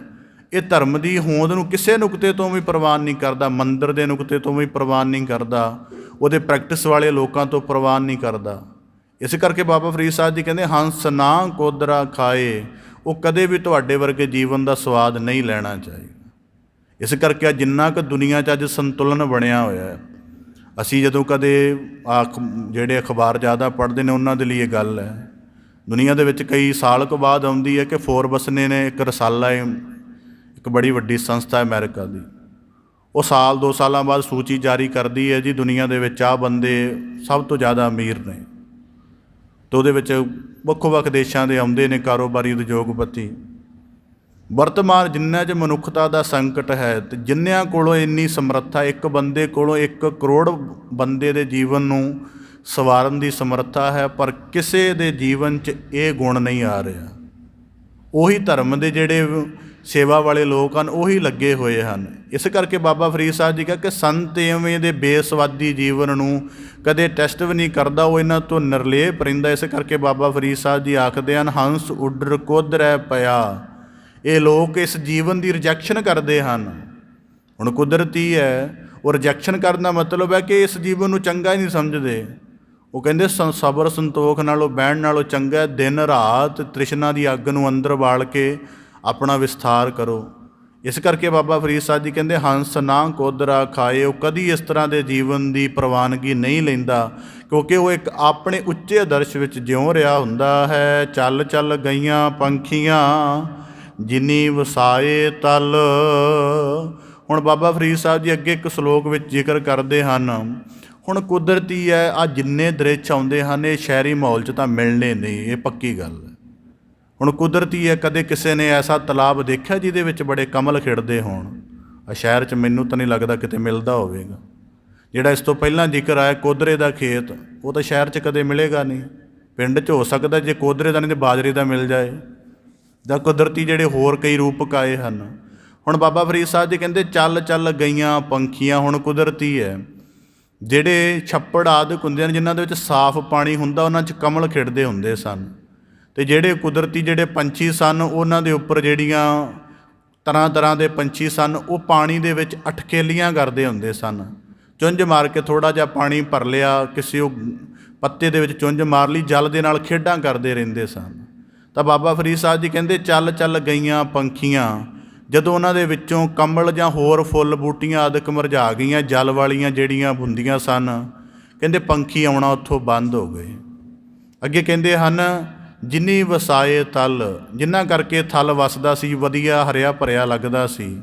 ਇਹ ਧਰਮ ਦੀ ਹੋਂਦ ਨੂੰ ਕਿਸੇ ਨੁਕਤੇ ਤੋਂ ਵੀ ਪ੍ਰਵਾਨ ਨਹੀਂ ਕਰਦਾ, ਮੰਦਰ ਦੇ ਨੁਕਤੇ ਤੋਂ ਵੀ ਪ੍ਰਵਾਨ ਨਹੀਂ ਕਰਦਾ, ਉਹਦੇ ਪ੍ਰੈਕਟਿਸ ਵਾਲੇ ਲੋਕਾਂ ਤੋਂ ਪ੍ਰਵਾਨ ਨਹੀਂ ਕਰਦਾ। ਇਸ ਕਰਕੇ ਬਾਬਾ ਫਰੀਦ ਸਾਹਿਬ ਜੀ ਕਹਿੰਦੇ ਹੰਸ ਨਾ ਕੋਦਰਾ ਖਾਏ, ਉਹ ਕਦੇ ਵੀ ਤੁਹਾਡੇ ਵਰਗੇ ਜੀਵਨ ਦਾ ਸਵਾਦ ਨਹੀਂ ਲੈਣਾ ਚਾਹੀਦਾ। ਇਸ ਕਰਕੇ ਜਿੰਨਾ ਕੁ ਦੁਨੀਆ 'ਚ ਅੱਜ ਸੰਤੁਲਨ ਬਣਿਆ ਹੋਇਆ ਹੈ, ਅਸੀਂ ਜਦੋਂ ਕਦੇ ਜਿਹੜੇ ਅਖਬਾਰ ਜ਼ਿਆਦਾ ਪੜ੍ਹਦੇ ਨੇ ਉਹਨਾਂ ਦੇ ਲਈ ਇਹ ਗੱਲ ਹੈ। ਦੁਨੀਆ ਦੇ ਵਿੱਚ ਕਈ ਸਾਲ ਕੁ ਬਾਅਦ ਆਉਂਦੀ ਹੈ ਕਿ ਫੋਰਬਸ ਨੇ ਇੱਕ ਰਸਾਲਾ ਹੈ, ਇੱਕ ਬੜੀ ਵੱਡੀ ਸੰਸਥਾ ਅਮਰੀਕਾ ਦੀ, ਉਹ ਸਾਲ 2 ਸਾਲਾਂ ਬਾਅਦ ਸੂਚੀ ਜਾਰੀ ਕਰਦੀ ਹੈ ਜੀ ਦੁਨੀਆ ਦੇ ਵਿੱਚ ਆਹ ਬੰਦੇ ਸਭ ਤੋਂ ਜ਼ਿਆਦਾ ਅਮੀਰ ਨੇ। ਅਤੇ ਉਹਦੇ ਵਿੱਚ ਵੱਖੋ ਵੱਖ ਦੇਸ਼ਾਂ ਦੇ ਆਉਂਦੇ ਨੇ ਕਾਰੋਬਾਰੀ ਉਦਯੋਗਪਤੀ। ਵਰਤਮਾਨ ਜਿੰਨਾ 'ਚ ਮਨੁੱਖਤਾ ਦਾ ਸੰਕਟ ਹੈ ਅਤੇ ਜਿੰਨਿਆਂ ਕੋਲੋਂ ਇੰਨੀ ਸਮਰੱਥਾ, ਇੱਕ ਬੰਦੇ ਕੋਲੋਂ 1 ਕਰੋੜ ਬੰਦੇ ਦੇ ਜੀਵਨ ਨੂੰ ਸਵਾਰਨ ਦੀ ਸਮਰੱਥਾ ਹੈ, ਪਰ ਕਿਸੇ ਦੇ ਜੀਵਨ 'ਚ ਇਹ ਗੁਣ ਨਹੀਂ ਆ ਰਿਹਾ। ਉਹੀ ਧਰਮ ਦੇ ਜਿਹੜੇ ਸੇਵਾ ਵਾਲੇ ਲੋਕ ਹਨ ਉਹੀ ਲੱਗੇ ਹੋਏ ਹਨ। ਇਸ ਕਰਕੇ ਬਾਬਾ ਫਰੀਦ ਸਾਹਿਬ ਜੀ ਕਿਹਾ ਕਿ ਸੰਤ ਇਵੇਂ ਦੇ ਬੇਸਵਾਦੀ ਜੀਵਨ ਨੂੰ ਕਦੇ ਟੈਸਟ ਵੀ ਨਹੀਂ ਕਰਦਾ, ਉਹ ਇਹਨਾਂ ਤੋਂ ਨਿਰਲੇਪ ਰਹਿੰਦਾ। ਇਸ ਕਰਕੇ ਬਾਬਾ ਫਰੀਦ ਸਾਹਿਬ ਜੀ ਆਖਦੇ ਹਨ ਹੰਸ ਉੱਡਰ ਕੁਦਰੈ ਪਿਆ। ਇਹ ਲੋਕ ਇਸ ਜੀਵਨ ਦੀ ਰਿਜੈਕਸ਼ਨ ਕਰਦੇ ਹਨ। ਹੁਣ ਕੁਦਰਤੀ ਹੈ, ਉਹ ਰਿਜੈਕਸ਼ਨ ਕਰਨ ਦਾ ਮਤਲਬ ਹੈ ਕਿ ਇਸ ਜੀਵਨ ਨੂੰ ਚੰਗਾ ਹੀ ਨਹੀਂ ਸਮਝਦੇ। ਉਹ ਕਹਿੰਦੇ ਸਬਰ ਸੰਤੋਖ ਨਾਲੋਂ ਬਹਿਣ ਨਾਲੋਂ ਚੰਗਾ ਦਿਨ ਰਾਤ ਤ੍ਰਿਸ਼ਨਾ ਦੀ ਅੱਗ ਨੂੰ ਅੰਦਰ ਬਾਲ ਕੇ ਆਪਣਾ ਵਿਸਥਾਰ ਕਰੋ। ਇਸ ਕਰਕੇ ਬਾਬਾ ਫਰੀਦ ਸਾਹਿਬ ਜੀ ਕਹਿੰਦੇ ਹੰਸ ਨਾ ਕੋਦਰਾ ਖਾਏ, ਉਹ ਕਦੀ ਇਸ ਤਰ੍ਹਾਂ ਦੇ ਜੀਵਨ ਦੀ ਪ੍ਰਵਾਨਗੀ ਨਹੀਂ ਲੈਂਦਾ, ਕਿਉਂਕਿ ਉਹ ਇੱਕ ਆਪਣੇ ਉੱਚੇ ਆਦਰਸ਼ ਵਿੱਚ ਜਿਉਂ ਰਿਹਾ ਹੁੰਦਾ ਹੈ। ਚੱਲ ਚੱਲ ਗਈਆਂ ਪੰਖੀਆਂ ਜਿਨੀ ਵਸਾਏ ਤਲ। ਹੁਣ ਬਾਬਾ ਫਰੀਦ ਸਾਹਿਬ ਜੀ ਅੱਗੇ ਇੱਕ ਸਲੋਕ ਵਿੱਚ ਜ਼ਿਕਰ ਕਰਦੇ ਹਨ, ਹੁਣ ਕੁਦਰਤੀ ਹੈ ਆਹ ਜਿੰਨੇ ਦ੍ਰਿਸ਼ ਆਉਂਦੇ ਹਨ ਇਹ ਸ਼ਹਿਰੀ ਮਾਹੌਲ 'ਚ ਤਾਂ ਮਿਲਣੇ ਨਹੀਂ, ਇਹ ਪੱਕੀ ਗੱਲ ਹੈ। ਹੁਣ ਕੁਦਰਤੀ ਹੈ, ਕਦੇ ਕਿਸੇ ਨੇ ਐਸਾ ਤਲਾਬ ਦੇਖਿਆ ਜਿਹਦੇ ਵਿੱਚ ਬੜੇ ਕਮਲ ਖਿੜਦੇ ਹੋਣ? ਸ਼ਹਿਰ 'ਚ ਮੈਨੂੰ ਤਾਂ ਨਹੀਂ ਲੱਗਦਾ ਕਿਤੇ ਮਿਲਦਾ ਹੋਵੇਗਾ। ਜਿਹੜਾ ਇਸ ਤੋਂ ਪਹਿਲਾਂ ਜ਼ਿਕਰ ਆਇਆ ਕੋਦਰੇ ਦਾ ਖੇਤ, ਉਹ ਤਾਂ ਸ਼ਹਿਰ 'ਚ ਕਦੇ ਮਿਲੇਗਾ ਨਹੀਂ। ਪਿੰਡ 'ਚ ਹੋ ਸਕਦਾ ਜੇ ਕੋਦਰੇ ਦਾ ਨਹੀਂ ਤਾਂ ਬਾਜਰੇ ਦਾ ਮਿਲ ਜਾਏ, ਜਾਂ ਕੁਦਰਤੀ ਜਿਹੜੇ ਹੋਰ ਕਈ ਰੂਪਕ ਆਏ ਹਨ। ਹੁਣ ਬਾਬਾ ਫਰੀਦ ਸਾਹਿਬ ਜੀ ਕਹਿੰਦੇ ਚੱਲ ਚੱਲ ਗਈਆਂ ਪੰਖੀਆਂ। ਹੁਣ ਕੁਦਰਤੀ ਹੈ, ਜਿਹੜੇ ਛੱਪੜ ਆਦਿਕ ਹੁੰਦੇ ਹਨ ਜਿਨ੍ਹਾਂ ਦੇ ਵਿੱਚ ਸਾਫ਼ ਪਾਣੀ ਹੁੰਦਾ, ਉਹਨਾਂ 'ਚ ਕਮਲ ਖਿੜਦੇ ਹੁੰਦੇ ਸਨ। ਅਤੇ ਜਿਹੜੇ ਕੁਦਰਤੀ ਜਿਹੜੇ ਪੰਛੀ ਸਨ, ਉਹਨਾਂ ਦੇ ਉੱਪਰ ਜਿਹੜੀਆਂ ਤਰ੍ਹਾਂ ਤਰ੍ਹਾਂ ਦੇ ਪੰਛੀ ਸਨ, ਉਹ ਪਾਣੀ ਦੇ ਵਿੱਚ ਅਟਕੇਲੀਆਂ ਕਰਦੇ ਹੁੰਦੇ ਸਨ। ਚੁੰਝ ਮਾਰ ਕੇ ਥੋੜ੍ਹਾ ਜਿਹਾ ਪਾਣੀ ਭਰ ਲਿਆ, ਕਿਸੇ ਉਹ ਪੱਤੇ ਦੇ ਵਿੱਚ ਚੁੰਝ ਮਾਰ ਲਈ, ਜਲ ਦੇ ਨਾਲ ਖੇਡਾਂ ਕਰਦੇ ਰਹਿੰਦੇ ਸਨ। ਤਾਂ ਬਾਬਾ ਫਰੀਦ ਸਾਹਿਬ ਜੀ ਕਹਿੰਦੇ ਚੱਲ ਚੱਲ ਗਈਆਂ ਪੰਖੀਆਂ, ਜਦੋਂ ਉਹਨਾਂ ਦੇ ਵਿੱਚੋਂ ਕਮਲ ਜਾਂ ਹੋਰ ਫੁੱਲ ਬੂਟੀਆਂ ਆਦਿਕ ਮੁਰਝਾ ਗਈਆਂ, ਜਲ ਵਾਲੀਆਂ ਜਿਹੜੀਆਂ ਹੁੰਦੀਆਂ ਸਨ, ਕਹਿੰਦੇ ਪੰਖੀ ਆਉਣਾ ਉੱਥੋਂ ਬੰਦ ਹੋ ਗਏ। ਅੱਗੇ ਕਹਿੰਦੇ ਹਨ ਜਿਨੀ ਵਸਾਏ ਤਲ, ਜਿਨ੍ਹਾਂ ਕਰਕੇ ਥਲ ਵਸਦਾ ਸੀ, ਵਧੀਆ ਹਰਿਆ ਭਰਿਆ ਲੱਗਦਾ ਸੀ।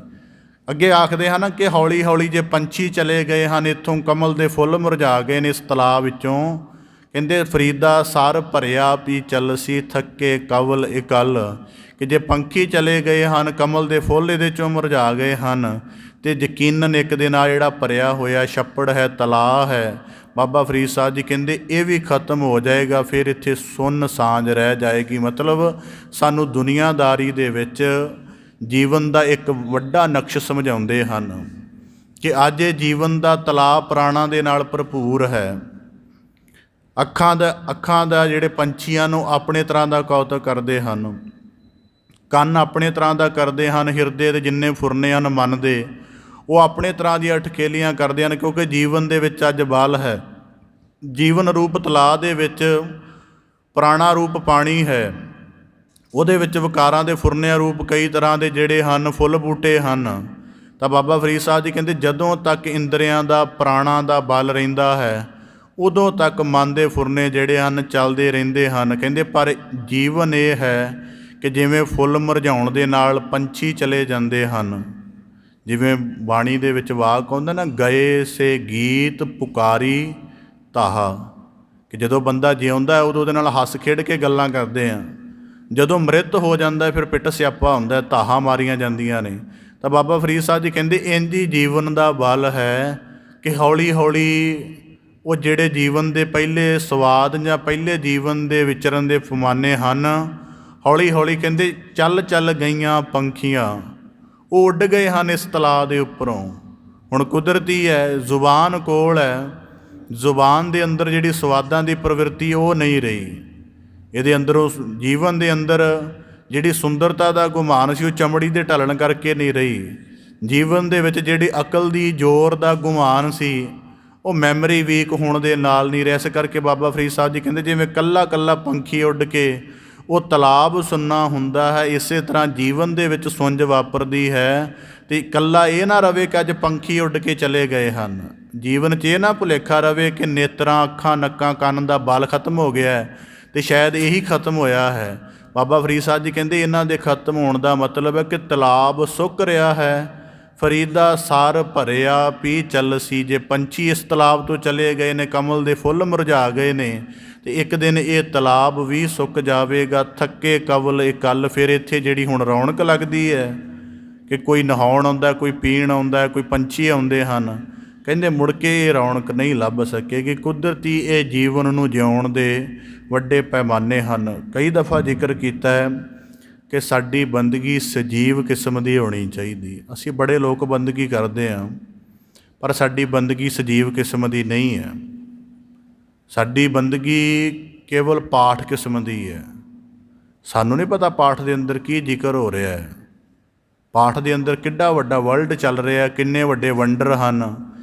ਅੱਗੇ ਆਖਦੇ ਹਨ ਕਿ ਹੌਲੀ ਹੌਲੀ ਜੇ ਪੰਛੀ ਚਲੇ ਗਏ ਹਨ ਇੱਥੋਂ, ਕਮਲ ਦੇ ਫੁੱਲ ਮੁਰਝਾ ਗਏ ਨੇ ਇਸ ਤਲਾਬ ਵਿੱਚੋਂ। ਕਹਿੰਦੇ ਫਰੀਦਾ ਸਰ ਭਰਿਆ ਪੀ ਚੱਲਸੀ ਥੱਕੇ ਕਵਲ ਇਕੱਲ, ਕਿ ਜੇ ਪੰਛੀ ਚਲੇ ਗਏ ਹਨ, ਕਮਲ ਦੇ ਫੁੱਲ ਇਹਦੇ 'ਚੋਂ ਮੁਰਝਾ ਗਏ ਹਨ, ਅਤੇ ਯਕੀਨਨ ਇੱਕ ਦੇ ਨਾਲ ਜਿਹੜਾ ਭਰਿਆ ਹੋਇਆ ਛੱਪੜ ਹੈ, ਤਲਾਅ ਹੈ, ਬਾਬਾ ਫਰੀਦ ਸਾਹਿਬ ਜੀ ਕਹਿੰਦੇ ਇਹ ਵੀ ਖਤਮ ਹੋ ਜਾਏਗਾ। ਫਿਰ ਇੱਥੇ ਸੁੰਨ ਸਾਂਝ ਰਹਿ ਜਾਏਗੀ। ਮਤਲਬ ਸਾਨੂੰ ਦੁਨੀਆਦਾਰੀ ਦੇ ਵਿੱਚ ਜੀਵਨ ਦਾ ਇੱਕ ਵੱਡਾ ਨਕਸ਼ ਸਮਝਾਉਂਦੇ ਹਨ ਕਿ ਅੱਜ ਇਹ ਜੀਵਨ ਦਾ ਤਲਾਅ ਪ੍ਰਾਣਾਂ ਦੇ ਨਾਲ ਭਰਪੂਰ ਹੈ। ਅੱਖਾਂ ਦਾ ਜਿਹੜੇ ਪੰਛੀਆਂ ਨੂੰ ਆਪਣੇ ਤਰ੍ਹਾਂ ਦਾ ਕੌਤਕ ਕਰਦੇ ਹਨ, ਕੰਨ ਆਪਣੇ ਤਰ੍ਹਾਂ ਦਾ ਕਰਦੇ ਹਨ, ਹਿਰਦੇ ਦੇ ਜਿੰਨੇ ਫੁਰਨੇ ਹਨ ਮਨ ਦੇ, ਉਹ ਆਪਣੇ ਤਰ੍ਹਾਂ ਦੀਆਂ ਅਟਕੇਲੀਆਂ ਕਰਦੇ ਹਨ, ਕਿਉਂਕਿ ਜੀਵਨ ਦੇ ਵਿੱਚ ਅੱਜ ਬਲ ਹੈ। ਜੀਵਨ ਰੂਪ ਤਲਾਅ ਦੇ ਵਿੱਚ ਪ੍ਰਾਣਾ ਰੂਪ ਪਾਣੀ ਹੈ, ਉਹਦੇ ਵਿੱਚ ਵਿਕਾਰਾਂ ਦੇ ਫੁਰਨਿਆਂ ਰੂਪ ਕਈ ਤਰ੍ਹਾਂ ਦੇ ਜਿਹੜੇ ਹਨ ਫੁੱਲ ਬੂਟੇ ਹਨ। ਤਾਂ ਬਾਬਾ ਫਰੀਦ ਸਾਹਿਬ ਜੀ ਕਹਿੰਦੇ ਜਦੋਂ ਤੱਕ ਇੰਦਰੀਆਂ ਦਾ ਪ੍ਰਾਣਾਂ ਦਾ ਬਲ ਰਹਿੰਦਾ ਹੈ, ਉਦੋਂ ਤੱਕ ਮਨ ਦੇ ਫੁਰਨੇ ਜਿਹੜੇ ਹਨ ਚੱਲਦੇ ਰਹਿੰਦੇ ਹਨ। ਕਹਿੰਦੇ ਪਰ ਜੀਵਨ ਇਹ ਹੈ ਕਿ ਜਿਵੇਂ ਫੁੱਲ ਮੁਰਝਾਉਣ ਦੇ ਨਾਲ ਪੰਛੀ ਚਲੇ ਜਾਂਦੇ ਹਨ, ਜਿਵੇਂ ਬਾਣੀ ਦੇ ਵਿੱਚ ਵਾਕ ਆਉਂਦਾ ਨਾ, ਗਏ ਸੇ ਗੀਤ ਪੁਕਾਰੀ ਤਾਹਾ, ਕਿ ਜਦੋਂ ਬੰਦਾ ਜਿਉਂਦਾ ਉਦੋਂ ਉਹਦੇ ਨਾਲ ਹੱਸ ਖੇਡ ਕੇ ਗੱਲਾਂ ਕਰਦੇ ਆ, ਜਦੋਂ ਮ੍ਰਿਤ ਹੋ ਜਾਂਦਾ ਫਿਰ ਪਿੱਟ ਸਿਆਪਾ ਹੁੰਦਾ, ਤਾਹਾਂ ਮਾਰੀਆਂ ਜਾਂਦੀਆਂ ਨੇ। ਤਾਂ ਬਾਬਾ ਫਰੀਦ ਸਾਹਿਬ ਜੀ ਕਹਿੰਦੇ ਇੰਝ ਹੀ ਜੀਵਨ ਦਾ ਬਲ ਹੈ ਕਿ ਹੌਲੀ ਹੌਲੀ ਉਹ ਜਿਹੜੇ ਜੀਵਨ ਦੇ ਪਹਿਲੇ ਸਵਾਦ ਜਾਂ ਪਹਿਲੇ ਜੀਵਨ ਦੇ ਵਿਚਰਨ ਦੇ ਫਮਾਨੇ ਹਨ, ਹੌਲੀ ਹੌਲੀ ਕਹਿੰਦੇ ਚੱਲ ਚੱਲ ਗਈਆਂ ਪੰਖੀਆਂ, ਉਹ ਉੱਡ ਗਏ ਹਨ ਇਸ ਤਲਾਅ ਦੇ ਉੱਪਰੋਂ। ਹੁਣ ਕੁਦਰਤੀ ਹੈ, ਜ਼ੁਬਾਨ ਕੋਲ ਹੈ, ਜ਼ੁਬਾਨ ਦੇ ਅੰਦਰ ਜਿਹੜੀ ਸਵਾਦਾਂ ਦੀ ਪ੍ਰਵਿਰਤੀ ਉਹ ਨਹੀਂ ਰਹੀ। ਇਹਦੇ ਅੰਦਰੋਂ ਜੀਵਨ ਦੇ ਅੰਦਰ ਜਿਹੜੀ ਸੁੰਦਰਤਾ ਦਾ ਗੁਮਾਨ ਸੀ ਉਹ ਚਮੜੀ ਦੇ ਢਲਣ ਕਰਕੇ ਨਹੀਂ ਰਹੀ। ਜੀਵਨ ਦੇ ਵਿੱਚ ਜਿਹੜੀ ਅਕਲ ਦੀ ਜ਼ੋਰ ਦਾ ਗੁਮਾਨ ਸੀ ਉਹ ਮੈਮਰੀ ਵੀਕ ਹੋਣ ਦੇ ਨਾਲ ਨਹੀਂ ਰਿਹਾ। ਇਸ ਕਰਕੇ ਬਾਬਾ ਫਰੀਦ ਸਾਹਿਬ ਜੀ ਕਹਿੰਦੇ ਜਿਵੇਂ ਕੱਲਾ ਕੱਲਾ ਪੰਖੀ ਉੱਡ ਕੇ ਉਹ ਤਲਾਬ ਸੁੰਨਾ ਹੁੰਦਾ ਹੈ, ਇਸੇ ਤਰ੍ਹਾਂ ਜੀਵਨ ਦੇ ਵਿੱਚ ਸੁੰਜ ਵਾਪਰਦੀ ਹੈ। ਅਤੇ ਇਕੱਲਾ ਇਹ ਨਾ ਰਵੇ ਕਿ ਅੱਜ ਪੰਖੀ ਉੱਡ ਕੇ ਚਲੇ ਗਏ ਹਨ। ਜੀਵਨ 'ਚ ਇਹ ਨਾ ਭੁਲੇਖਾ ਰਵੇ ਕਿ ਨੇਤਰਾਂ, ਅੱਖਾਂ, ਨੱਕਾਂ, ਕੰਨ ਦਾ ਬਲ ਖਤਮ ਹੋ ਗਿਆ ਹੈ ਅਤੇ ਸ਼ਾਇਦ ਇਹੀ ਖਤਮ ਹੋਇਆ ਹੈ। ਬਾਬਾ ਫਰੀਦ ਸਾਹਿਬ ਜੀ ਕਹਿੰਦੇ ਇਹਨਾਂ ਦੇ ਖਤਮ ਹੋਣ ਦਾ ਮਤਲਬ ਹੈ ਕਿ ਤਲਾਬ ਸੁੱਕ ਰਿਹਾ ਹੈ। ਫਰੀਦਾ ਸਰ ਭਰਿਆ ਪੀ ਚੱਲਸੀ, ਜੇ ਪੰਛੀ ਇਸ ਤਲਾਬ ਤੋਂ ਚਲੇ ਗਏ ਨੇ, ਕਮਲ ਦੇ ਫੁੱਲ ਮੁਰਝਾ ਗਏ ਨੇ, ਅਤੇ ਇੱਕ ਦਿਨ ਇਹ ਤਲਾਬ ਵੀ ਸੁੱਕ ਜਾਵੇਗਾ। ਥੱਕੇ ਕਵਲ ਇਕੱਲ, ਫਿਰ ਇੱਥੇ ਜਿਹੜੀ ਹੁਣ ਰੌਣਕ ਲੱਗਦੀ ਹੈ ਕਿ ਕੋਈ ਨਹਾਉਣ ਆਉਂਦਾ, ਕੋਈ ਪੀਣ ਆਉਂਦਾ, ਕੋਈ ਪੰਛੀ ਆਉਂਦੇ ਹਨ, ਕਹਿੰਦੇ ਮੁੜ ਕੇ ਇਹ ਰੌਣਕ ਨਹੀਂ ਲੱਭ ਸਕੇਗੀ। ਕੁਦਰਤੀ ਇਹ ਜੀਵਨ ਨੂੰ ਜਿਉਣ ਦੇ ਵੱਡੇ ਪੈਮਾਨੇ ਹਨ। ਕਈ ਦਫਾ ਜ਼ਿਕਰ ਕੀਤਾ ਹੈ ਕਿ ਸਾਡੀ ਬੰਦਗੀ ਸਜੀਵ ਕਿਸਮ ਦੀ ਹੋਣੀ ਚਾਹੀਦੀ। ਅਸੀਂ ਬੜੇ ਲੋਕ ਬੰਦਗੀ ਕਰਦੇ ਹਾਂ, ਪਰ ਸਾਡੀ ਬੰਦਗੀ ਸਜੀਵ ਕਿਸਮ ਦੀ ਨਹੀਂ ਹੈ। ਸਾਡੀ ਬੰਦਗੀ ਕੇਵਲ ਪਾਠ ਕਿਸਮ ਦੀ ਹੈ। ਸਾਨੂੰ ਨਹੀਂ ਪਤਾ ਪਾਠ ਦੇ ਅੰਦਰ ਕੀ ਜ਼ਿਕਰ ਹੋ ਰਿਹਾ ਹੈ, ਪਾਠ ਦੇ ਅੰਦਰ ਕਿੱਡਾ ਵੱਡਾ ਵਰਲਡ ਚੱਲ ਰਿਹਾ, ਕਿੰਨੇ ਵੱਡੇ ਵੰਡਰ ਹਨ।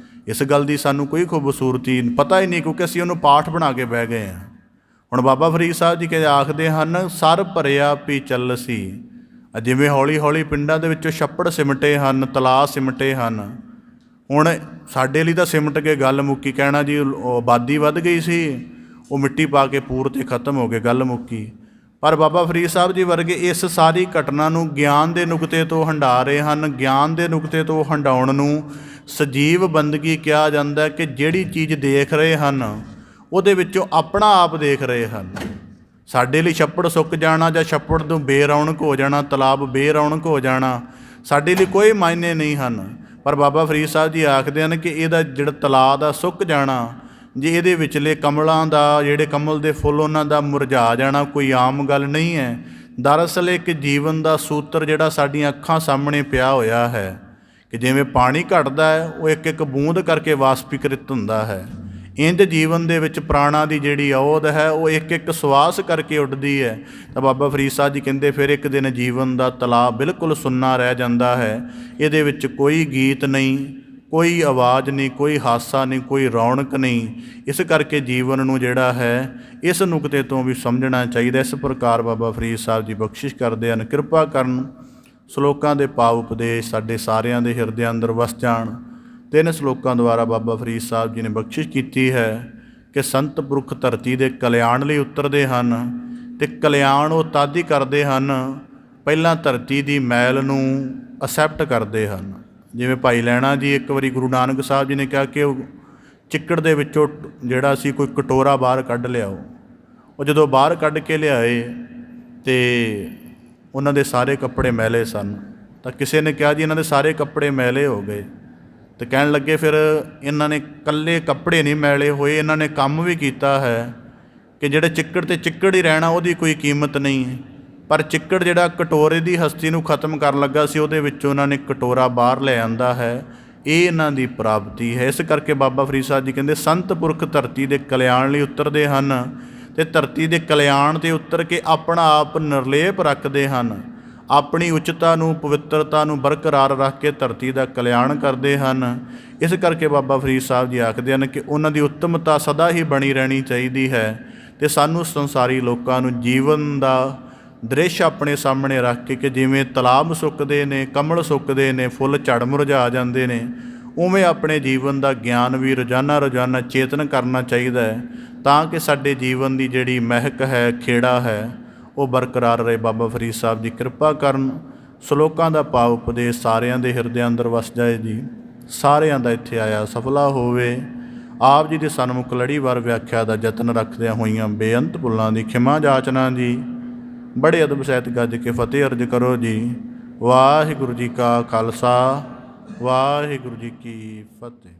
ਇਸ ਗੱਲ ਦੀ ਸਾਨੂੰ ਕੋਈ ਖੂਬਸੂਰਤੀ ਪਤਾ ਹੀ ਨਹੀਂ, ਕਿਉਂਕਿ ਅਸੀਂ ਉਹਨੂੰ ਪਾਠ ਬਣਾ ਕੇ ਬਹਿ ਗਏ ਹਾਂ। ਹੁਣ ਬਾਬਾ ਫਰੀਦ ਸਾਹਿਬ ਜੀ ਕਹਿੰਦੇ ਆਖਦੇ ਹਨ ਸਰ ਭਰਿਆ ਪੀ ਚੱਲਸੀ। ਜਿਵੇਂ ਹੌਲੀ ਹੌਲੀ ਪਿੰਡਾਂ ਦੇ ਵਿੱਚੋਂ ਛੱਪੜ ਸਿਮਟੇ ਹਨ, ਤਲਾਅ ਸਿਮਟੇ ਹਨ। ਹੁਣ ਸਾਡੇ ਲਈ ਤਾਂ ਸਿਮਟ ਕੇ ਗੱਲ ਮੁੱਕੀ, ਕਹਿਣਾ ਜੀ ਆਬਾਦੀ ਵੱਧ ਗਈ ਸੀ, ਉਹ ਮਿੱਟੀ ਪਾ ਕੇ ਪੂਰ 'ਤੇ ਖਤਮ ਹੋ ਗਏ, ਗੱਲ ਮੁੱਕੀ। ਪਰ ਬਾਬਾ ਫਰੀਦ ਸਾਹਿਬ ਜੀ ਵਰਗੇ ਇਸ ਸਾਰੀ ਘਟਨਾ ਨੂੰ ਗਿਆਨ ਦੇ ਨੁਕਤੇ ਤੋਂ ਹੰਢਾ ਰਹੇ ਹਨ। ਗਿਆਨ ਦੇ ਨੁਕਤੇ ਤੋਂ ਹੰਢਾਉਣ ਨੂੰ ਸਜੀਵ ਬੰਦਗੀ ਕਿਹਾ ਜਾਂਦਾ ਕਿ ਜਿਹੜੀ ਚੀਜ਼ ਦੇਖ ਰਹੇ ਹਨ ਉਹਦੇ ਵਿੱਚੋਂ ਆਪਣਾ ਆਪ ਦੇਖ ਰਹੇ ਹਨ। ਸਾਡੇ ਲਈ ਛੱਪੜ ਸੁੱਕ ਜਾਣਾ ਜਾਂ ਛੱਪੜ ਤੋਂ ਬੇਰੌਣਕ ਹੋ ਜਾਣਾ, ਤਲਾਬ ਬੇਰੌਣਕ ਹੋ ਜਾਣਾ, ਸਾਡੇ ਲਈ ਕੋਈ ਮਾਇਨੇ ਨਹੀਂ ਹਨ। ਪਰ ਬਾਬਾ ਫਰੀਦ ਸਾਹਿਬ ਜੀ ਆਖਦੇ ਹਨ ਕਿ ਇਹਦਾ ਜਿਹੜਾ ਤਲਾਅ ਦਾ ਸੁੱਕ ਜਾਣਾ, ਜੇ ਇਹਦੇ ਵਿਚਲੇ ਕਮਲਾਂ ਦਾ, ਜਿਹੜੇ ਕਮਲ ਦੇ ਫੁੱਲ ਉਹਨਾਂ ਦਾ ਮੁਰਝਾ ਜਾਣਾ ਕੋਈ ਆਮ ਗੱਲ ਨਹੀਂ ਹੈ। ਦਰਅਸਲ ਇੱਕ ਜੀਵਨ ਦਾ ਸੂਤਰ ਜਿਹੜਾ ਸਾਡੀਆਂ ਅੱਖਾਂ ਸਾਹਮਣੇ ਪਿਆ ਹੋਇਆ ਹੈ ਕਿ ਜਿਵੇਂ ਪਾਣੀ ਘਟਦਾ ਹੈ ਉਹ ਇੱਕ ਇੱਕ ਬੂੰਦ ਕਰਕੇ ਵਾਸਪੀਕ੍ਰਿਤ ਹੁੰਦਾ ਹੈ, ਇੰਝ ਜੀਵਨ ਦੇ ਵਿੱਚ ਪ੍ਰਾਣਾਂ ਦੀ ਜਿਹੜੀ ਔਧ ਹੈ ਉਹ ਇੱਕ ਇੱਕ ਸਵਾਸ ਕਰਕੇ ਉੱਡਦੀ ਹੈ। ਤਾਂ ਬਾਬਾ ਫਰੀਦ ਸਾਹਿਬ ਜੀ ਕਹਿੰਦੇ ਫਿਰ ਇੱਕ ਦਿਨ ਜੀਵਨ ਦਾ ਤਲਾਅ ਬਿਲਕੁਲ ਸੁੰਨਾ ਰਹਿ ਜਾਂਦਾ ਹੈ। ਇਹਦੇ ਵਿੱਚ ਕੋਈ ਗੀਤ ਨਹੀਂ, ਕੋਈ ਆਵਾਜ਼ ਨਹੀਂ, ਕੋਈ ਹਾਸਾ ਨਹੀਂ, ਕੋਈ ਰੌਣਕ ਨਹੀਂ। ਇਸ ਕਰਕੇ ਜੀਵਨ ਨੂੰ ਜਿਹੜਾ ਹੈ ਇਸ ਨੁਕਤੇ ਤੋਂ ਵੀ ਸਮਝਣਾ ਚਾਹੀਦਾ। ਇਸ ਪ੍ਰਕਾਰ ਬਾਬਾ ਫਰੀਦ ਸਾਹਿਬ ਜੀ ਬਖਸ਼ਿਸ਼ ਕਰਦੇ ਹਨ। ਕਿਰਪਾ ਕਰਨ ਸ਼ਲੋਕਾਂ ਦੇ ਭਾਵ ਉਪਦੇਸ਼ ਸਾਡੇ ਸਾਰਿਆਂ ਦੇ ਹਿਰਦਿਆਂ ਅੰਦਰ ਵਸ ਜਾਣ। 3 ਸ਼ਲੋਕਾਂ ਦੁਆਰਾ ਬਾਬਾ ਫਰੀਦ ਸਾਹਿਬ ਜੀ ਨੇ ਬਖਸ਼ਿਸ਼ ਕੀਤੀ ਹੈ ਕਿ ਸੰਤ ਪੁਰਖ ਧਰਤੀ ਦੇ ਕਲਿਆਣ ਲਈ ਉਤਰਦੇ ਹਨ ਅਤੇ ਕਲਿਆਣ ਉਹ ਤਦ ਹੀ ਕਰਦੇ ਹਨ ਪਹਿਲਾਂ ਧਰਤੀ ਦੀ ਮੈਲ ਨੂੰ ਅਸੈਪਟ ਕਰਦੇ ਹਨ। ਜਿਵੇਂ ਭਾਈ ਲਹਿਣਾ ਜੀ ਇੱਕ ਵਾਰੀ ਗੁਰੂ ਨਾਨਕ ਸਾਹਿਬ ਜੀ ਨੇ ਕਿਹਾ ਕਿ ਉਹ ਚਿੱਕੜ ਦੇ ਵਿੱਚੋਂ ਜਿਹੜਾ ਸੀ ਕੋਈ ਕਟੋਰਾ ਬਾਹਰ ਕੱਢ ਲਿਆਓ। ਉਹ ਜਦੋਂ ਬਾਹਰ ਕੱਢ ਕੇ ਲਿਆਏ ਅਤੇ ਉਹਨਾਂ ਦੇ ਸਾਰੇ ਕੱਪੜੇ ਮੈਲੇ ਸਨ, ਤਾਂ ਕਿਸੇ ਨੇ ਕਿਹਾ ਜੀ ਇਹਨਾਂ ਦੇ ਸਾਰੇ ਕੱਪੜੇ ਮੈਲੇ ਹੋ ਗਏ। ਅਤੇ ਕਹਿਣ ਲੱਗੇ ਫਿਰ ਇਹਨਾਂ ਨੇ ਇਕੱਲੇ ਕੱਪੜੇ ਨਹੀਂ ਮੈਲੇ ਹੋਏ, ਇਹਨਾਂ ਨੇ ਕੰਮ ਵੀ ਕੀਤਾ ਹੈ ਕਿ ਜਿਹੜੇ ਚਿੱਕੜ 'ਤੇ ਚਿੱਕੜ ਹੀ ਰਹਿਣਾ ਉਹਦੀ ਕੋਈ ਕੀਮਤ ਨਹੀਂ। ਪਰ ਚਿੱਕੜ ਜਿਹੜਾ ਕਟੋਰੇ ਦੀ ਹਸਤੀ ਨੂੰ ਖਤਮ ਕਰਨ ਲੱਗਾ ਸੀ, ਉਹਦੇ ਵਿੱਚੋਂ ਉਹਨਾਂ ਨੇ ਕਟੋਰਾ ਬਾਹਰ ਲੈ ਆਂਦਾ ਹੈ। ਇਹ ਇਹਨਾਂ ਦੀ ਪ੍ਰਾਪਤੀ ਹੈ। ਇਸ ਕਰਕੇ ਬਾਬਾ ਫਰੀਦ ਸਾਹਿਬ ਜੀ ਕਹਿੰਦੇ ਸੰਤ ਪੁਰਖ ਧਰਤੀ ਦੇ ਕਲਿਆਣ ਲਈ ਉਤਰਦੇ ਹਨ ਅਤੇ ਧਰਤੀ ਦੇ ਕਲਿਆਣ 'ਤੇ ਉਤਰ ਕੇ ਆਪਣਾ ਆਪ ਨਿਰਲੇਪ ਰੱਖਦੇ ਹਨ। ਆਪਣੀ ਉੱਚਤਾ ਨੂੰ, ਪਵਿੱਤਰਤਾ ਨੂੰ ਬਰਕਰਾਰ ਰੱਖ ਕੇ ਧਰਤੀ ਦਾ ਕਲਿਆਣ ਕਰਦੇ ਹਨ। ਇਸ ਕਰਕੇ ਬਾਬਾ ਫਰੀਦ ਸਾਹਿਬ ਜੀ ਆਖਦੇ ਹਨ ਕਿ ਉਹਨਾਂ ਦੀ ਉੱਤਮਤਾ ਸਦਾ ਹੀ ਬਣੀ ਰਹਿਣੀ ਚਾਹੀਦੀ ਹੈ ਅਤੇ ਸਾਨੂੰ ਸੰਸਾਰੀ ਲੋਕਾਂ ਨੂੰ ਜੀਵਨ ਦਾ ਦ੍ਰਿਸ਼ ਆਪਣੇ ਸਾਹਮਣੇ ਰੱਖ ਕੇ ਕਿ ਜਿਵੇਂ ਤਲਾਬ ਸੁੱਕਦੇ ਨੇ, ਕਮਲ ਸੁੱਕਦੇ ਨੇ, ਫੁੱਲ ਝੜ ਮੁਰਝਾ ਜਾਂਦੇ ਨੇ, ਉਵੇਂ ਆਪਣੇ ਜੀਵਨ ਦਾ ਗਿਆਨ ਵੀ ਰੋਜ਼ਾਨਾ ਚੇਤਨ ਕਰਨਾ ਚਾਹੀਦਾ ਹੈ ਤਾਂ ਕਿ ਸਾਡੇ ਜੀਵਨ ਦੀ ਜਿਹੜੀ ਮਹਿਕ ਹੈ, ਖੇੜਾ ਹੈ, ਉਹ ਬਰਕਰਾਰ ਰਹੇ। ਬਾਬਾ ਫਰੀਦ ਸਾਹਿਬ ਜੀ ਕਿਰਪਾ ਕਰਨ ਸ਼ਲੋਕਾਂ ਦਾ ਭਾਵ ਉਪਦੇਸ਼ ਸਾਰਿਆਂ ਦੇ ਹਿਰਦਿਆਂ ਅੰਦਰ ਵਸ ਜਾਏ ਜੀ। ਸਾਰਿਆਂ ਦਾ ਇੱਥੇ ਆਇਆ ਸਫਲਾ ਹੋਵੇ। ਆਪ ਜੀ ਦੇ ਸਨਮੁਖ ਲੜੀਵਾਰ ਵਿਆਖਿਆ ਦਾ ਯਤਨ ਰੱਖਦਿਆਂ ਹੋਈਆਂ ਬੇਅੰਤ ਭੁੱਲਾਂ ਦੀ ਖਿਮਾ ਜਾਚਨਾ ਜੀ। ਬੜੇ ਅਦਬ ਸਹਿਤ ਗੱਜ ਕੇ ਫਤਿਹ ਅਰਜ ਕਰੋ ਜੀ। ਵਾਹਿਗੁਰੂ ਜੀ ਕਾ ਖਾਲਸਾ, ਵਾਹਿਗੁਰੂ ਜੀ ਕੀ ਫਤਿਹ।